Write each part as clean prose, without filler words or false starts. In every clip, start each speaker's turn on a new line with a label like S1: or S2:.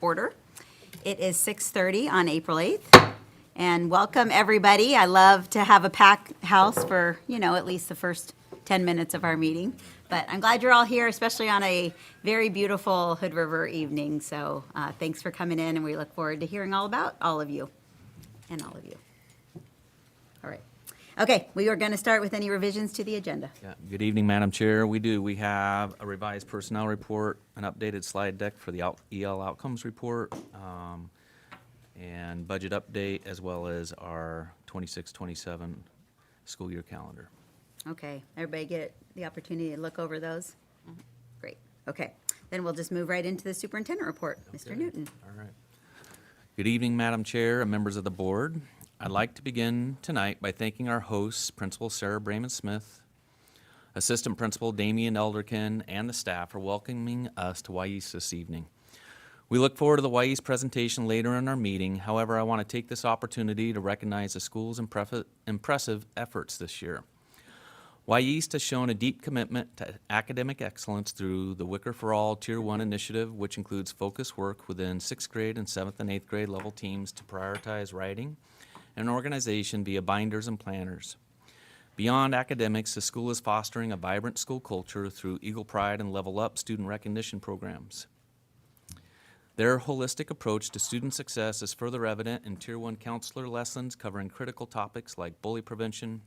S1: Order. It is 6:30 on April 8th, and welcome everybody. I love to have a packed house for, at least the first 10 minutes of our meeting, but I'm glad you're all here, especially on a very beautiful Hood River evening. So thanks for coming in, and we look forward to hearing all about all of you and all of you. All right. Okay, we are going to start with any revisions to the agenda.
S2: Yeah. Good evening, Madam Chair. We have a revised personnel report, an updated slide deck for the EL outcomes report, and budget update, as well as our 26-27 school year calendar.
S1: Okay, everybody get the opportunity to look over those? Great, okay. Then we'll just move right into the superintendent report. Mr. Newton.
S2: All right. Good evening, Madam Chair and members of the board. I'd like to begin tonight by thanking our hosts, Principal Sarah Brayman-Smith, Assistant Principal Damian Elderkin, and the staff for welcoming us to Wyese this evening. We look forward to the Wyese presentation later in our meeting. However, I want to take this opportunity to recognize the school's impressive efforts this year. Wyese has shown a deep commitment to academic excellence through the Wicker for All Tier 1 initiative, which includes focused work within 6th grade and 7th and 8th grade level teams to prioritize writing and organization via binders and planners. Beyond academics, the school is fostering a vibrant school culture through Eagle Pride and Level Up student recognition programs. Their holistic approach to student success is further evident in Tier 1 counselor lessons covering critical topics like bully prevention,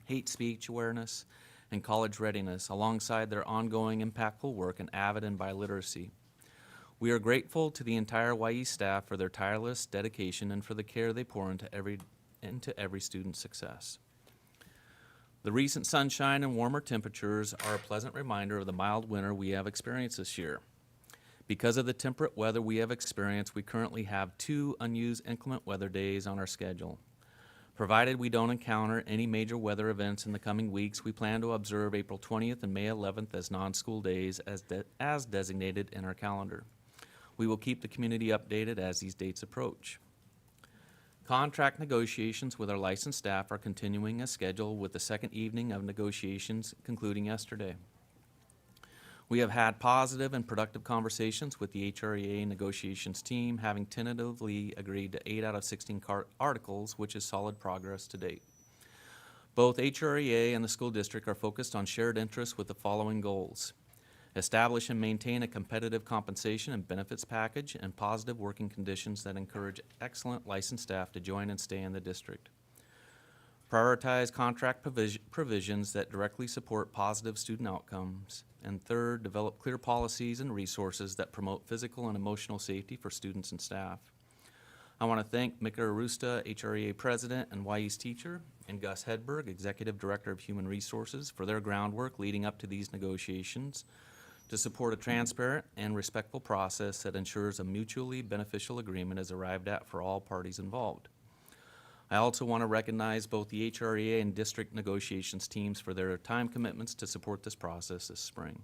S2: hate speech awareness, and college readiness, alongside their ongoing impactful work in AVID and biliteracy. We are grateful to the entire Wyese staff for their tireless dedication and for the care they pour into every student's success. The recent sunshine and warmer temperatures are a pleasant reminder of the mild winter we have experienced this year. Because of the temperate weather we have experienced, we currently have 2 unused inclement weather days on our schedule. Provided we don't encounter any major weather events in the coming weeks, we plan to observe April 20th and May 11th as non-school days as designated in our calendar. We will keep the community updated as these dates approach. Contract negotiations with our licensed staff are continuing as scheduled, with the second evening of negotiations concluding yesterday. We have had positive and productive conversations with the HREA negotiations team, having tentatively agreed to 8 out of 16 articles, which is solid progress to date. Both HREA and the school district are focused on shared interests with the following goals: establish and maintain a competitive compensation and benefits package and positive working conditions that encourage excellent licensed staff to join and stay in the district. Prioritize contract provisions that directly support positive student outcomes. And third, develop clear policies and resources that promote physical and emotional safety for students and staff. I want to thank Mika Arusta, HREA President and Wyese teacher, and Gus Hedberg, Executive Director of Human Resources, for their groundwork leading up to these negotiations to support a transparent and respectful process that ensures a mutually beneficial agreement is arrived at for all parties involved. I also want to recognize both the HREA and district negotiations teams for their time commitments to support this process this spring.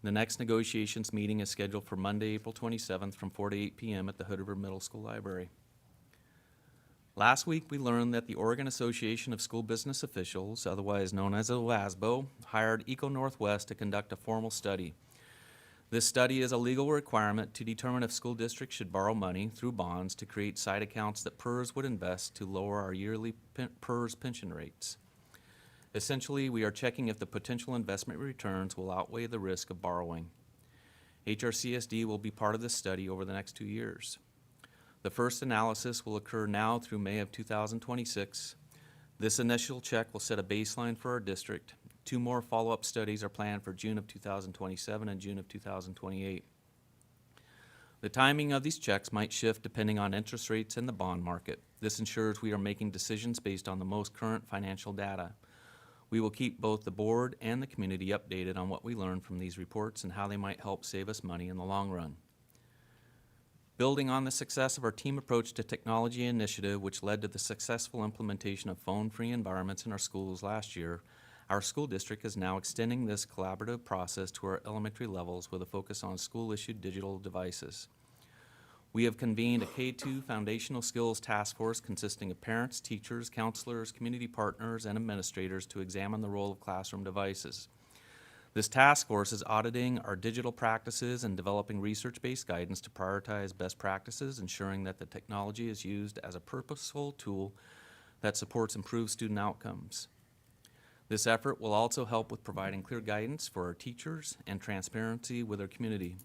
S2: The next negotiations meeting is scheduled for Monday, April 27th from 4 to 8 p.m. at the Hood River Middle School Library. Last week, we learned that the Oregon Association of School Business Officials, otherwise known as OASBO, hired Eco Northwest to conduct a formal study. This study is a legal requirement to determine if school districts should borrow money through bonds to create side accounts that PERS would invest to lower our yearly PERS pension rates. Essentially, we are checking if the potential investment returns will outweigh the risk of borrowing. HRCSD will be part of this study over the next 2 years. The first analysis will occur now through May of 2026. This initial check will set a baseline for our district. 2 more follow-up studies are planned for June of 2027 and June of 2028. The timing of these checks might shift depending on interest rates in the bond market. This ensures we are making decisions based on the most current financial data. We will keep both the board and the community updated on what we learn from these reports and how they might help save us money in the long run. Building on the success of our team approach to technology initiative, which led to the successful implementation of phone-free environments in our schools last year, our school district is now extending this collaborative process to our elementary levels with a focus on school-issued digital devices. We have convened a K-2 Foundational Skills Task Force consisting of parents, teachers, counselors, community partners, and administrators to examine the role of classroom devices. This task force is auditing our digital practices and developing research-based guidance to prioritize best practices, ensuring that the technology is used as a purposeful tool that supports improved student outcomes. This effort will also help with providing clear guidance for our teachers and transparency with our community.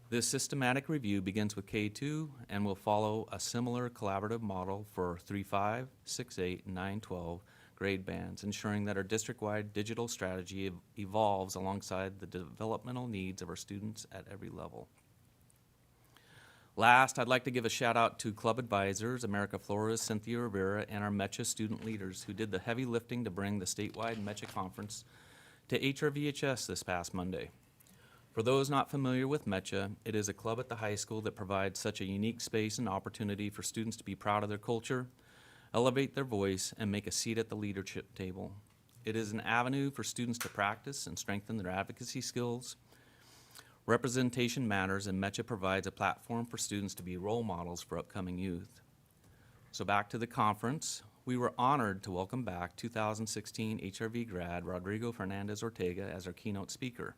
S2: This systematic review begins with K2 and will follow a similar collaborative model for 3-5, 6-8, and 9-12 grade bands, ensuring that our district-wide digital strategy evolves alongside the developmental needs of our students at every level. Last, I'd like to give a shout out to club advisors, America Flores, Cynthia Rivera, and our MECHA student leaders who did the heavy lifting to bring the statewide MECHA conference to HRVHS this past Monday. For those not familiar with MECHA, it is a club at the high school that provides such a unique space and opportunity for students to be proud of their culture, elevate their voice, and make a seat at the leadership table. It is an avenue for students to practice and strengthen their advocacy skills. Representation matters, and MECHA provides a platform for students to be role models for upcoming youth. So back to the conference, we were honored to welcome back 2016 HRV grad Rodrigo Fernandez Ortega as our keynote speaker.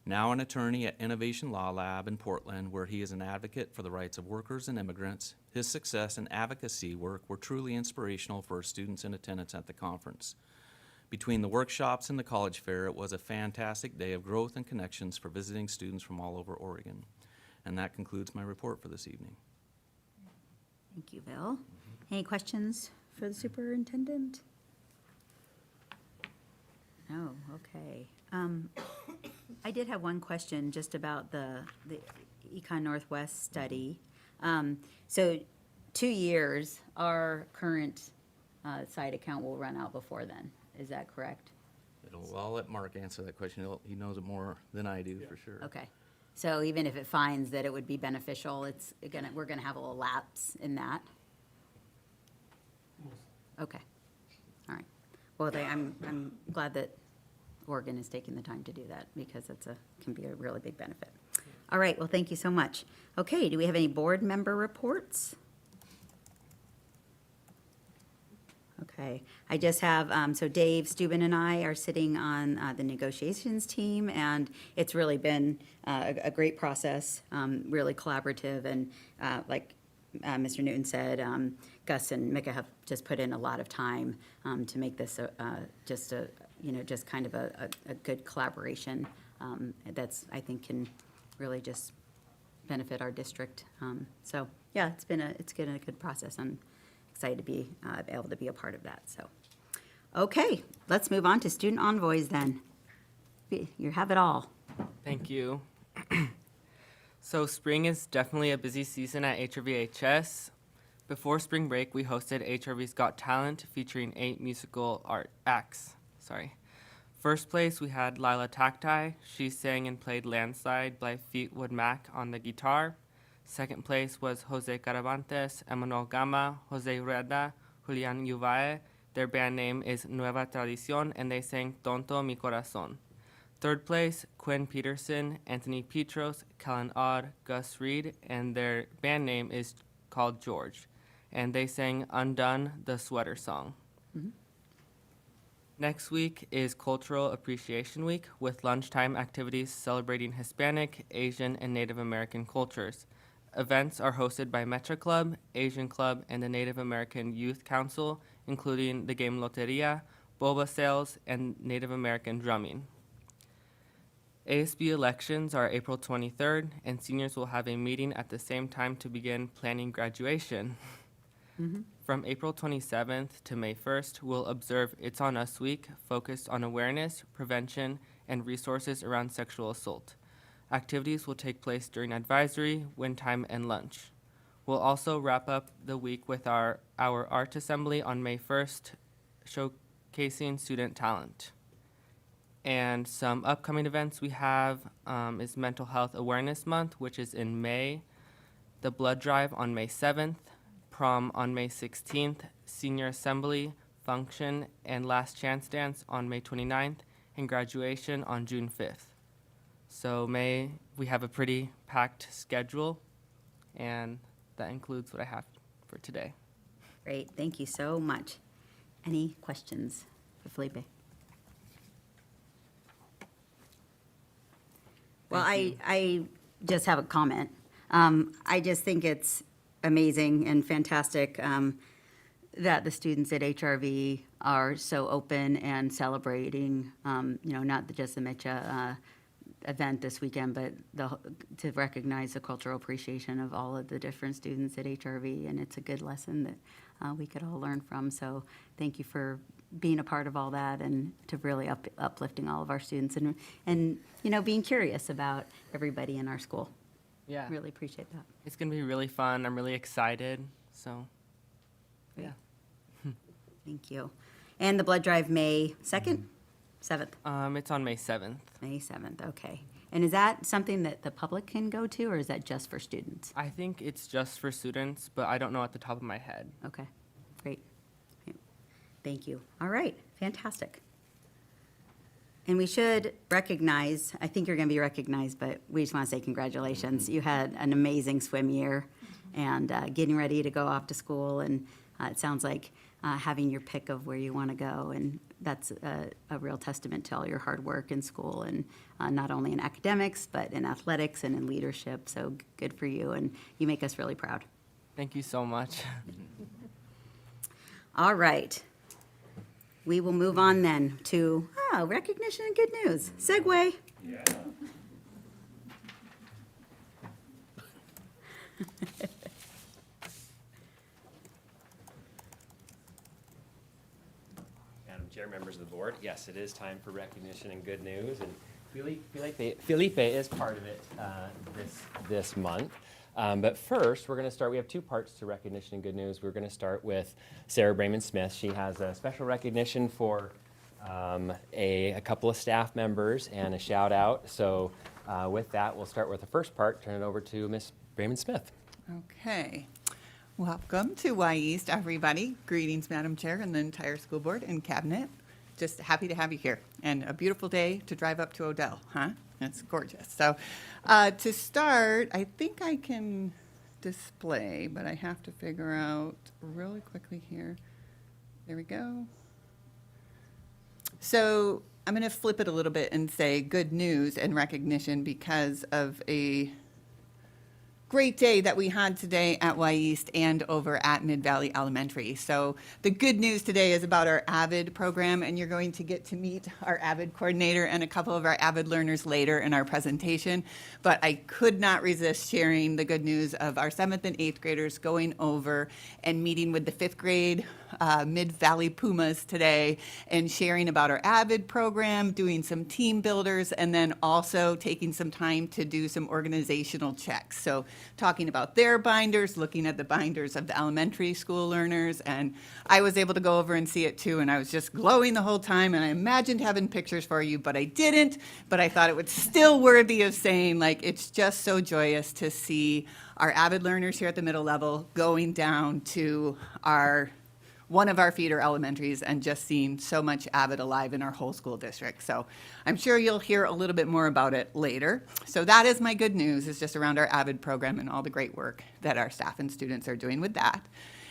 S2: Now an attorney at Innovation Law Lab in Portland, where he is an advocate for the rights of workers and immigrants, his success and advocacy work were truly inspirational for our students in attendance at the conference. Between the workshops and the college fair, it was a fantastic day of growth and connections for visiting students from all over Oregon. And that concludes my report for this evening.
S1: Thank you, Bill. Any questions for the superintendent? No, okay. I did have one question just about the Econ Northwest study. So 2 years, our current side account will run out before then. Is that correct?
S2: Well, I'll let Mark answer that question. He knows it more than I do, for sure.
S1: Okay. So even if it finds that it would be beneficial, we're gonna have a little lapse in that? Okay. All right. Well, I'm glad that Oregon is taking the time to do that because can be a really big benefit. All right, well, thank you so much. Okay, do we have any board member reports? Okay, I just have, so Dave Steuben and I are sitting on the negotiations team, and it's really been a great process, really collaborative, and like Mr. Newton said, Gus and Micah have just put in a lot of time to make this just kind of a good collaboration that's, I think, can really just benefit our district. So, yeah, it's been a good process. I'm excited to be able to be a part of that, so. Okay, let's move on to student envoys then. You have it all.
S3: Thank you. So spring is definitely a busy season at HRVHS. Before spring break, we hosted HRV's Got Talent featuring 8 musical art acts. First place, we had Lila Tacti. She sang and played Landslide by Fleetwood Mac on the guitar. Second place was Jose Caravantes, Emmanuel Gama, Jose Rueda, Julian Uvae. Their band name is Nueva Tradicion, and they sang Tonto Mi Corazon. Third place, Quinn Peterson, Anthony Petros, Kellen Odd, Gus Reed, and their band name is called George. And they sang Undone, the Sweater Song.
S1: Mm-hmm.
S3: Next week is Cultural Appreciation Week with lunchtime activities celebrating Hispanic, Asian, and Native American cultures. Events are hosted by Metra Club, Asian Club, and the Native American Youth Council, including the game Loteria, boba sales, and Native American drumming. ASB elections are April 23rd, and seniors will have a meeting at the same time to begin planning graduation.
S1: Mm-hmm.
S3: From April 27th to May 1st, we'll observe It's On Us Week, focused on awareness, prevention, and resources around sexual assault. Activities will take place during advisory, win time, and lunch. We'll also wrap up the week with our art assembly on May 1st, showcasing student talent. And some upcoming events we have is Mental Health Awareness Month, which is in May, the blood drive on May 7th, prom on May 16th, senior assembly, function, and last chance dance on May 29th, and graduation on June 5th. So we have a pretty packed schedule, and that includes what I have for today.
S1: Great, thank you so much. Any questions for Felipe? Well,
S3: Thank you.
S1: I just have a comment. I just think it's amazing and fantastic that the students at HRV are so open and celebrating, not just the Mitcha event this weekend, but to recognize the cultural appreciation of all of the different students at HRV, and it's a good lesson that we could all learn from. So thank you for being a part of all that and to really uplifting all of our students and being curious about everybody in our school.
S3: Yeah.
S1: Really appreciate that.
S3: It's going to be really fun. I'm really excited. So, yeah.
S1: Thank you. And the blood drive, May 2nd? 7th?
S3: It's on May 7th.
S1: May 7th, okay. And is that something that the public can go to, or is that just for students?
S3: I think it's just for students, but I don't know at the top of my head.
S1: Okay, great. Thank you. All right, fantastic. And we should recognize, I think you're going to be recognized, but we just want to say congratulations. You had an amazing swim year and getting ready to go off to school, and it sounds like having your pick of where you want to go, and that's a real testament to all your hard work in school, and not only in academics, but in athletics and in leadership. So good for you, and you make us really proud.
S3: Thank you so much.
S1: All right. We will move on then to recognition and good news. Segue.
S4: Yeah. Madam Chair, members of the board, yes, it is time for recognition and good news, and Felipe is part of it this month. But first, we're going to start. We have two parts to recognition and good news. We're going to start with Sarah Brayman-Smith. She has a special recognition for a couple of staff members and a shout out. So with that, we'll start with the first part. Turn it over to Ms. Brayman-Smith.
S5: Okay. Welcome to Y East, everybody. Greetings, Madam Chair and the entire school board and cabinet. Just happy to have you here. And a beautiful day to drive up to Odell, huh? It's gorgeous. So to start, I think I can display, but I have to figure out really quickly here. There we go. So I'm going to flip it a little bit and say good news and recognition because of a great day that we had today at Y East and over at Mid Valley Elementary. So the good news today is about our AVID program, and you're going to get to meet our AVID coordinator and a couple of our AVID learners later in our presentation. But I could not resist sharing the good news of our 7th and 8th graders going over and meeting with the 5th grade Mid Valley Pumas today and sharing about our AVID program, doing some team builders, and then also taking some time to do some organizational checks. So talking about their binders, looking at the binders of the elementary school learners, and I was able to go over and see it too, and I was just glowing the whole time, and I imagined having pictures for you, but I didn't, but I thought it was still worthy of saying, like, it's just so joyous to see our AVID learners here at the middle level going down to one of our feeder elementaries and just seeing so much AVID alive in our whole school district. So I'm sure you'll hear a little bit more about it later. So that is my good news, is just around our AVID program and all the great work that our staff and students are doing with that.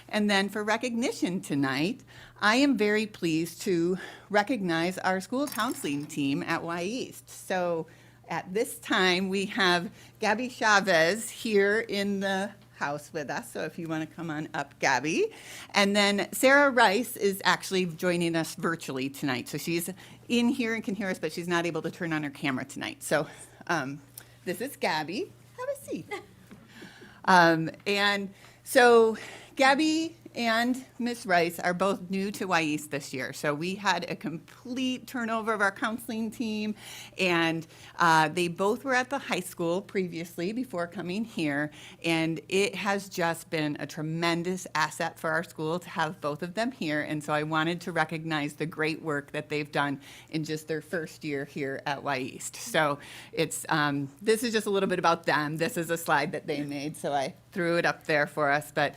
S5: And then for recognition tonight, I am very pleased to recognize our school counseling team at Y East. So at this time, we have Gabby Chavez here in the house with us, so if you want to come on up, Gabby. And then Sarah Rice is actually joining us virtually tonight. So she's in here and can hear us, but she's not able to turn on her camera tonight. So this is Gabby. Have a seat. And so Gabby and Miss Rice are both new to Y East this year. So we had a complete turnover of our counseling team, and they both were at the high school previously before coming here, and it has just been a tremendous asset for our school to have both of them here, and so I wanted to recognize the great work that they've done in just their first year here at Y East. So it's this is just a little bit about them. This is a slide that they made, so I threw it up there for us, but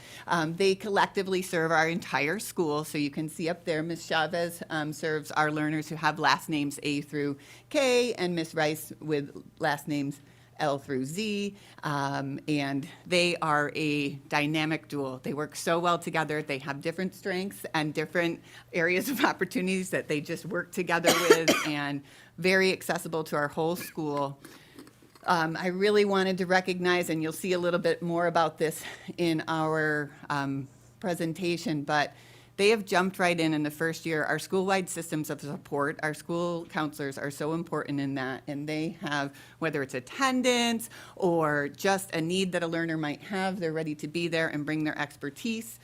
S5: they collectively serve our entire school. So you can see up there, Ms. Chavez serves our learners who have last names A through K, and Ms. Rice with last names L through Z, and they are a dynamic duo. They work so well together. They have different strengths and different areas of opportunities that they just work together with, and very accessible to our whole school. I really wanted to recognize, and you'll see a little bit more about this in our presentation, but they have jumped right in the first year. Our school-wide systems of support, our school counselors are so important in that, and they have, whether it's attendance or just a need that a learner might have, they're ready to be there and bring their expertise.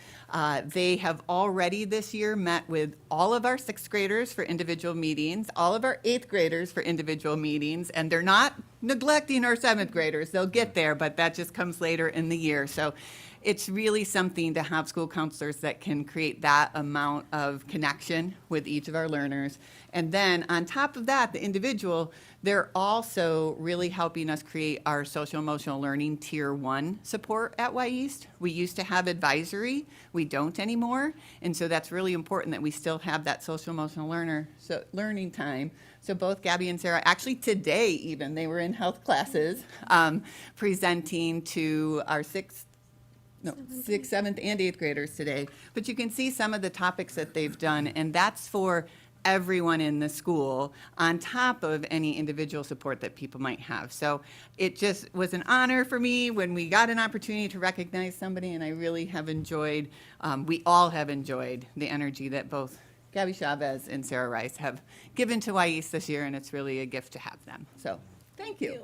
S5: They have already this year met with all of our sixth graders for individual meetings, all of our eighth graders for individual meetings, and they're not neglecting our seventh graders. They'll get there, but that just comes later in the year. So it's really something to have school counselors that can create that amount of connection with each of our learners. And then on top of that, the individual, they're also really helping us create our social emotional learning tier 1 support at Y East. We used to have advisory, we don't anymore. And so that's really important that we still have that social emotional learning time. So both Gabby and Sarah, actually today even, they were in health classes presenting to our sixth, 7th, and 8th graders today. But you can see some of the topics that they've done, and that's for everyone in the school on top of any individual support that people might have. So it just was an honor for me when we got an opportunity to recognize somebody, and I really have enjoyed, we all have enjoyed the energy that both Gabby Chavez and Sarah Rice have given to Y East this year, and it's really a gift to have them. So thank you.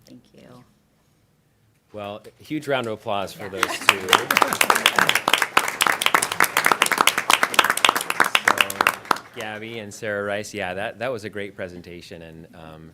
S1: Thank you.
S4: Well, a huge round of applause for those two. So, Gabby and Sarah Rice, yeah, that was a great presentation, and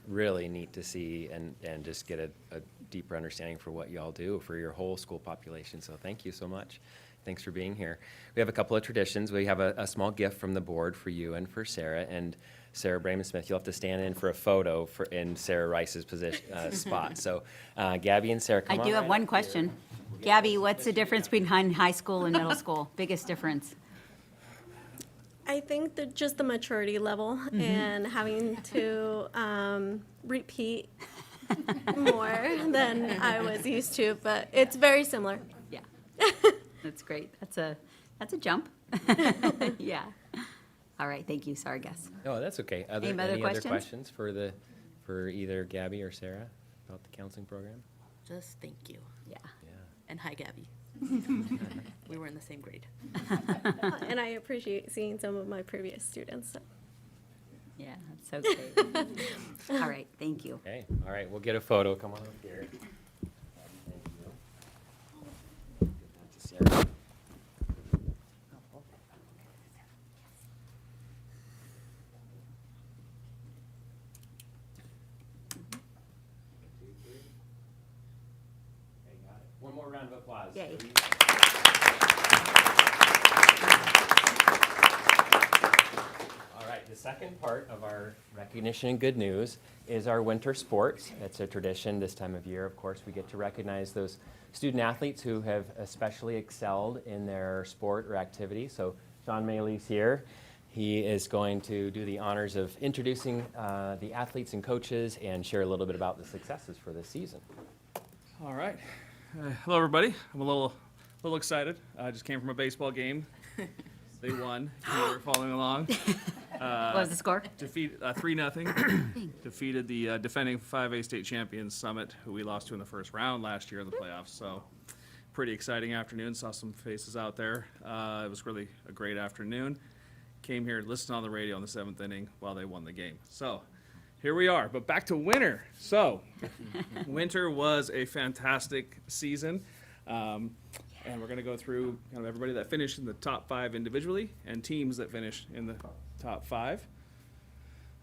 S4: really neat to see and just get a deeper understanding for what y'all do for your whole school population. So thank you so much. Thanks for being here. We have a couple of traditions. We have a small gift from the board for you and for Sarah. And Sarah Braman-Smith, you'll have to stand in for a photo in Sarah Rice's position spot. So Gabby and Sarah,
S1: I
S4: come on.
S1: do have
S4: right
S1: one
S4: up
S1: question. Gabby, what's the difference between high school and middle school? Biggest difference?
S6: I think that just the maturity level and having to repeat more than I was used to, but it's very similar.
S1: Yeah. That's great. That's a jump. Yeah. All right, thank you. Sorry, guys.
S4: No, that's okay.
S1: Any other
S4: Any other
S1: questions?
S4: questions for either Gabby or Sarah about the counseling program?
S7: Just thank you.
S1: Yeah.
S4: Yeah.
S7: And hi, Gabby. We were in the same grade.
S6: And I appreciate seeing some of my previous students. So.
S1: Yeah, that's so great. All right, thank you.
S4: Okay, all right, we'll get a photo. Come on up here. Thank you. Give that to Sarah. Okay, got it. One more round of applause.
S1: Yay.
S4: All right, the second part of our recognition and good news is our winter sports. It's a tradition this time of year. Of course, we get to recognize those student athletes who have especially excelled in their sport or activity. So Sean Maley's here. He is going to do the honors of introducing the athletes and coaches and share a little bit about the successes for this season.
S8: All right. Hello, everybody. I'm a little excited. I just came from a baseball game. They won. You were following along.
S1: What was the score?
S8: 3-0. Defeated the defending 5A state champions Summit, who we lost to in the first round last year in the playoffs. So pretty exciting afternoon. Saw some faces out there. It was really a great afternoon. Came here, listened on the radio in the 7th inning while they won the game. So here we are. But back to winter. So winter was a fantastic season. And we're going to go through kind of everybody that finished in the top 5 individually and teams that finished in the top 5.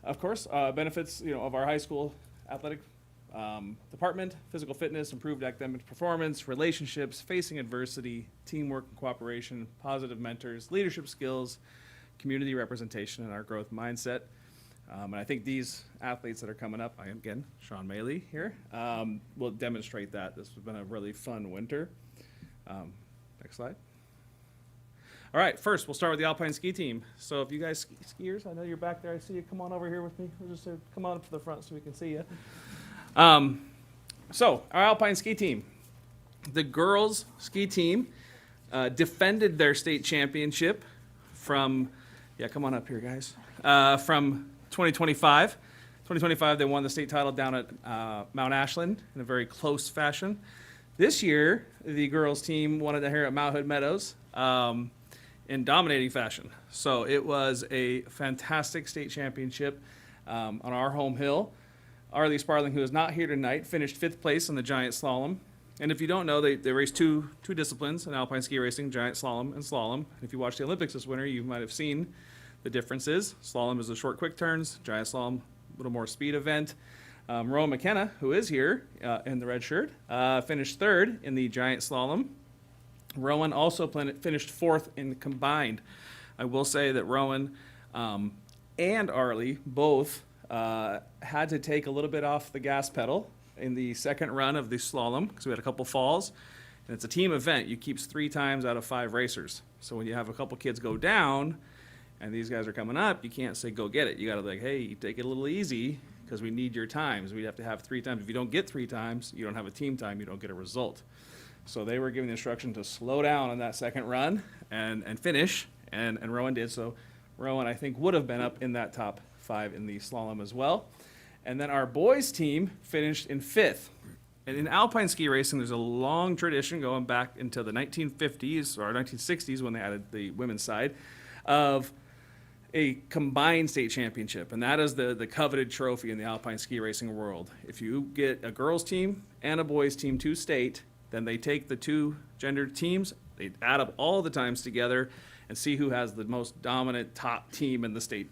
S8: Of course, benefits of our high school athletic department: physical fitness, improved academic performance, relationships, facing adversity, teamwork and cooperation, positive mentors, leadership skills, community representation, and our growth mindset. And I think these athletes that are coming up, I am again Sean Maley here, will demonstrate that. This has been a really fun winter. Next slide. All right, first we'll start with the Alpine ski team. So if you guys skiers, I know you're back there. I see you. Come on over here with me. We'll just come on up to the front so we can see you. So our Alpine ski team, the girls ski team, defended their state championship from, come on up here, guys, from 2025 2025, they won the state title down at Mount Ashland in a very close fashion. This year, the girls' team won it here at Mount Hood Meadows in dominating fashion. So it was a fantastic state championship on our home hill. Arlie Sparling, who is not here tonight, finished 5th place in the giant slalom. And if you don't know, they race two disciplines in alpine ski racing, giant slalom and slalom. And if you watched the Olympics this winter, you might have seen the differences. Slalom is the short, quick turns. Giant slalom, a little more speed event. Rowan McKenna, who is here in the red shirt, finished 3rd in the giant slalom. Rowan also finished 4th in combined. I will say that Rowan and Arlie both had to take a little bit off the gas pedal in the second run of the slalom because we had a couple falls. And it's a team event. You keep 3 times out of 5 racers. So when you have a couple kids go down and these guys are coming up, you can't say, go get it. You got to be like, hey, take it a little easy because we need your times. We have to have 3 times. If you don't get 3 times, you don't have a team time, you don't get a result. So they were given the instruction to slow down on that second run and finish, and Rowan did. So Rowan, I think, would have been up in that top 5 in the slalom as well. And then our boys team finished in 5th. And in alpine ski racing, there's a long tradition going back into the 1950s or 1960s when they added the women's side of a combined state championship. And that is the coveted trophy in the alpine ski racing world. If you get a girls team and a boys team to state, then they take the 2 gendered teams, they add up all the times together and see who has the most dominant top team in the state.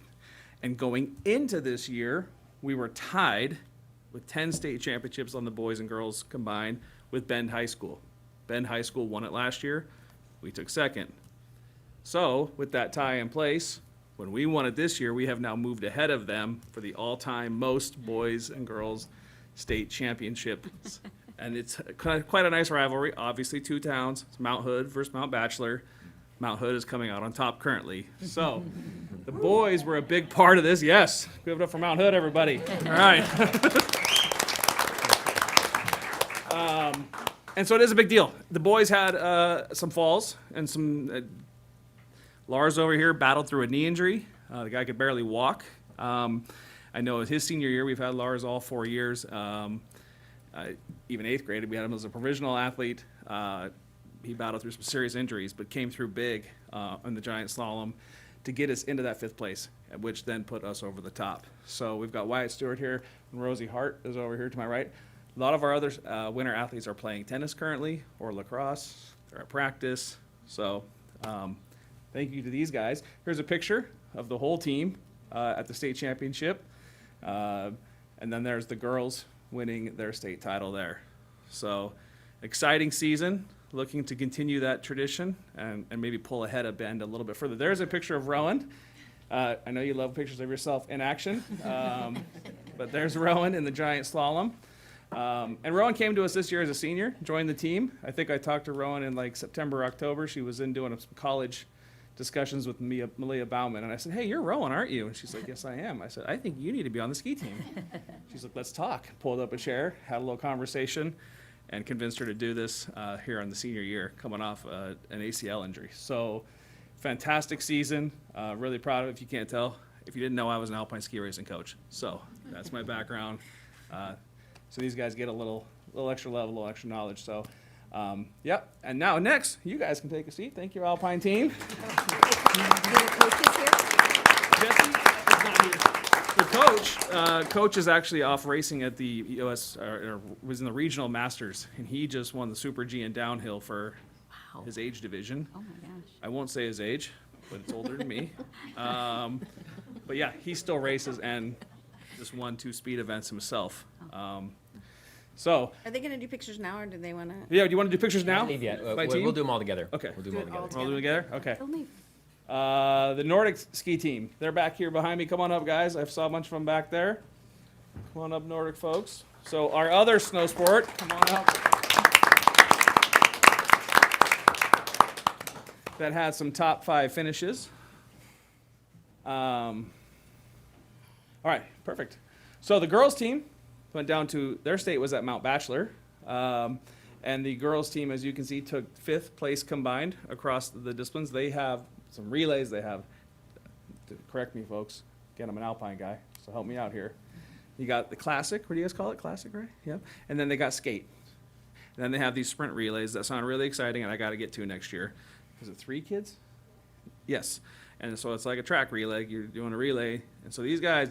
S8: And going into this year, we were tied with 10 state championships on the boys and girls combined with Bend High School. Bend High School won it last year. We took 2nd. So with that tie in place, when we won it this year, we have now moved ahead of them for the all-time most boys and girls state championships. And it's quite a nice rivalry. Obviously, 2 towns. It's Mount Hood versus Mount Bachelor. Mount Hood is coming out on top currently. So the boys were a big part of this. Yes, give it up for Mount Hood, everybody. All right. And so it is a big deal. The boys had some falls and some. Lars over here battled through a knee injury. The guy could barely walk. I know his senior year, we've had Lars all 4 years. Even 8th grade, we had him as a provisional athlete. He battled through some serious injuries, but came through big in the giant slalom to get us into that 5th place, which then put us over the top. So we've got Wyatt Stewart here, and Rosie Hart is over here to my right. A lot of our other winter athletes are playing tennis currently or lacrosse. They're at practice. So thank you to these guys. Here's a picture of the whole team at the state championship. And then there's the girls winning their state title there. So exciting season. Looking to continue that tradition and maybe pull ahead of Bend a little bit further. There's a picture of Rowan. I know you love pictures of yourself in action, but there's Rowan in the giant slalom. And Rowan came to us this year as a senior, joined the team. I think I talked to Rowan in like September, October. She was in doing some college discussions with Malia Bauman, and I said, hey, you're Rowan, aren't you? And she's like, yes, I am. I said, I think you need to be on the ski team. She's like, let's talk. Pulled up a chair, had a little conversation, and convinced her to do this here on the senior year, coming off an ACL injury. So, fantastic season. Really proud of it, if you can't tell. If you didn't know, I was an alpine ski racing coach. So, that's my background. So these guys get a little extra level, a little extra knowledge. So, yep. And now next, you guys can take a seat. Thank you, Alpine team. Jesse is not here. The coach is actually off racing at the U.S. Was in the regional masters, and he just won the Super G in downhill for his age division.
S1: Oh my gosh.
S8: I won't say his age, but it's older than me. But yeah, he still races and just won 2 speed events himself. So
S7: Are they gonna do pictures now, or do they wanna?
S8: yeah, do you want to do pictures now?
S4: Leave yet.
S8: My team?
S4: We'll do them all together.
S8: Okay.
S4: We'll do them all together.
S8: We'll do it together? Okay.
S1: Only
S8: The Nordic ski team. They're back here behind me. Come on up, guys. I saw a bunch of them back there. Come on up, Nordic folks. So our other snow sport, come on up. That had some top 5 finishes. All right, perfect. So the girls team went down to, their state was at Mount Bachelor. And the girls team, as you can see, took 5th place combined across the disciplines. They have some relays. They have, correct me folks, again, I'm an alpine guy, so help me out here. You got the classic. What do you guys call it? Classic, right? Yep. And then they got skate. And then they have these sprint relays that sound really exciting, and I got to get to next year. Is it 3 kids? Yes. And so it's like a track relay. You're doing a relay. And so these guys,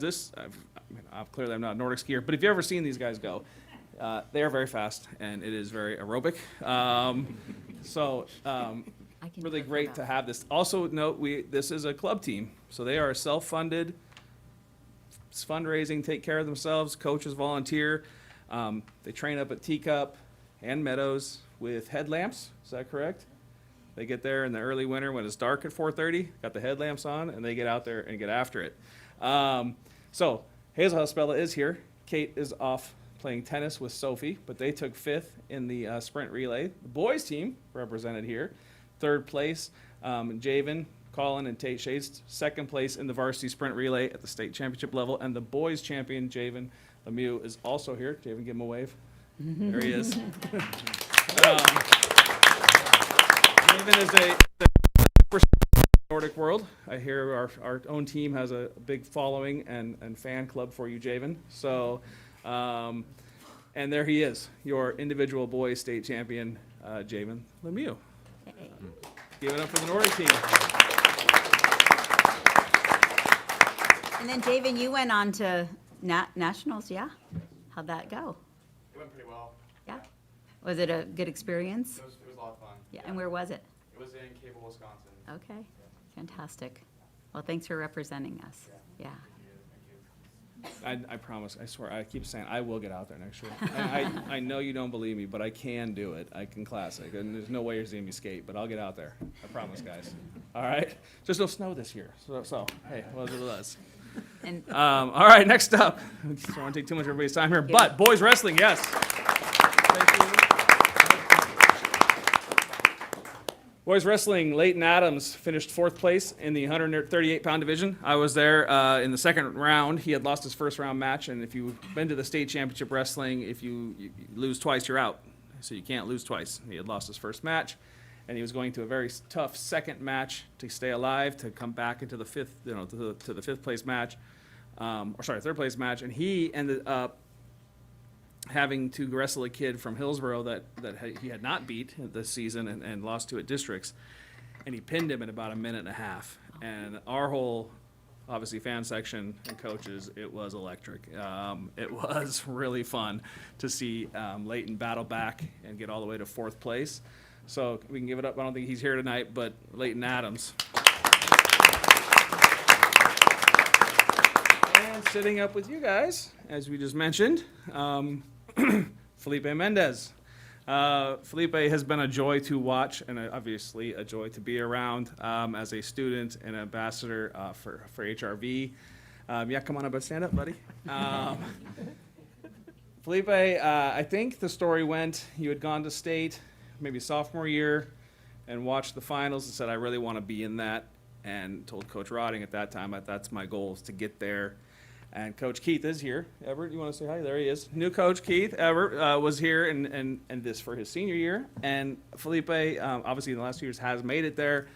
S8: clearly I'm not a Nordic skier, but if you've ever seen these guys go, they are very fast, and it is very aerobic. Really great to have this. Also note, this is a club team, so they are self-funded. It's fundraising, take care of themselves. Coaches volunteer. They train up at Teacup and Meadows with headlamps. Is that correct? They get there in the early winter when it's dark at 4:30, got the headlamps on, and they get out there and get after it. So Hazel Hospella is here. Kate is off playing tennis with Sophie, but they took 5th in the sprint relay. The boys team represented here, 3rd place. Javen, Colin, and Tate Shades, 2nd place in the varsity sprint relay at the state championship level. And the boys champion, Javen Lemieux, is also here. Javen, give him a wave. There he is. Javen is a Nordic world. I hear our own team has a big following and fan club for you, Javen. So, and there he is, your individual boys state champion, Javen Lemieux.
S1: Hey.
S8: Give it up for the Nordic team.
S1: And then, Javen, you went on to nationals, yeah? How'd that go?
S9: It went pretty well.
S1: Yeah? Was it a good experience?
S9: It was a lot of fun.
S1: Yeah, and where was it?
S9: It was in Cable, Wisconsin.
S1: Okay, fantastic. Well, thanks for representing us. Yeah.
S8: I promise, I swear, I keep saying, I will get out there next year. I know you don't believe me, but I can do it. I can classic, and there's no way you're seeing me skate, but I'll get out there. I promise, guys. All right? Just no snow this year, so hey, well, it was.
S1: And
S8: All right, next up. I don't want to take too much of everybody's time here, but boys wrestling, yes. Thank you. Boys wrestling, Leighton Adams finished 4th place in the 138-pound division. I was there in the 2nd round. He had lost his 1st round match, and if you've been to the state championship wrestling, if you lose twice, you're out. So you can't lose twice. He had lost his 1st match, and he was going to a very tough 2nd match to stay alive, to come back into the 5th, to the 5th place match, 3rd place match, and he ended up having to wrestle a kid from Hillsborough that he had not beat this season and lost to at districts, and he pinned him in about a minute and a half. And our whole, obviously, fan section and coaches, it was electric. It was really fun to see Leighton battle back and get all the way to 4th place. So we can give it up. I don't think he's here tonight, but Leighton Adams. And sitting up with you guys, as we just mentioned, Felipe Mendez. Felipe has been a joy to watch and obviously a joy to be around as a student and ambassador for HRV. Come on up, stand up, buddy. Felipe, I think the story went, you had gone to state maybe sophomore year and watched the finals and said, I really want to be in that, and told Coach Rodding at that time that that's my goal, is to get there. And Coach Keith is here. Everett, you want to say hi? There he is. New coach Keith Everett was here and this for his senior year. And Felipe, obviously in the last 2 years, has made it there.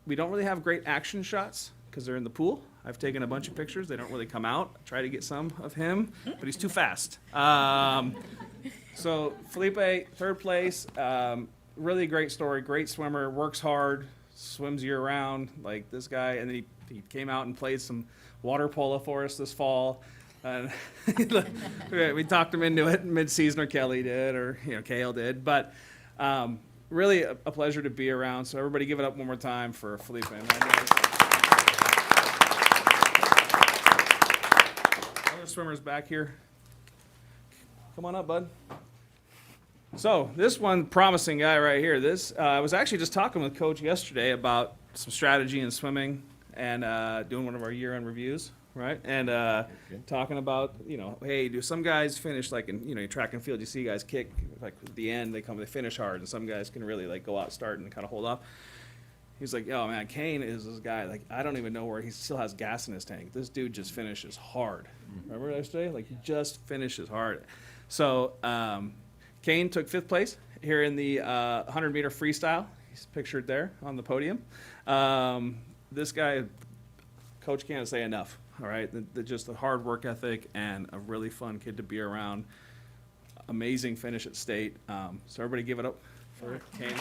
S8: We don't really have great action shots because they're in the pool. I've taken a bunch of pictures. They don't really come out. I try to get some of him, but he's too fast. So Felipe, 3rd place. Really great story. Great swimmer. Works hard. Swims year round. Like this guy. And then he came out and played some water polo for us this fall. And we talked him into it mid-season, or Kelly did, or Kale did. But really a pleasure to be around. So everybody give it up one more time for Felipe. Other swimmers back here. Come on up, bud. So this one promising guy right here. I was actually just talking with Coach yesterday about some strategy in swimming and doing one of our year-end reviews, right? And talking about, hey, do some guys finish like in track and field? You see guys kick like at the end, they finish hard, and some guys can really like go out, start, and kind of hold off. He's like, oh man, Kane is this guy. Like I don't even know where he still has gas in his tank. This dude just finishes hard. Remember yesterday? Like he just finishes hard. So Kane took 5th place here in the 100-meter freestyle. He's pictured there on the podium. This guy, Coach can't say enough. all right? Just the hard work ethic and a really fun kid to be around. Amazing finish at state. So everybody give it up for Kane.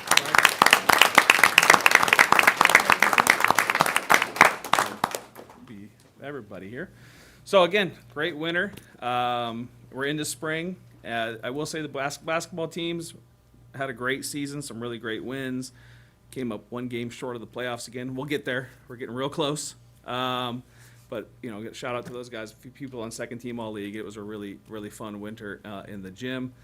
S8: Be everybody here. So again, great winter. We're into spring. I will say the basketball teams had a great season, some really great wins. Came up one game short of the playoffs again. We'll get there. We're getting real close. But, shout out to those guys, a few people on second team all league. It was a really, really fun winter in the gym.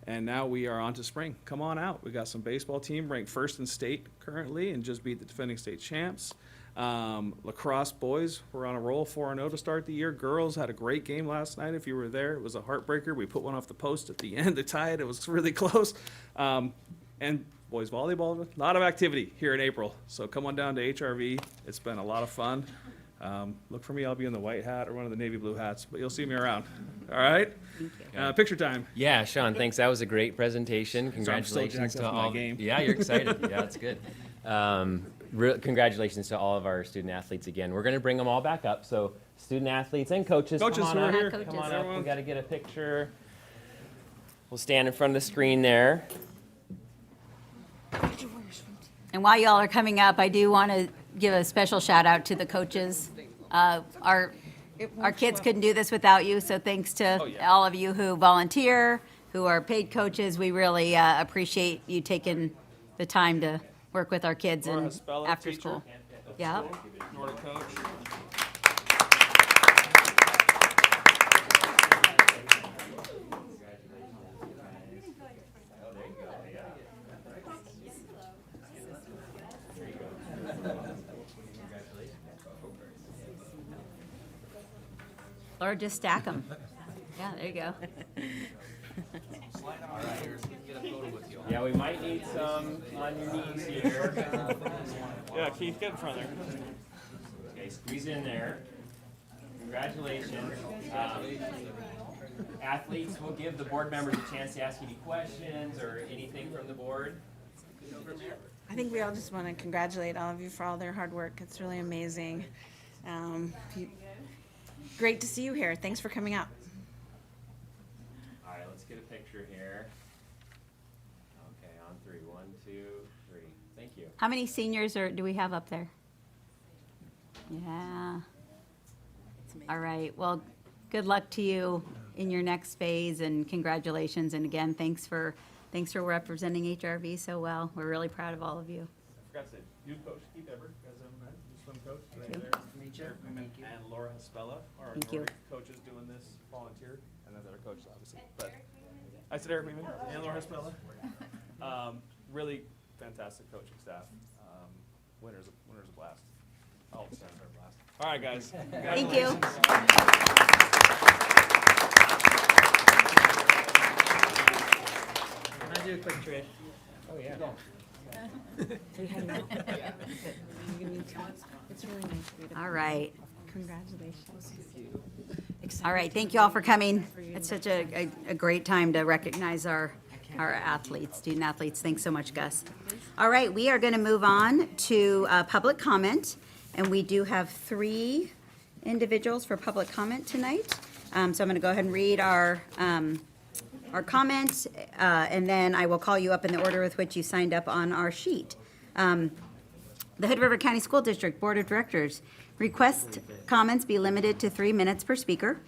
S8: And now we are on to spring. Come on out. We got some baseball team ranked first in state currently and just beat the defending state champs. Lacrosse boys, we're on a roll, 4-0 to start the year. Girls had a great game last night. If you were there, it was a heartbreaker. We put one off the post at the end to tie it. It was really close. And boys volleyball, a lot of activity here in April. So come on down to HRV. It's been a lot of fun. Look for me. I'll be in the white hat or one of the navy blue hats, but you'll see me around. All right? Picture time.
S4: Yeah, Sean, thanks. That was a great presentation.
S8: So I'm still
S4: Congratulations
S8: jacked
S4: to
S8: up my
S4: all.
S8: game.
S4: Yeah, you're excited. Yeah, that's good. Congratulations to all of our student athletes again. We're going to bring them all back up. So student athletes and coaches,
S8: Coaches
S4: come
S8: who
S4: on
S8: are
S4: up.
S8: here.
S4: Come on up.
S8: Everyone.
S4: We got to get a picture. We'll stand in front of the screen there.
S1: And while y'all are coming up, I do want to give a special shout out to the coaches. Our kids couldn't do this without you, so thanks to all of you who volunteer, who are paid coaches. We really appreciate you taking the time to work with our kids
S8: Laura
S1: and
S8: Haspella,
S1: after
S8: teacher.
S1: school. Yeah.
S8: Nora coach.
S1: Or just stack them. Yeah, there you go.
S4: Yeah, we might need some on your knees here.
S8: Yeah, Keith, get in front there.
S4: Okay, squeeze in there. Congratulations. Athletes, will give the board members a chance to ask any questions or anything from the board.
S10: I think we all just want to congratulate all of you for all their hard work. It's really amazing. Great to see you here. Thanks for coming out.
S4: All right, let's get a picture here. Okay, on 3. 1, 2, 3. Thank you.
S1: How many seniors do we have up there? Yeah. All right. Well, good luck to you in your next phase, and congratulations. And again, thanks for representing HRV so well. We're really proud of all of you.
S8: I forgot to say, you coach Keith Ever, you guys haven't met, you swim coach right there. And Laura Haspella, our
S1: Thank you.
S8: Nordic coaches doing this, volunteer, and then the other coaches, obviously. But I said Eric Weeman and Laura Haspella. Really fantastic coaching staff. Winter's a blast. All the stands are a blast. All right, guys.
S1: Thank you.
S7: Can I do a quick trick?
S4: Oh, yeah.
S10: It's really nice of you to
S1: All right.
S10: Congratulations.
S1: All right, thank you all for coming. It's such a great time to recognize our athletes, student athletes. Thanks so much, Gus. All right, we are going to move on to public comment, and we do have 3 individuals for public comment tonight. So I'm going to go ahead and read our comments, and then I will call you up in the order with which you signed up on our sheet. The Hood River County School District Board of Directors request comments be limited to 3 minutes per speaker.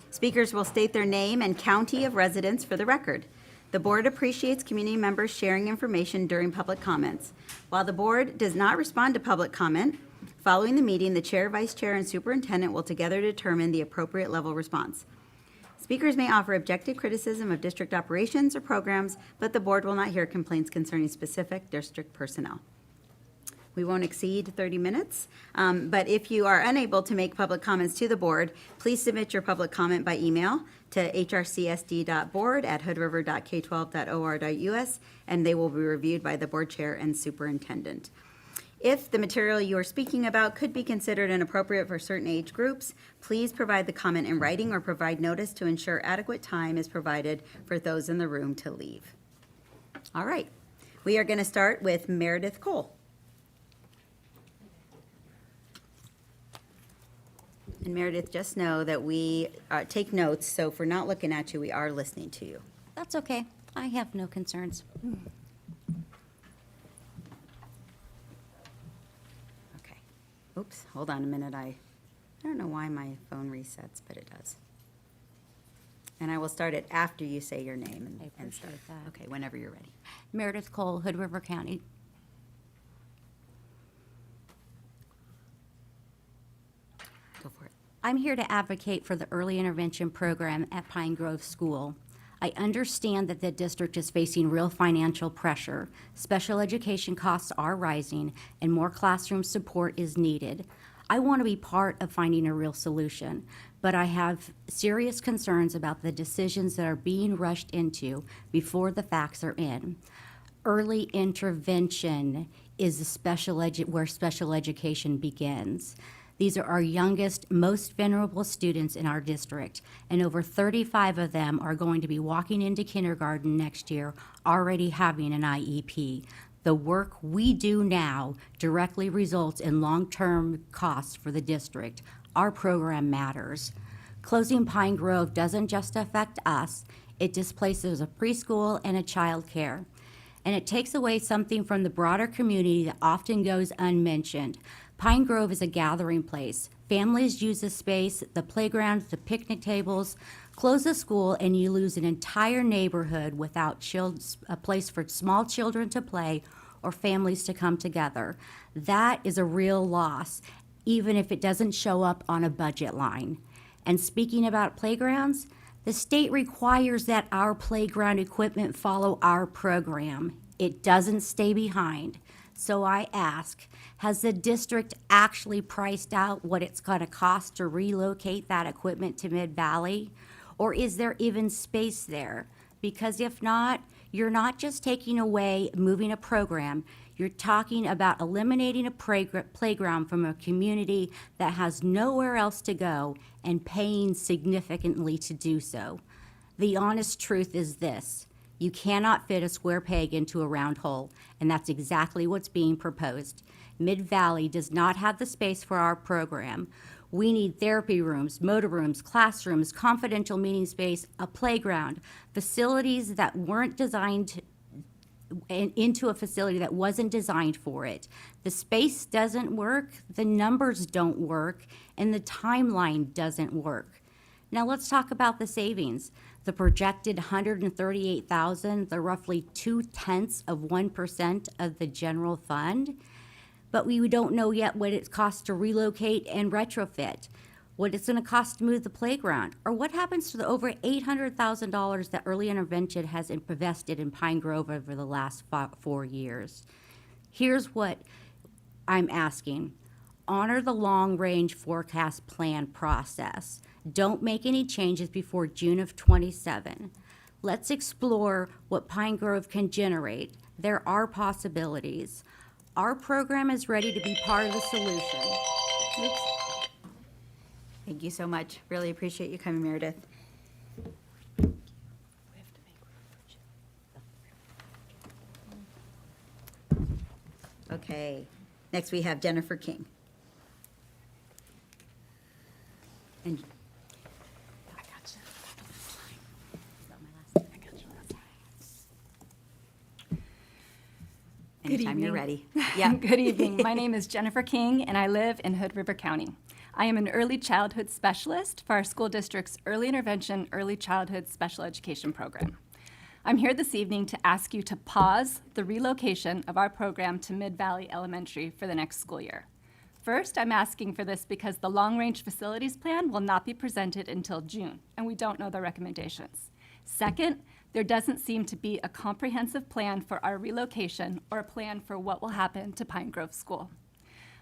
S1: Speakers will state their name and county of residence for the record. The board appreciates community members sharing information during public comments. While the board does not respond to public comment, following the meeting, the chair, vice chair, and superintendent will together determine the appropriate level response. Speakers may offer objective criticism of district operations or programs, but the board will not hear complaints concerning specific district personnel. We won't exceed 30 minutes, but if you are unable to make public comments to the board, please submit your public comment by email to hrcsd.board@hoodriver.k12.or.us, and they will be reviewed by the board chair and superintendent. If the material you are speaking about could be considered inappropriate for certain age groups, please provide the comment in writing or provide notice to ensure adequate time is provided for those in the room to leave. All right, we are going to start with Meredith Cole. And Meredith, just know that we take notes, so if we're not looking at you, we are listening to you.
S11: That's okay. I have no concerns.
S1: Okay. Oops, hold on a minute. I don't know why my phone resets, but it does. And I will start it after you say your name
S11: I
S1: and start.
S11: appreciate that.
S1: Okay, whenever you're ready.
S11: Meredith Cole, Hood River County.
S1: Go for it.
S11: I'm here to advocate for the early intervention program at Pine Grove School. I understand that the district is facing real financial pressure. Special education costs are rising and more classroom support is needed. I want to be part of finding a real solution, but I have serious concerns about the decisions that are being rushed into before the facts are in. Early intervention is where special education begins. These are our youngest, most vulnerable students in our district, and over 35 of them are going to be walking into kindergarten next year already having an IEP. The work we do now directly results in long-term costs for the district. Our program matters. Closing Pine Grove doesn't just affect us, it displaces a preschool and a child care. And it takes away something from the broader community that often goes unmentioned. Pine Grove is a gathering place. Families use the space, the playgrounds, the picnic tables. Close the school and you lose an entire neighborhood without a place for small children to play or families to come together. That is a real loss, even if it doesn't show up on a budget line. And speaking about playgrounds, the state requires that our playground equipment follow our program. It doesn't stay behind. So I ask, has the district actually priced out what it's going to cost to relocate that equipment to Mid-Valley? Or is there even space there? Because if not, you're not just taking away moving a program, you're talking about eliminating a playground from a community that has nowhere else to go and paying significantly to do so. The honest truth is this: you cannot fit a square peg into a round hole, and that's exactly what's being proposed. Mid-Valley does not have the space for our program. We need therapy rooms, motor rooms, classrooms, confidential meeting space, a playground, facilities that weren't designed into a facility that wasn't designed for it. The space doesn't work, the numbers don't work, and the timeline doesn't work. Now let's talk about the savings. The projected $138,000, the roughly 0.2% of the general fund. But we don't know yet what it costs to relocate and retrofit, what it's going to cost to move the playground, or what happens to the over $800,000 that early intervention has invested in Pine Grove over the last 4 years. Here's what I'm asking. Honor the long-range forecast plan process. Don't make any changes before June of '27. Let's explore what Pine Grove can generate. There are possibilities. Our program is ready to be part of the solution. Oops.
S1: Thank you so much. Really appreciate you coming, Meredith. Okay, next we have Jennifer King. And
S10: I got you.
S1: anytime you're
S12: evening.
S1: ready. Yeah.
S12: Good evening. My name is Jennifer King, and I live in Hood River County. I am an early childhood specialist for our school district's Early Intervention Early Childhood Special Education program. I'm here this evening to ask you to pause the relocation of our program to Mid-Valley Elementary for the next school year. First, I'm asking for this because the long-range facilities plan will not be presented until June, and we don't know the recommendations. Second, there doesn't seem to be a comprehensive plan for our relocation or a plan for what will happen to Pine Grove School.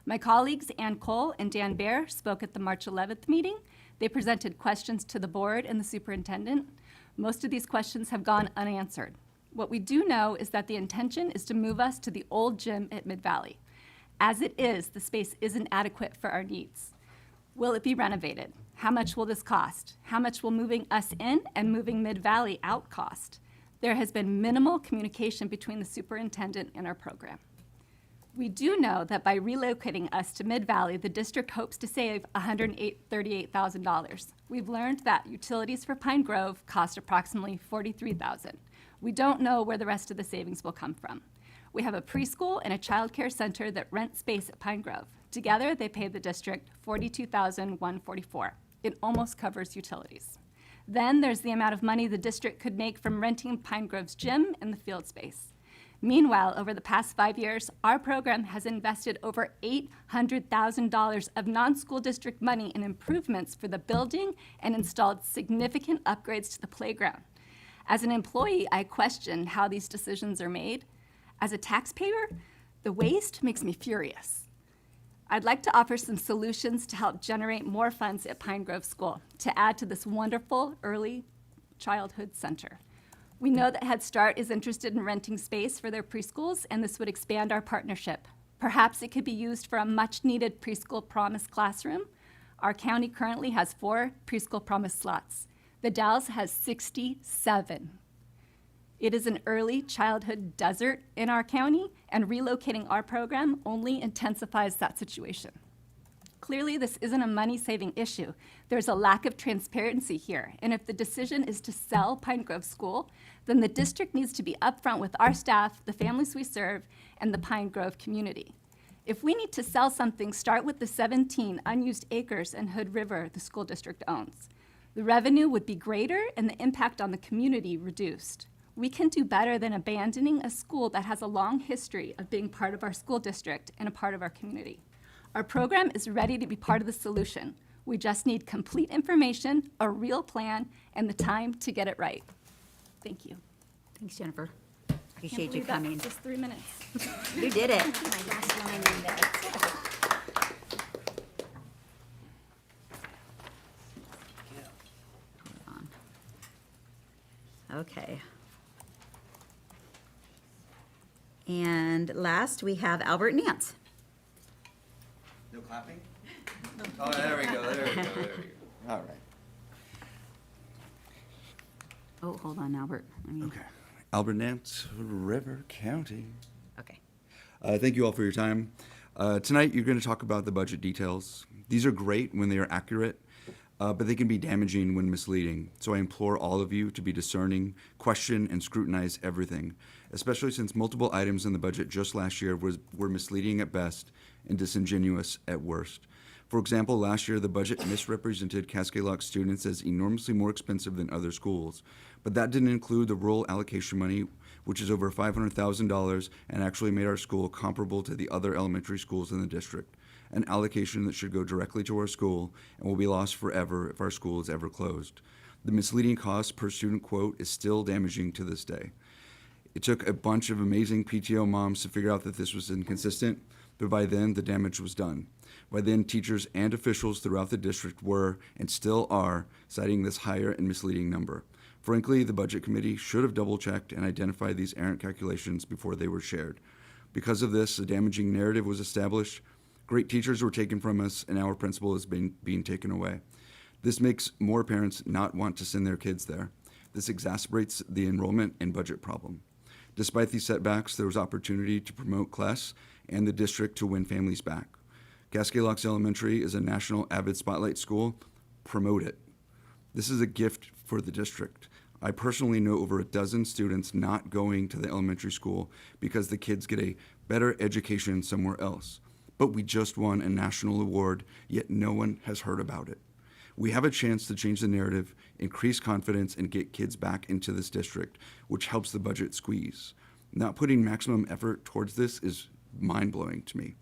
S12: My colleagues Ann Cole and Dan Baer spoke at the March 11th meeting. They presented questions to the board and the superintendent. Most of these questions have gone unanswered. What we do know is that the intention is to move us to the old gym at Mid-Valley. As it is, the space isn't adequate for our needs. Will it be renovated? How much will this cost? How much will moving us in and moving Mid-Valley out cost? There has been minimal communication between the superintendent and our program. We do know that by relocating us to Mid-Valley, the district hopes to save $138,000. We've learned that utilities for Pine Grove cost approximately $43,000. We don't know where the rest of the savings will come from. We have a preschool and a child care center that rent space at Pine Grove. Together, they pay the district $42,144. It almost covers utilities. Then there's the amount of money the district could make from renting Pine Grove's gym and the field space. Meanwhile, over the past 5 years, our program has invested over $800,000 of non-school district money in improvements for the building and installed significant upgrades to the playground. As an employee, I question how these decisions are made. As a taxpayer, the waste makes me furious. I'd like to offer some solutions to help generate more funds at Pine Grove School to add to this wonderful early childhood center. We know that Head Start is interested in renting space for their preschools, and this would expand our partnership. Perhaps it could be used for a much-needed preschool promise classroom. Our county currently has 4 preschool promise slots. The Dalles has 67. It is an early childhood desert in our county, and relocating our program only intensifies that situation. Clearly, this isn't a money-saving issue. There's a lack of transparency here, and if the decision is to sell Pine Grove School, then the district needs to be upfront with our staff, the families we serve, and the Pine Grove community. If we need to sell something, start with the 17 unused acres in Hood River the school district owns. The revenue would be greater and the impact on the community reduced. We can do better than abandoning a school that has a long history of being part of our school district and a part of our community. Our program is ready to be part of the solution. We just need complete information, a real plan, and the time to get it right. Thank you.
S1: Thanks, Jennifer.
S12: Can't
S1: Appreciate you
S12: believe that
S1: coming.
S12: was just 3 minutes.
S1: You did it. Okay. And last, we have Albert Nance.
S13: No clapping? Oh, there we go, there we go, there we go. All right.
S1: Oh, hold on, Albert.
S13: Okay. Albert Nance, River County.
S1: Okay.
S13: Thank you all for your time. Tonight, you're going to talk about the budget details. These are great when they are accurate, but they can be damaging when misleading. So I implore all of you to be discerning, question, and scrutinize everything, especially since multiple items in the budget just last year were misleading at best and disingenuous at worst. For example, last year, the budget misrepresented Cascade Lock students as enormously more expensive than other schools, but that didn't include the rural allocation money, which is over $500,000 and actually made our school comparable to the other elementary schools in the district, an allocation that should go directly to our school and will be lost forever if our school is ever closed. The misleading cost per student quote is still damaging to this day. It took a bunch of amazing PTO moms to figure out that this was inconsistent, but by then the damage was done. By then, teachers and officials throughout the district were, and still are, citing this higher and misleading number. Frankly, the Budget Committee should have double-checked and identified these errant calculations before they were shared. Because of this, a damaging narrative was established, great teachers were taken from us, and our principal is being taken away. This makes more parents not want to send their kids there. This exacerbates the enrollment and budget problem. Despite these setbacks, there was opportunity to promote class and the district to win families back. Cascade Locks Elementary is a national Avid Spotlight school. Promote it. This is a gift for the district. I personally know over a dozen students not going to the elementary school because the kids get a better education somewhere else. But we just won a national award, yet no one has heard about it. We have a chance to change the narrative, increase confidence, and get kids back into this district, which helps the budget squeeze. Not putting maximum effort towards this is mind-blowing to me.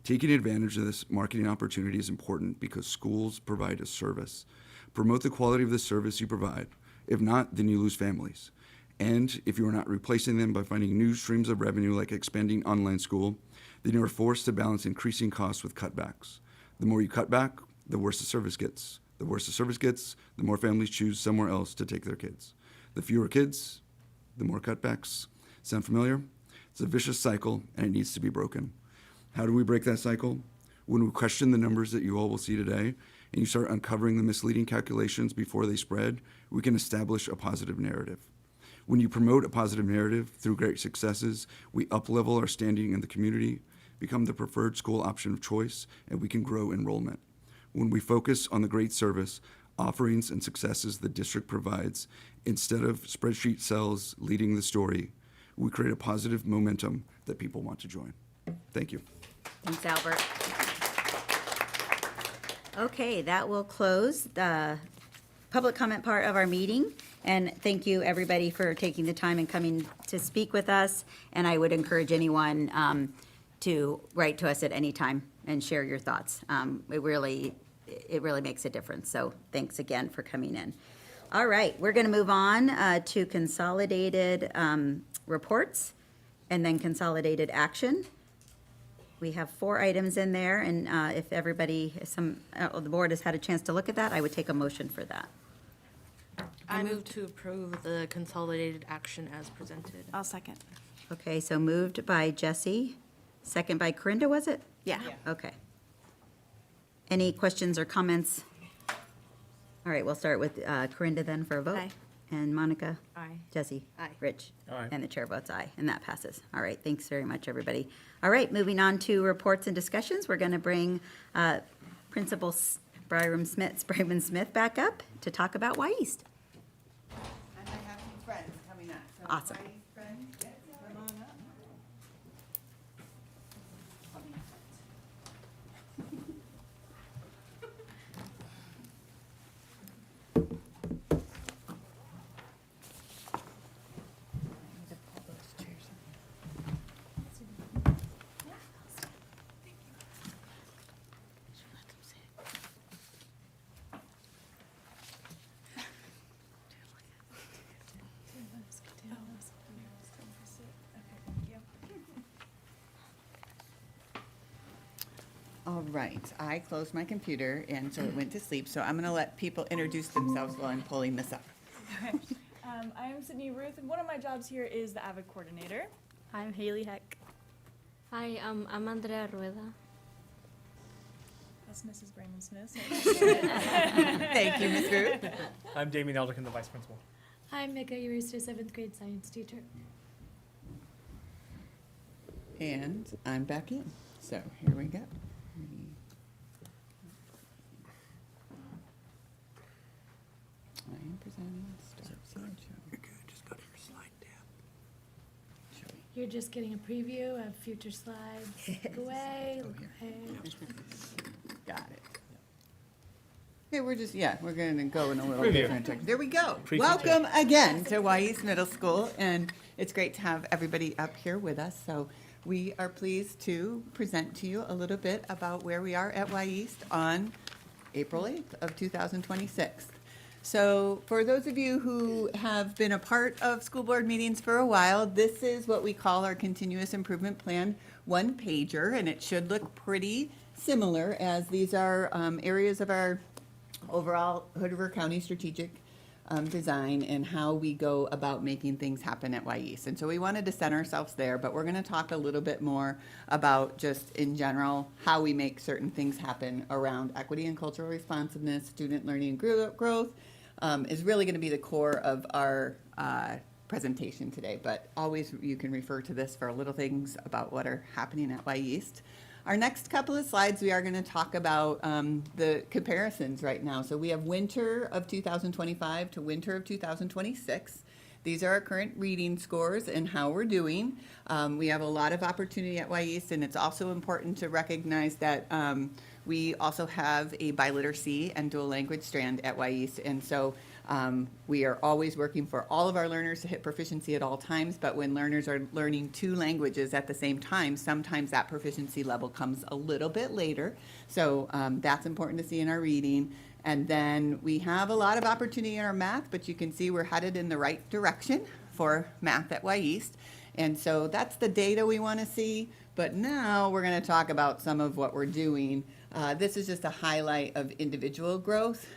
S13: Taking advantage of this marketing opportunity is important because schools provide a service. Promote the quality of the service you provide. If not, then you lose families. And if you are not replacing them by finding new streams of revenue like expanding online school, then you are forced to balance increasing costs with cutbacks. The more you cut back, the worse the service gets. The worse the service gets, the more families choose somewhere else to take their kids. The fewer kids, the more cutbacks. Sound familiar? It's a vicious cycle, and it needs to be broken. How do we break that cycle? When we question the numbers that you all will see today, and you start uncovering the misleading calculations before they spread, we can establish a positive narrative. When you promote a positive narrative through great successes, we up-level our standing in the community, become the preferred school option of choice, and we can grow enrollment. When we focus on the great service, offerings, and successes the district provides, instead of spreadsheet cells leading the story, we create a positive momentum that people want to join. Thank you.
S1: Thanks, Albert. Okay, that will close the public comment part of our meeting. And thank you, everybody, for taking the time and coming to speak with us. And I would encourage anyone to write to us at any time and share your thoughts. It really makes a difference. So thanks again for coming in. All right, we're going to move on to consolidated reports and then consolidated action. We have 4 items in there, and if everybody, the board has had a chance to look at that, I would take a motion for that.
S7: I move to approve the consolidated action as presented.
S10: I'll second.
S1: Okay, so moved by Jesse, second by Corinda, was it?
S10: Yeah.
S1: Okay. Any questions or comments? All right, we'll start with Corinda then for a vote.
S10: Aye.
S1: And Monica?
S7: Aye.
S1: Jesse?
S7: Aye.
S1: Rich?
S8: Aye.
S1: And the chair votes aye, and that passes. All right, thanks very much, everybody. All right, moving on to reports and discussions. We're going to bring Principal Braman Smith back up to talk Y East.
S5: And I have some friends coming up. So
S1: Awesome.
S5: my friends, come on up. All right, I closed my computer and so it went to sleep, so I'm gonna let people introduce themselves while I'm pulling this up.
S14: I am Sydney Ruth, and one of my jobs here is the AVID coordinator.
S6: I'm Haley Heck.
S15: Hi, I'm Andrea Rueda.
S14: That's Mrs. Braman Smith.
S5: Thank you, Ms. Ruth.
S9: I'm Damien Elderkin, the vice principal.
S15: I'm Mika Urister, 7th grade science teacher.
S5: And I'm back in, so here we go. I am presenting, start slideshow.
S13: Just go to your slide tab.
S15: You're just getting a preview of future slides. Look away, look away.
S5: Got it. Okay, we're gonna go in a little
S9: Preview.
S5: different direction. There we go.
S9: Preview.
S5: Welcome again to East Middle School, and it's great to have everybody up here with us. So we are pleased to present to you a little bit about where we are at East on April 8th of 2026. So for those of you who have been a part of school board meetings for a while, this is what we call our continuous improvement plan one-pager, and it should look pretty similar, as these are areas of our overall Hood River County strategic design and how we go about making things happen at East. And so we wanted to center ourselves there, but we're going to talk a little bit more about just in general how we make certain things happen around equity and cultural responsiveness, student learning and growth is really going to be the core of our presentation today. But always you can refer to this for little things about what are happening at East. Our next couple of slides, we are going to talk about the comparisons right now. So we have winter of 2025 to winter of 2026. These are our current reading scores and how we're doing. We have a lot of opportunity at East, and it's also important to recognize that we also have a biliteracy and dual language strand at East, and so we are always working for all of our learners to hit proficiency at all times, but when learners are learning 2 languages at the same time, sometimes that proficiency level comes a little bit later. So that's important to see in our reading. And then we have a lot of opportunity in our math, but you can see we're headed in the right direction for math at East. And so that's the data we want to see. But now we're going to talk about some of what we're doing. This is just a highlight of individual growth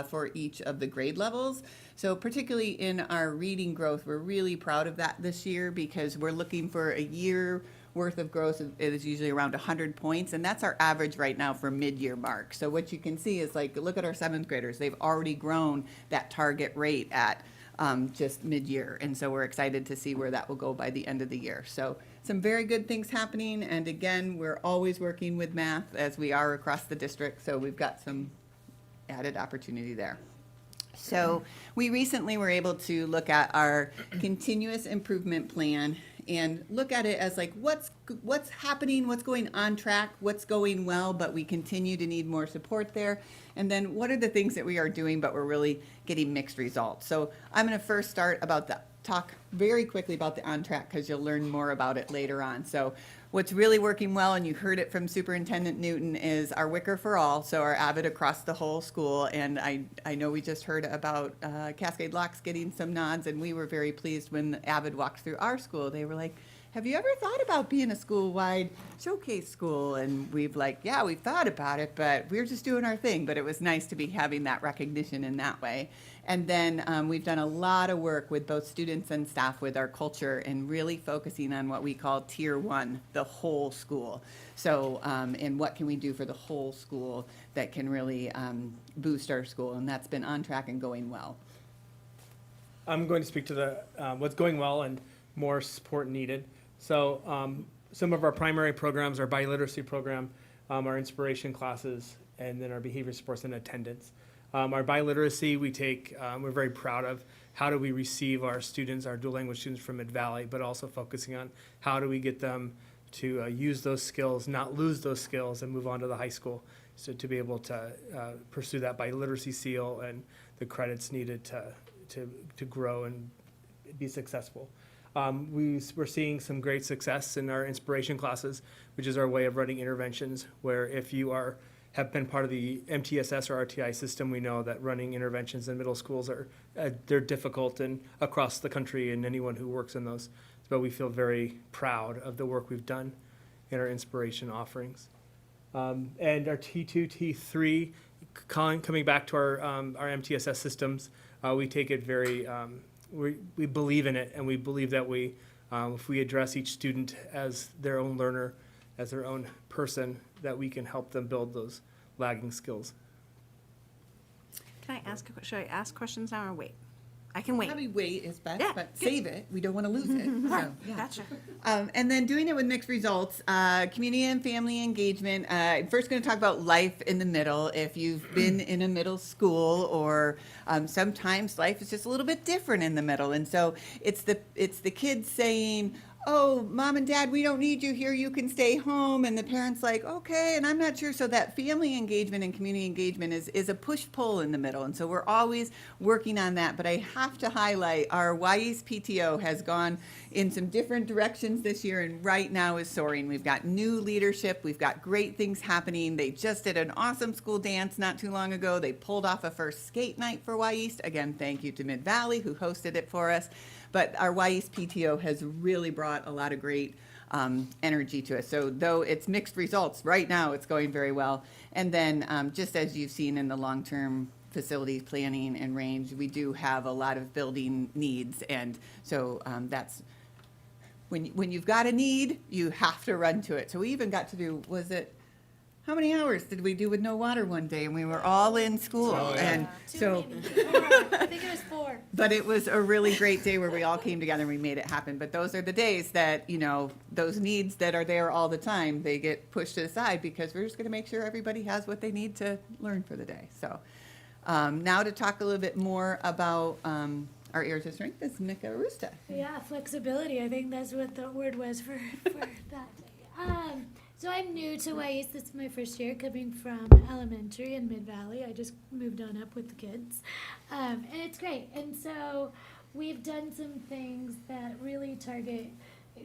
S5: for each of the grade levels. So particularly in our reading growth, we're really proud of that this year because we're looking for a year worth of growth. It is usually around 100 points, and that's our average right now for mid-year mark. So what you can see is, like, look at our 7th graders. They've already grown that target rate at just mid-year. And so we're excited to see where that will go by the end of the year. So some very good things happening. And again, we're always working with math as we are across the district. So we've got some added opportunity there. So we recently were able to look at our continuous improvement plan and look at it as like what's happening, what's going on track, what's going well, but we continue to need more support there. And then what are the things that we are doing, but we're really getting mixed results. So I'm going to first start about talk very quickly about the on track because you'll learn more about it later on. So what's really working well, and you heard it from Superintendent Newton, is our Wicker for All, so our AVID across the whole school. And I know we just heard about Cascade Locks getting some nods, and we were very pleased when AVID walked through our school. They were like, have you ever thought about being a school-wide showcase school? And we've like, yeah, we've thought about it, but we're just doing our thing. But it was nice to be having that recognition in that way. And then we've done a lot of work with both students and staff with our culture and really focusing on what we call Tier 1, the whole school. So, and what can we do for the whole school that can really boost our school? And that's been on track and going well.
S9: I'm going to speak to the what's going well and more support needed. So some of our primary programs, our biliteracy program, our inspiration classes, and then our behavior supports and attendance. Our biliteracy, we're very proud of how do we receive our students, our dual language students from Mid-Valley, but also focusing on how do we get them to use those skills, not lose those skills, and move on to the high school. So to be able to pursue that biliteracy seal and the credits needed to grow and be successful. We're seeing some great success in our inspiration classes, which is our way of running interventions, where if you have been part of the MTSS or RTI system, we know that running interventions in middle schools they're difficult and across the country and anyone who works in those. But we feel very proud of the work we've done in our inspiration offerings. And our T2, T3, coming back to our MTSS systems, we take it very, we believe in it, and we believe that if we address each student as their own learner, as their own person, that we can help them build those lagging skills.
S10: Can I ask, should I ask questions now or wait? I can wait.
S5: Probably wait is best,
S10: Yeah,
S5: but
S10: good.
S5: save it. We don't want to lose it.
S10: Right,
S5: So, yeah.
S10: gotcha.
S5: And then doing it with mixed results, community and family engagement. First going to talk about life in the middle. If you've been in a middle school or sometimes life is just a little bit different in the middle. And so it's the kids saying, oh, mom and dad, we don't need you here. You can stay home. And the parents like, okay, and I'm not sure. So that family engagement and community engagement is a push-pull in the middle. And so we're always working on that. But I have to highlight our YE's PTO has gone in some different directions this year and right now is soaring. We've got new leadership. We've got great things happening. They just did an awesome school dance not too long ago. They pulled off a first skate night for YEast. Again, thank you to Mid-Valley who hosted it for us. But our YEast PTO has really brought a lot of great energy to us. So though it's mixed results, right now it's going very well. And then just as you've seen in the long-term facilities planning and range, we do have a lot of building needs. And so that's, when you've got a need, you have to run to it. So we even got to do, how many hours did we do with no water one day? And we were all in school. And so,
S15: I think it was 4.
S5: but it was a really great day where we all came together and we made it happen. But those are the days that, those needs that are there all the time, they get pushed to the side because we're just going to make sure everybody has what they need to learn for the day. So now to talk a little bit more about our areas of strength is Mika Arusta.
S15: Yeah, flexibility. I think that's what the word was for that day. So I'm new to YEast. This is my first year coming from elementary in Mid-Valley. I just moved on up with the kids. And it's great. And so we've done some things that really target,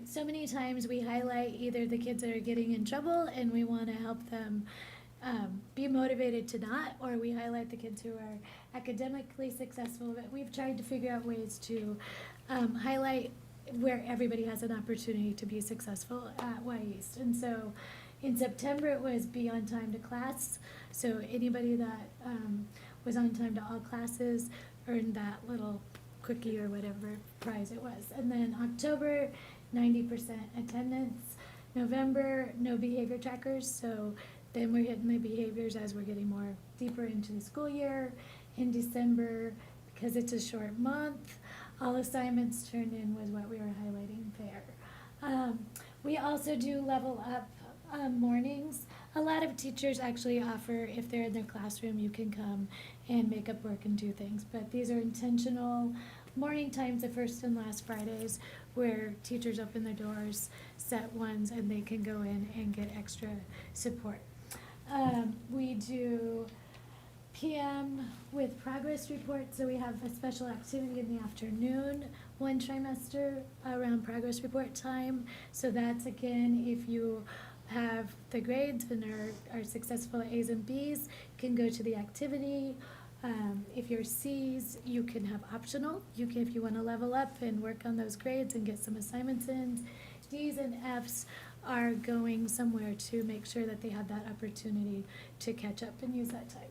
S15: so many times we highlight either the kids that are getting in trouble and we want to help them be motivated to not, or we highlight the kids who are academically successful. But we've tried to figure out ways to highlight where everybody has an opportunity to be successful at YEast. And so in September it was be on time to class. So anybody that was on time to all classes earned that little cookie or whatever prize it was. And then October, 90% attendance. November, no behavior trackers. So then we're hitting the behaviors as we're getting more deeper into the school year. In December, because it's a short month. All assignments turned in was what we were highlighting there. We also do level up mornings. A lot of teachers actually offer, if they're in their classroom, you can come and make up work and do things. But these are intentional morning times, the first and last Fridays, where teachers open their doors, set ones, and they can go in and get extra support. We do PM with progress reports, so we have a special activity in the afternoon, one trimester around progress report time. So that's, again, if you have the grades and are successful at A's and B's, can go to the activity. If you're C's, you can have optional. If you want to level up and work on those grades and get some assignments in. D's and F's are going somewhere to make sure that they have that opportunity to catch up and use that time.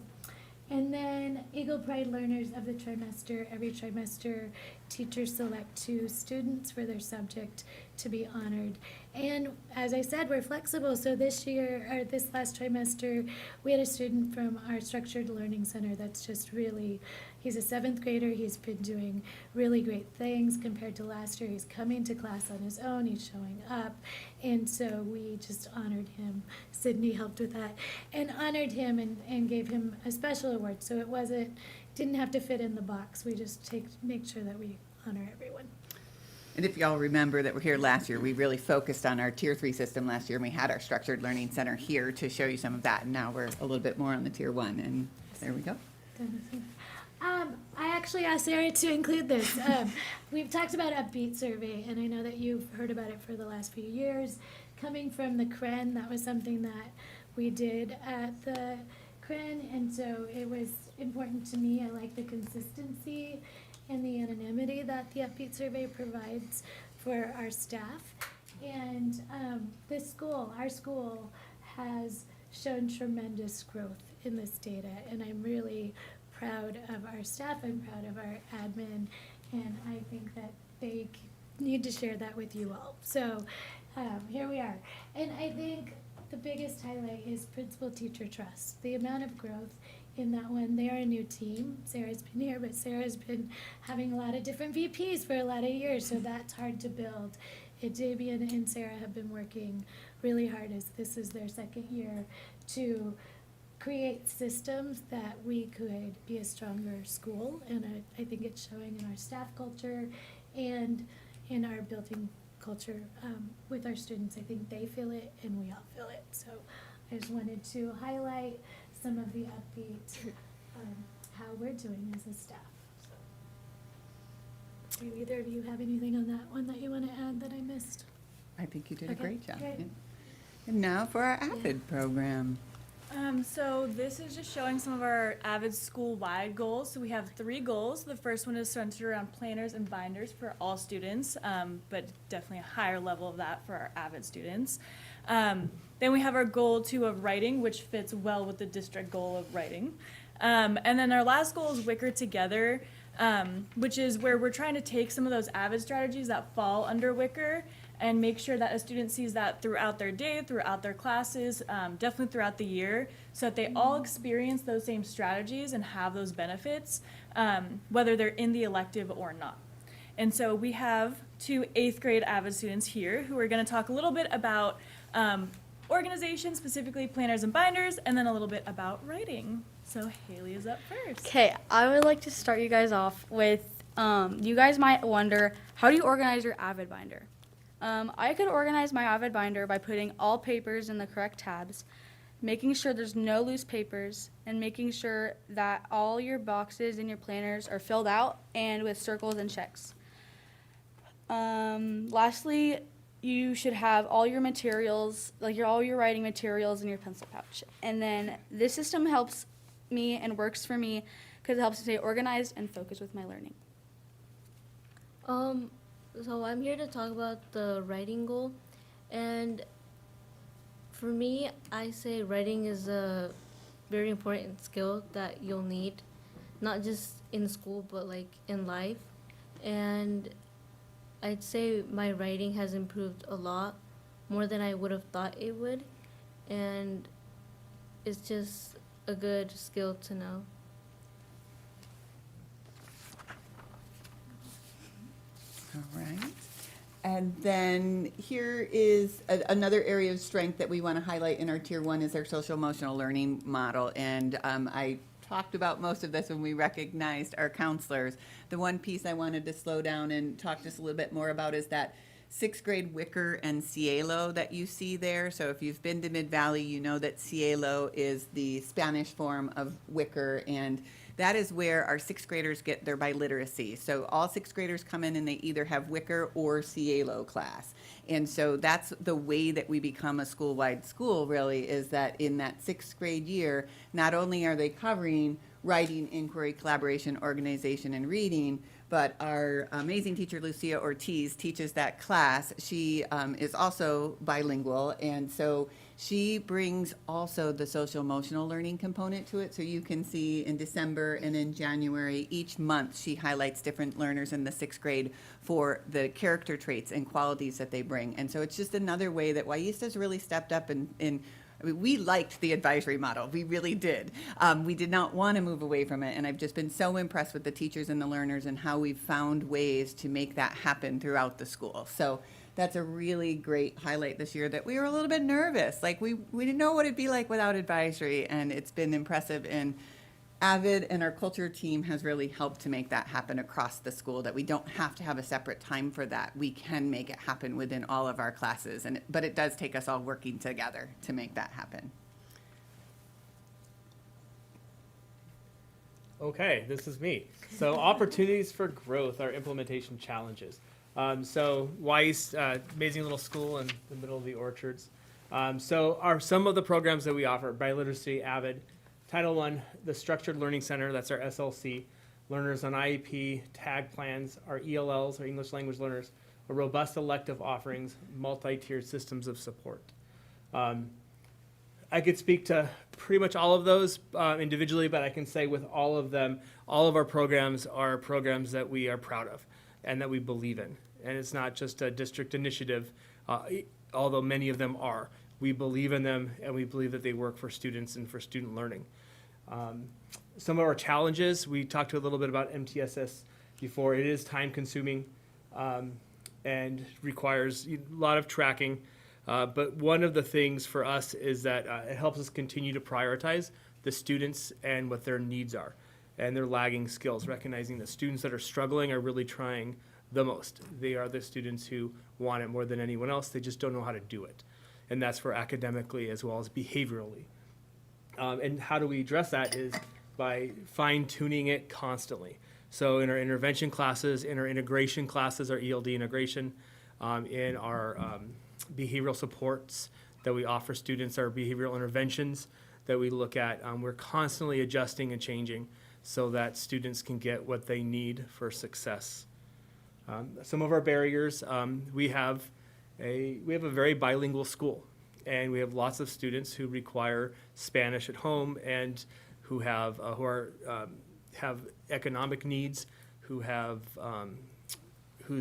S15: And then Eagle Pride learners of the trimester, every trimester, teachers select 2 students for their subject to be honored. And as I said, we're flexible. So this last trimester, we had a student from our structured learning center that's just really, he's a 7th grader. He's been doing really great things compared to last year. He's coming to class on his own. He's showing up. And so we just honored him. Sydney helped with that and honored him and gave him a special award. So it didn't have to fit in the box. We just make sure that we honor everyone.
S5: And if y'all remember that we're here last year, we really focused on our Tier 3 system last year, and we had our Structured Learning Center here to show you some of that, and now we're a little bit more on the Tier 1, and there we go.
S15: I actually asked Sarah to include this. We've talked about Upbeat Survey, and I know that you've heard about it for the last few years. Coming from the CREN, that was something that we did at the CREN, and so it was important to me. I like the consistency and the anonymity that the Upbeat Survey provides for our staff. And our school has shown tremendous growth in this data, and I'm really proud of our staff. I'm proud of our admin, and I think that they need to share that with you all. So here we are. And I think the biggest highlight is principal-teacher trust. The amount of growth in that one. They are a new team. Sarah's been here, but Sarah's been having a lot of different VPs for a lot of years, so that's hard to build. Damian and Sarah have been working really hard, as this is their 2nd year, to create systems that we could be a stronger school, and I think it's showing in our staff culture and in our building culture with our students. I think they feel it and we all feel it. So I just wanted to highlight some of the upbeat how we're doing as a staff. So, do either of you have anything on that one that you want to add that I missed?
S5: I think you did a
S15: Okay,
S5: great job.
S15: great.
S5: Yeah. And now for our AVID program.
S14: So this is just showing some of our AVID school-wide goals. So we have 3 goals. The first one is centered around planners and binders for all students, but definitely a higher level of that for our AVID students. Then we have our goal 2 of writing, which fits well with the district goal of writing. And then our last goal is Wicker Together, which is where we're trying to take some of those AVID strategies that fall under Wicker and make sure that a student sees that throughout their day, throughout their classes, definitely throughout the year, so that they all experience those same strategies and have those benefits, whether they're in the elective or not. And so we have 2 8th grade AVID students here who are going to talk a little bit about organization, specifically planners and binders, and then a little bit about writing. So Haley is up first.
S16: Okay, I would like to start you guys off with, you guys might wonder, how do you organize your AVID binder? I could organize my AVID binder by putting all papers in the correct tabs, making sure there's no loose papers, and making sure that all your boxes in your planners are filled out and with circles and checks. Lastly, you should have all your materials, all your writing materials in your pencil pouch. And then this system helps me and works for me because it helps me stay organized and focused with my learning.
S17: So I'm here to talk about the writing goal, and for me, I say writing is a very important skill that you'll need, not just in school, but like in life. And I'd say my writing has improved a lot, more than I would have thought it would, and it's just a good skill to know.
S5: All right. And then here is another area of strength that we want to highlight in our Tier 1 is our social emotional learning model. And I talked about most of this when we recognized our counselors. The one piece I wanted to slow down and talk just a little bit more about is that 6th grade Wicker and Cielo that you see there. So if you've been to Mid-Valley, you know that Cielo is the Spanish form of Wicker, and that is where our 6th graders get their biliteracy. So all 6th graders come in and they either have Wicker or Cielo class. And so that's the way that we become a school-wide school, really, is that in that 6th grade year, not only are they covering writing, inquiry, collaboration, organization, and reading, but our amazing teacher, Lucia Ortiz, teaches that class. She is also bilingual, and so she brings also the social emotional learning component to it. So you can see in December and in January, each month, she highlights different learners in the 6th grade for the character traits and qualities that they bring. And so it's just another way that Wayista has really stepped up in I mean, we liked the advisory model. We really did. We did not want to move away from it. And I've just been so impressed with the teachers and the learners and how we've found ways to make that happen throughout the school. So that's a really great highlight this year that we were a little bit nervous. Like we didn't know what it'd be like without advisory. And it's been impressive. And Avid and our culture team has really helped to make that happen across the school, that we don't have to have a separate time for that. We can make it happen within all of our classes, but it does take us all working together to make that happen.
S9: Okay, this is me. So opportunities for growth are implementation challenges. So Weiss, amazing little school in the middle of the orchards. So are some of the programs that we offer, Biliteracy, Avid, Title I, the Structured Learning Center, that's our SLC, learners on IEP, TAG plans, our ELLs, our English language learners, a robust elective offerings, multi-tiered systems of support. I could speak to pretty much all of those individually, but I can say with all of them, all of our programs are programs that we are proud of and that we believe in. And it's not just a district initiative, although many of them are. We believe in them, and we believe that they work for students and for student learning. Some of our challenges, we talked a little bit about MTSS before. It is time-consuming and requires a lot of tracking. But one of the things for us is that it helps us continue to prioritize the students and what their needs are and their lagging skills, recognizing that students that are struggling are really trying the most. They are the students who want it more than anyone else. They just don't know how to do it. And that's for academically as well as behaviorally. And how do we address that is by fine-tuning it constantly. So in our intervention classes, in our integration classes, our ELD integration, in our behavioral supports that we offer students, our behavioral interventions that we look at, we're constantly adjusting and changing so that students can get what they need for success. Some of our barriers, we have a very bilingual school, and we have lots of students who require Spanish at home and who have economic needs, whose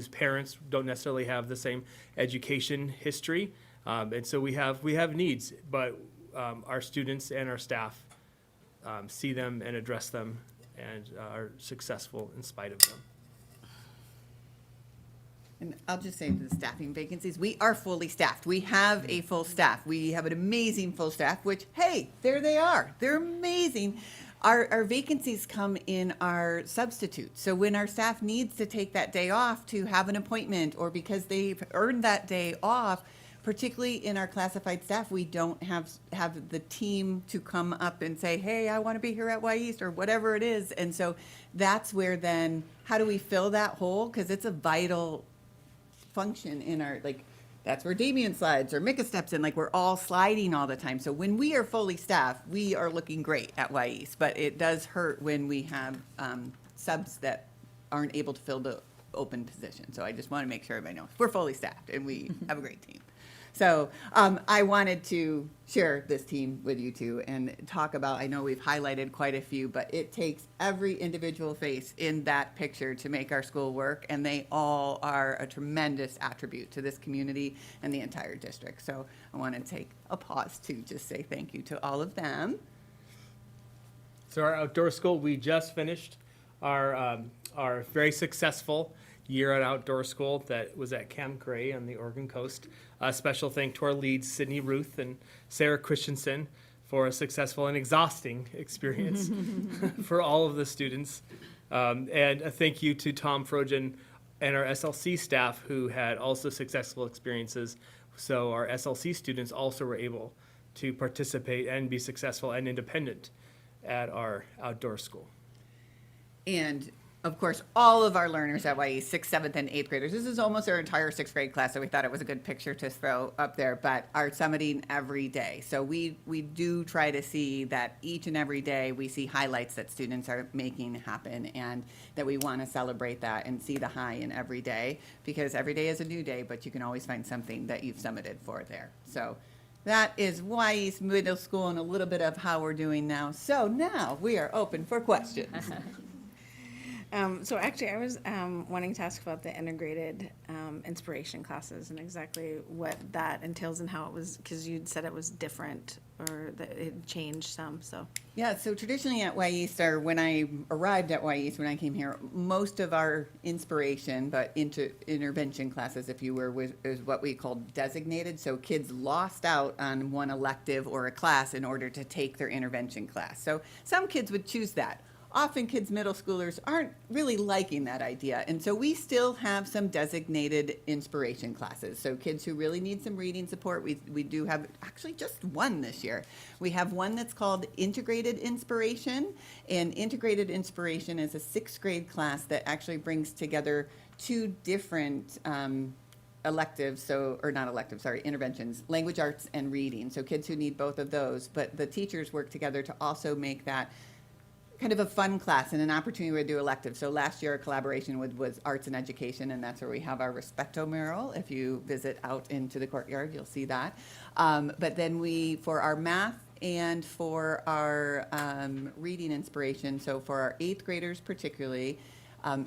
S9: parents don't necessarily have the same education history, and so we have needs, but our students and our staff see them and address them and are successful in spite of them.
S5: And I'll just say the staffing vacancies, we are fully staffed. We have a full staff. We have an amazing full staff, which, hey, there they are. They're amazing. Our vacancies come in our substitutes. So when our staff needs to take that day off to have an appointment or because they've earned that day off, particularly in our classified staff, we don't have the team to come up and say, hey, I want to be here at East or whatever it is. And so that's where then, how do we fill that hole? Because it's a vital function in our, like, that's where Damien slides or Mika steps in, like we're all sliding all the time. So when we are fully staffed, we are looking great at East, but it does hurt when we have subs that aren't able to fill the open position. So I just want to make sure everybody knows we're fully staffed and we have a great team. So I wanted to share this team with you two and talk about, I know we've highlighted quite a few, but it takes every individual face in that picture to make our school work, and they all are a tremendous attribute to this community and the entire district. So I want to take a pause to just say thank you to all of them.
S9: So our outdoor school, we just finished our very successful year at outdoor school that was at Camp Gray on the Oregon coast. A special thank to our leads, Sydney Ruth and Sarah Christensen, for a successful and exhausting experience for all of the students. And a thank you to Tom Frogen and our SLC staff who had also successful experiences. So our SLC students also were able to participate and be successful and independent at our outdoor school.
S5: And of course, all of our learners at YE, 6th, 7th, and 8th graders, this is almost our entire 6th grade class, so we thought it was a good picture to throw up there, but are summiting every day. So we do try to see that each and every day we see highlights that students are making happen, and that we want to celebrate that and see the high in every day, because every day is a new day, but you can always find something that you've summited for there. So that is YE's middle school and a little bit of how we're doing now. So now we are open for questions.
S10: So actually, I was wanting to ask about the integrated inspiration classes and exactly what that entails and how it was, because you'd said it was different or that it changed some, so.
S5: Yeah, so traditionally at YEast, or when I arrived at YEast, when I came here, most of our inspiration, but intervention classes, if you were, is what we called designated. So kids lost out on one elective or a class in order to take their intervention class. So some kids would choose that. Often kids, middle schoolers, aren't really liking that idea. And so we still have some designated inspiration classes. So kids who really need some reading support, we do have actually just one this year. We have one that's called Integrated Inspiration. And Integrated Inspiration is a 6th grade class that actually brings together two different electives, interventions, language arts and reading. So kids who need both of those, but the teachers work together to also make that kind of a fun class and an opportunity to do electives. So last year, our collaboration was arts and education, and that's where we have our Respecto mural. If you visit out into the courtyard, you'll see that. But then for our math and for our reading inspiration, so for our 8th graders particularly,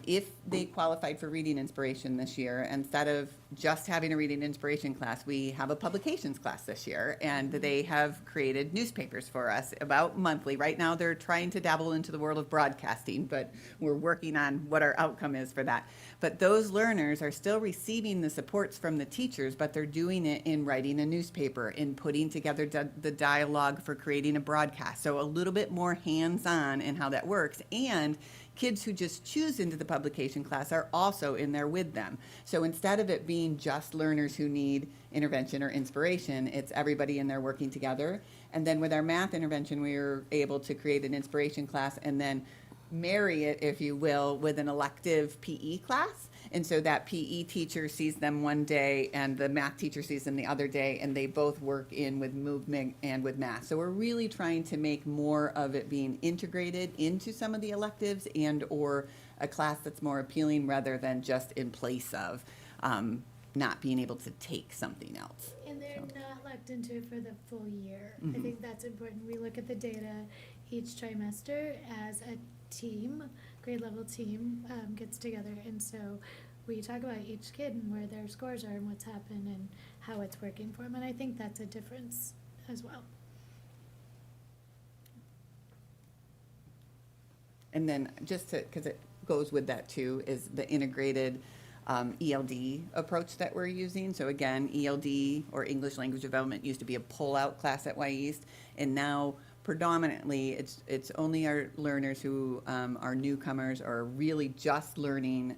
S5: if they qualified for reading inspiration this year, instead of just having a reading inspiration class, we have a publications class this year, and they have created newspapers for us about monthly. Right now, they're trying to dabble into the world of broadcasting, but we're working on what our outcome is for that. But those learners are still receiving the supports from the teachers, but they're doing it in writing a newspaper, in putting together the dialogue for creating a broadcast. So a little bit more hands-on in how that works. And kids who just choose into the publication class are also in there with them. So instead of it being just learners who need intervention or inspiration, it's everybody in there working together. And then with our math intervention, we were able to create an inspiration class and then marry it, if you will, with an elective PE class. And so that PE teacher sees them one day and the math teacher sees them the other day, and they both work in with movement and with math. So we're really trying to make more of it being integrated into some of the electives and or a class that's more appealing rather than just in place of not being able to take something else.
S15: And they're not locked into it for the full year. I
S5: Mhm.
S15: think that's important. We look at the data each trimester as a team, grade level team gets together, and so we talk about each kid and where their scores are and what's happened and how it's working for them, and I think that's a difference as well.
S5: And then just to, because it goes with that too, is the integrated ELD approach that we're using. So again, ELD or English Language Development used to be a pull-out class at YEast, and now predominantly it's only our learners who are newcomers or really just learning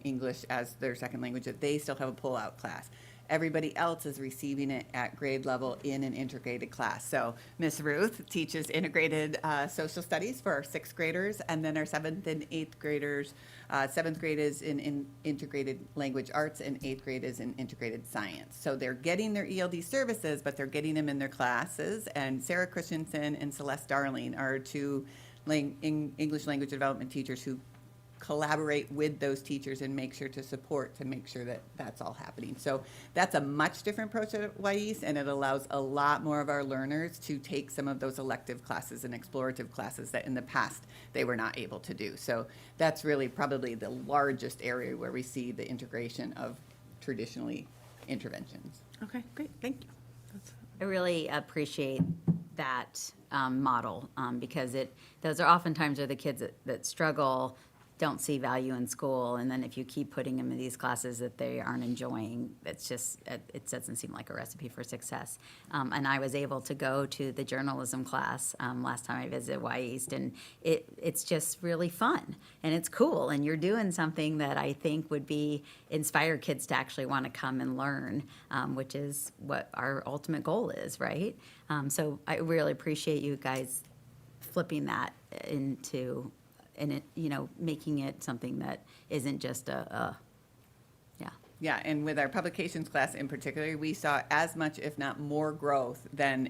S5: English as their second language, that they still have a pull-out class. Everybody else is receiving it at grade level in an integrated class. So Miss Ruth teaches integrated social studies for our 6th graders, and then our 7th and 8th graders, 7th grade is in integrated language arts, and 8th grade is in integrated science. So they're getting their ELD services, but they're getting them in their classes. And Sarah Christensen and Celeste Darling are two English language development teachers who collaborate with those teachers and make sure that that's all happening. So that's a much different approach at YEast, and it allows a lot more of our learners to take some of those elective classes and explorative classes that in the past they were not able to do. So that's really probably the largest area where we see the integration of traditionally interventions.
S10: Okay, great, thank you.
S1: I really appreciate that model because those are oftentimes the kids that struggle don't see value in school, and then if you keep putting them in these classes that they aren't enjoying, it doesn't seem like a recipe for success. And I was able to go to the journalism class last time I visited Y East, and it's just really fun, and it's cool, and you're doing something that I think would inspire kids to actually want to come and learn, which is what our ultimate goal is, right? So I really appreciate you guys flipping that into, making it something that isn't just yeah.
S5: Yeah, and with our publications class in particular, we saw as much, if not more, growth than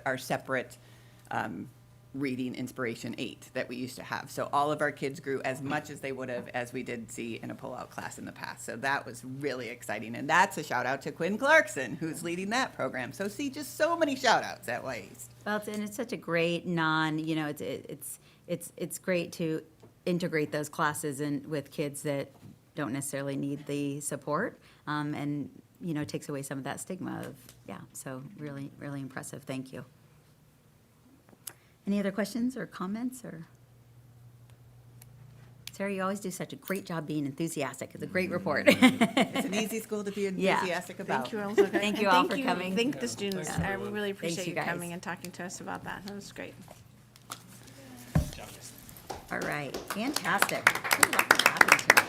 S5: our separate reading inspiration 8 that we used to have. So all of our kids grew as much as they would have as we did see in a pull-out class in the past. So that was really exciting. And that's a shout out to Quinn Clarkson, who's leading that program. So see, just so many shout outs at Y East.
S1: Well, it's such a great it's great to integrate those classes with kids that don't necessarily need the support, and takes away some of that stigma of, so really, really impressive. Thank you. Any other questions or comments? Or Sarah, you always do such a great job being enthusiastic. It's a great report.
S5: It's an easy school to be enthusiastic about.
S10: Thank you, Elsa.
S1: Thank you all for coming.
S10: Thank the students.
S1: Yeah.
S10: I really appreciate
S1: you
S10: you
S1: guys.
S10: coming and talking to us about that. That was great.
S1: All right, fantastic. Ooh, lots of happening tonight.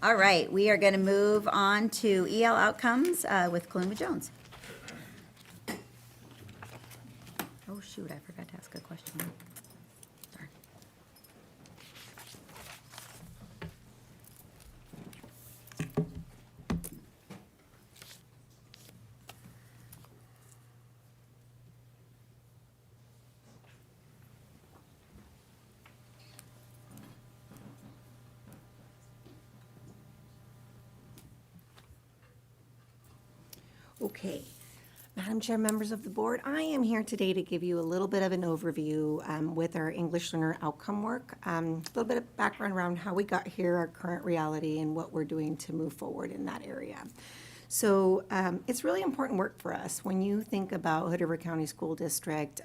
S1: All right, we are going to move on to EL outcomes with Kaluma Jones. Oh, shoot, I forgot to ask a question. Darn. Okay.
S18: Madam Chair, members of the board, I am here today to give you a little bit of an overview with our English learner outcome work, a little bit of background around how we got here, our current reality, and what we're doing to move forward in that area. So it's really important work for us. When you think about Hood River County School District,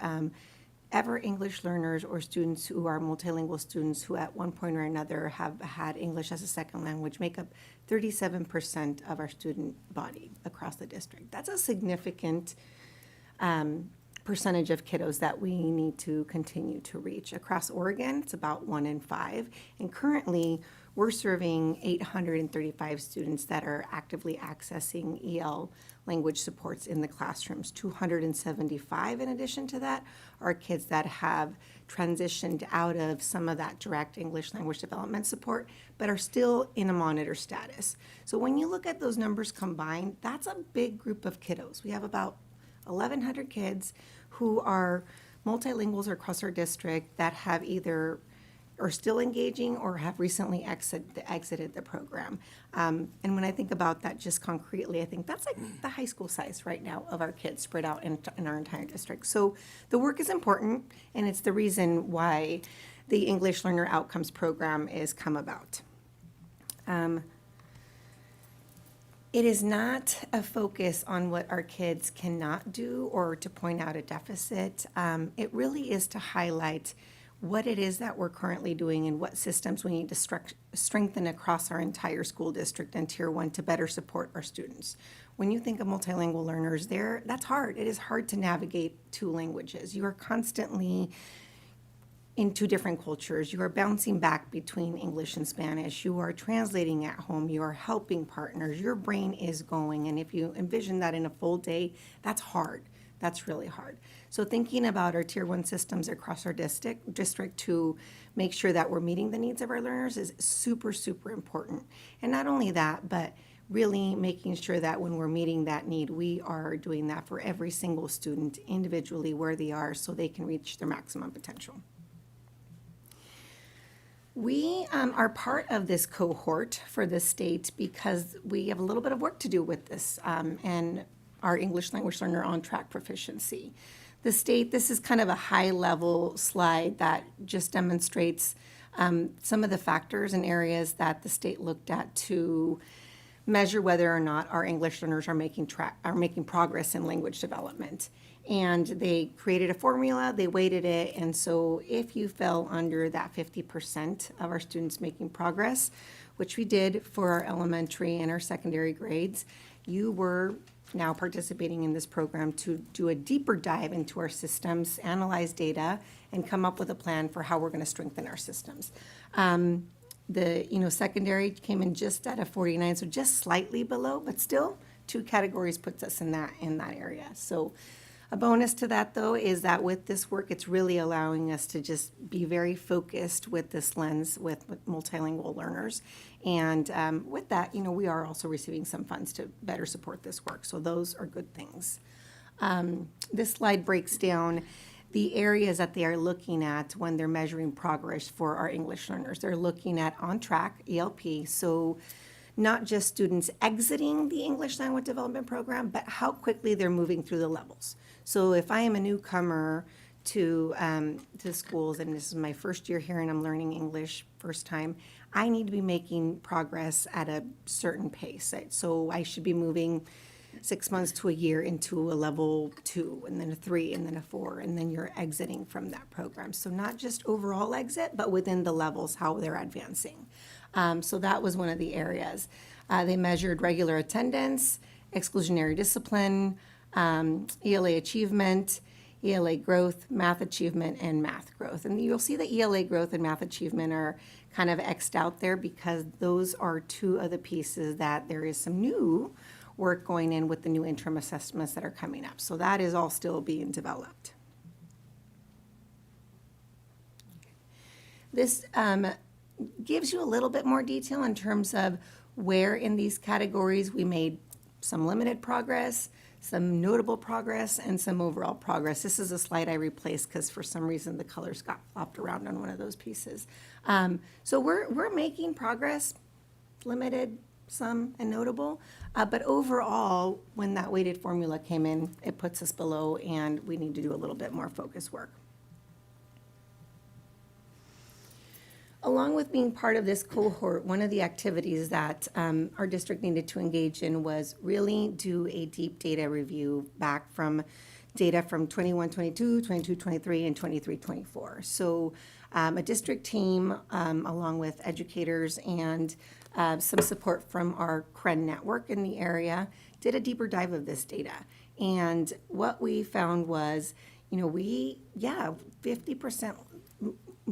S18: ever English learners or students who are multilingual students who at one point or another have had English as a second language make up 37% of our student body across the district. That's a significant percentage of kiddos that we need to continue to reach. Across Oregon, it's about 1 in 5, and currently we're serving 835 students that are actively accessing EL language supports in the classrooms. 275 in addition to that are kids that have transitioned out of some of that direct English language development support, but are still in a monitor status. So when you look at those numbers combined, that's a big group of kiddos. We have about 1,100 kids who are multilinguals across our district that have either are still engaging or have recently exited the program. And when I think about that just concretely, I think that's like the high school size right now of our kids spread out in our entire district. So the work is important, and it's the reason why the English Learner Outcomes Program is come about. It is not a focus on what our kids cannot do or to point out a deficit. It really is to highlight what it is that we're currently doing and what systems we need to strengthen across our entire school district and Tier 1 to better support our students. When you think of multilingual learners, that's hard. It is hard to navigate 2 languages. You are constantly in 2 different cultures. You are bouncing back between English and Spanish. You are translating at home. You are helping partners. Your brain is going. And if you envision that in a full day, that's hard. That's really hard. So thinking about our Tier 1 systems across our district to make sure that we're meeting the needs of our learners is super, super important. And not only that, but really making sure that when we're meeting that need, we are doing that for every single student individually where they are so they can reach their maximum potential. We are part of this cohort for the state because we have a little bit of work to do with this and our English language learner on track proficiency. The state, this is kind of a high level slide that just demonstrates some of the factors and areas that the state looked at to measure whether or not our English learners are making progress in language development. And they created a formula, they weighted it, and so if you fell under that 50% of our students making progress, which we did for our elementary and our secondary grades, you were now participating in this program to do a deeper dive into our systems, analyze data, and come up with a plan for how we're going to strengthen our systems. Secondary came in just at a 49, so just slightly below, but still 2 categories puts us in that area. So a bonus to that, though, is that with this work, it's really allowing us to just be very focused with this lens with multilingual learners. And with that, we are also receiving some funds to better support this work. So those are good things. This slide breaks down the areas that they are looking at when they're measuring progress for our English learners. They're looking at on track, ELP, so not just students exiting the English language development program, but how quickly they're moving through the levels. So if I am a newcomer to schools, and this is my first year here and I'm learning English first time, I need to be making progress at a certain pace. So I should be moving 6 months to a year into a level 2, and then a 3, and then a 4, and then you're exiting from that program. So not just overall exit, but within the levels, how they're advancing. So that was one of the areas. They measured regular attendance, exclusionary discipline, ELA achievement, ELA growth, math achievement, and math growth. And you'll see the ELA growth and math achievement are kind of X'd out there because those are 2 of the pieces that there is some new work going in with the new interim assessments that are coming up. So that is all still being developed. This gives you a little bit more detail in terms of where in these categories we made some limited progress, some notable progress, and some overall progress. This is a slide I replaced because for some reason the colors got flopped around on one of those pieces. So we're making progress, limited, some, and notable. But overall, when that weighted formula came in, it puts us below, and we need to do a little bit more focus work. Along with being part of this cohort, one of the activities that our district needed to engage in was really do a deep data review back from data from 21-22, 22-23, and 23-24. So a district team, along with educators and some support from our CREN network in the area, did a deeper dive of this data. And what we found was, 50%,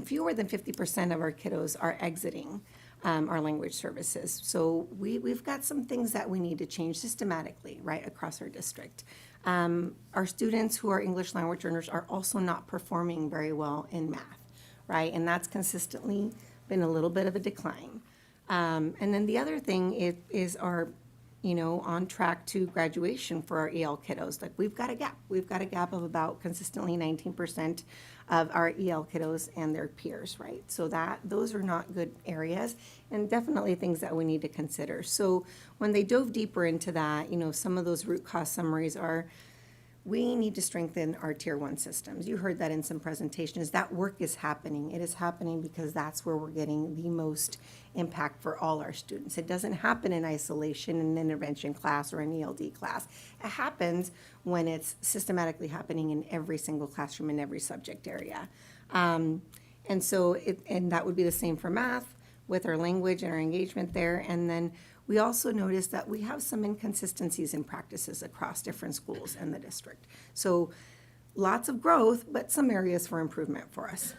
S18: fewer than 50% of our kiddos are exiting our language services. So we've got some things that we need to change systematically, right, across our district. Our students who are English language learners are also not performing very well in math, right? And that's consistently been a little bit of a decline. And then the other thing is our, on track to graduation for our EL kiddos. Like we've got a gap. We've got a gap of about consistently 19% of our EL kiddos and their peers, right? So those are not good areas and definitely things that we need to consider. So when they dove deeper into that, some of those root cause summaries are, we need to strengthen our tier 1 systems. You heard that in some presentations. That work is happening. It is happening because that's where we're getting the most impact for all our students. It doesn't happen in isolation in an intervention class or an ELD class. It happens when it's systematically happening in every single classroom in every subject area. And that would be the same for math with our language and our engagement there. And then we also noticed that we have some inconsistencies in practices across different schools in the district. So lots of growth, but some areas for improvement for us.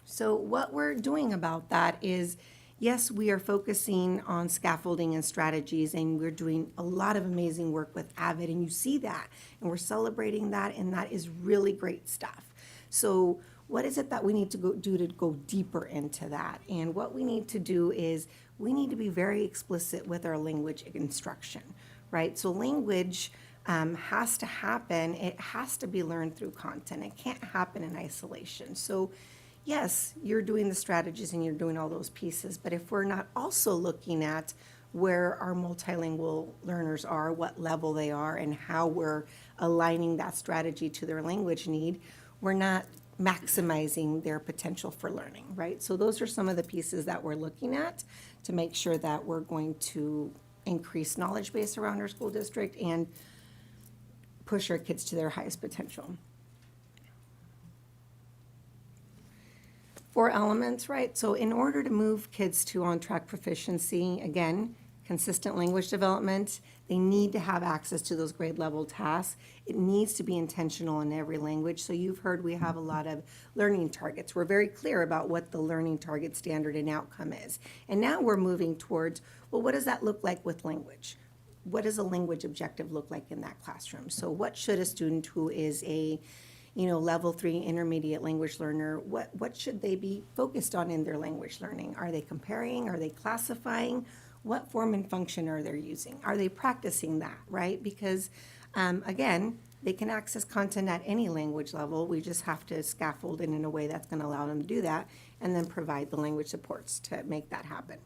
S18: So what we're doing about that is, yes, we are focusing on scaffolding and strategies, and we're doing a lot of amazing work with AVID, and you see that, and we're celebrating that, and that is really great stuff. So what is it that we need to do to go deeper into that? And what we need to do is we need to be very explicit with our language instruction, right? So language has to happen. It has to be learned through content. It can't happen in isolation. So yes, you're doing the strategies and you're doing all those pieces, but if we're not also looking at where our multilingual learners are, what level they are, and how we're aligning that strategy to their language need, we're not maximizing their potential for learning, right? So those are some of the pieces that we're looking at to make sure that we're going to increase knowledge base around our school district and push our kids to their highest potential. 4 elements, right? So in order to move kids to on-track proficiency, again, consistent language development, they need to have access to those grade level tasks. It needs to be intentional in every language. So you've heard we have a lot of learning targets. We're very clear about what the learning target standard and outcome is. And now we're moving towards, well, what does that look like with language? What does a language objective look like in that classroom? So what should a student who is a level 3 intermediate language learner, what should they be focused on in their language learning? Are they comparing? Are they classifying? What form and function are they using? Are they practicing that, right? Because, again, they can access content at any language level. We just have to scaffold it in a way that's going to allow them to do that and then provide the language supports to make that happen.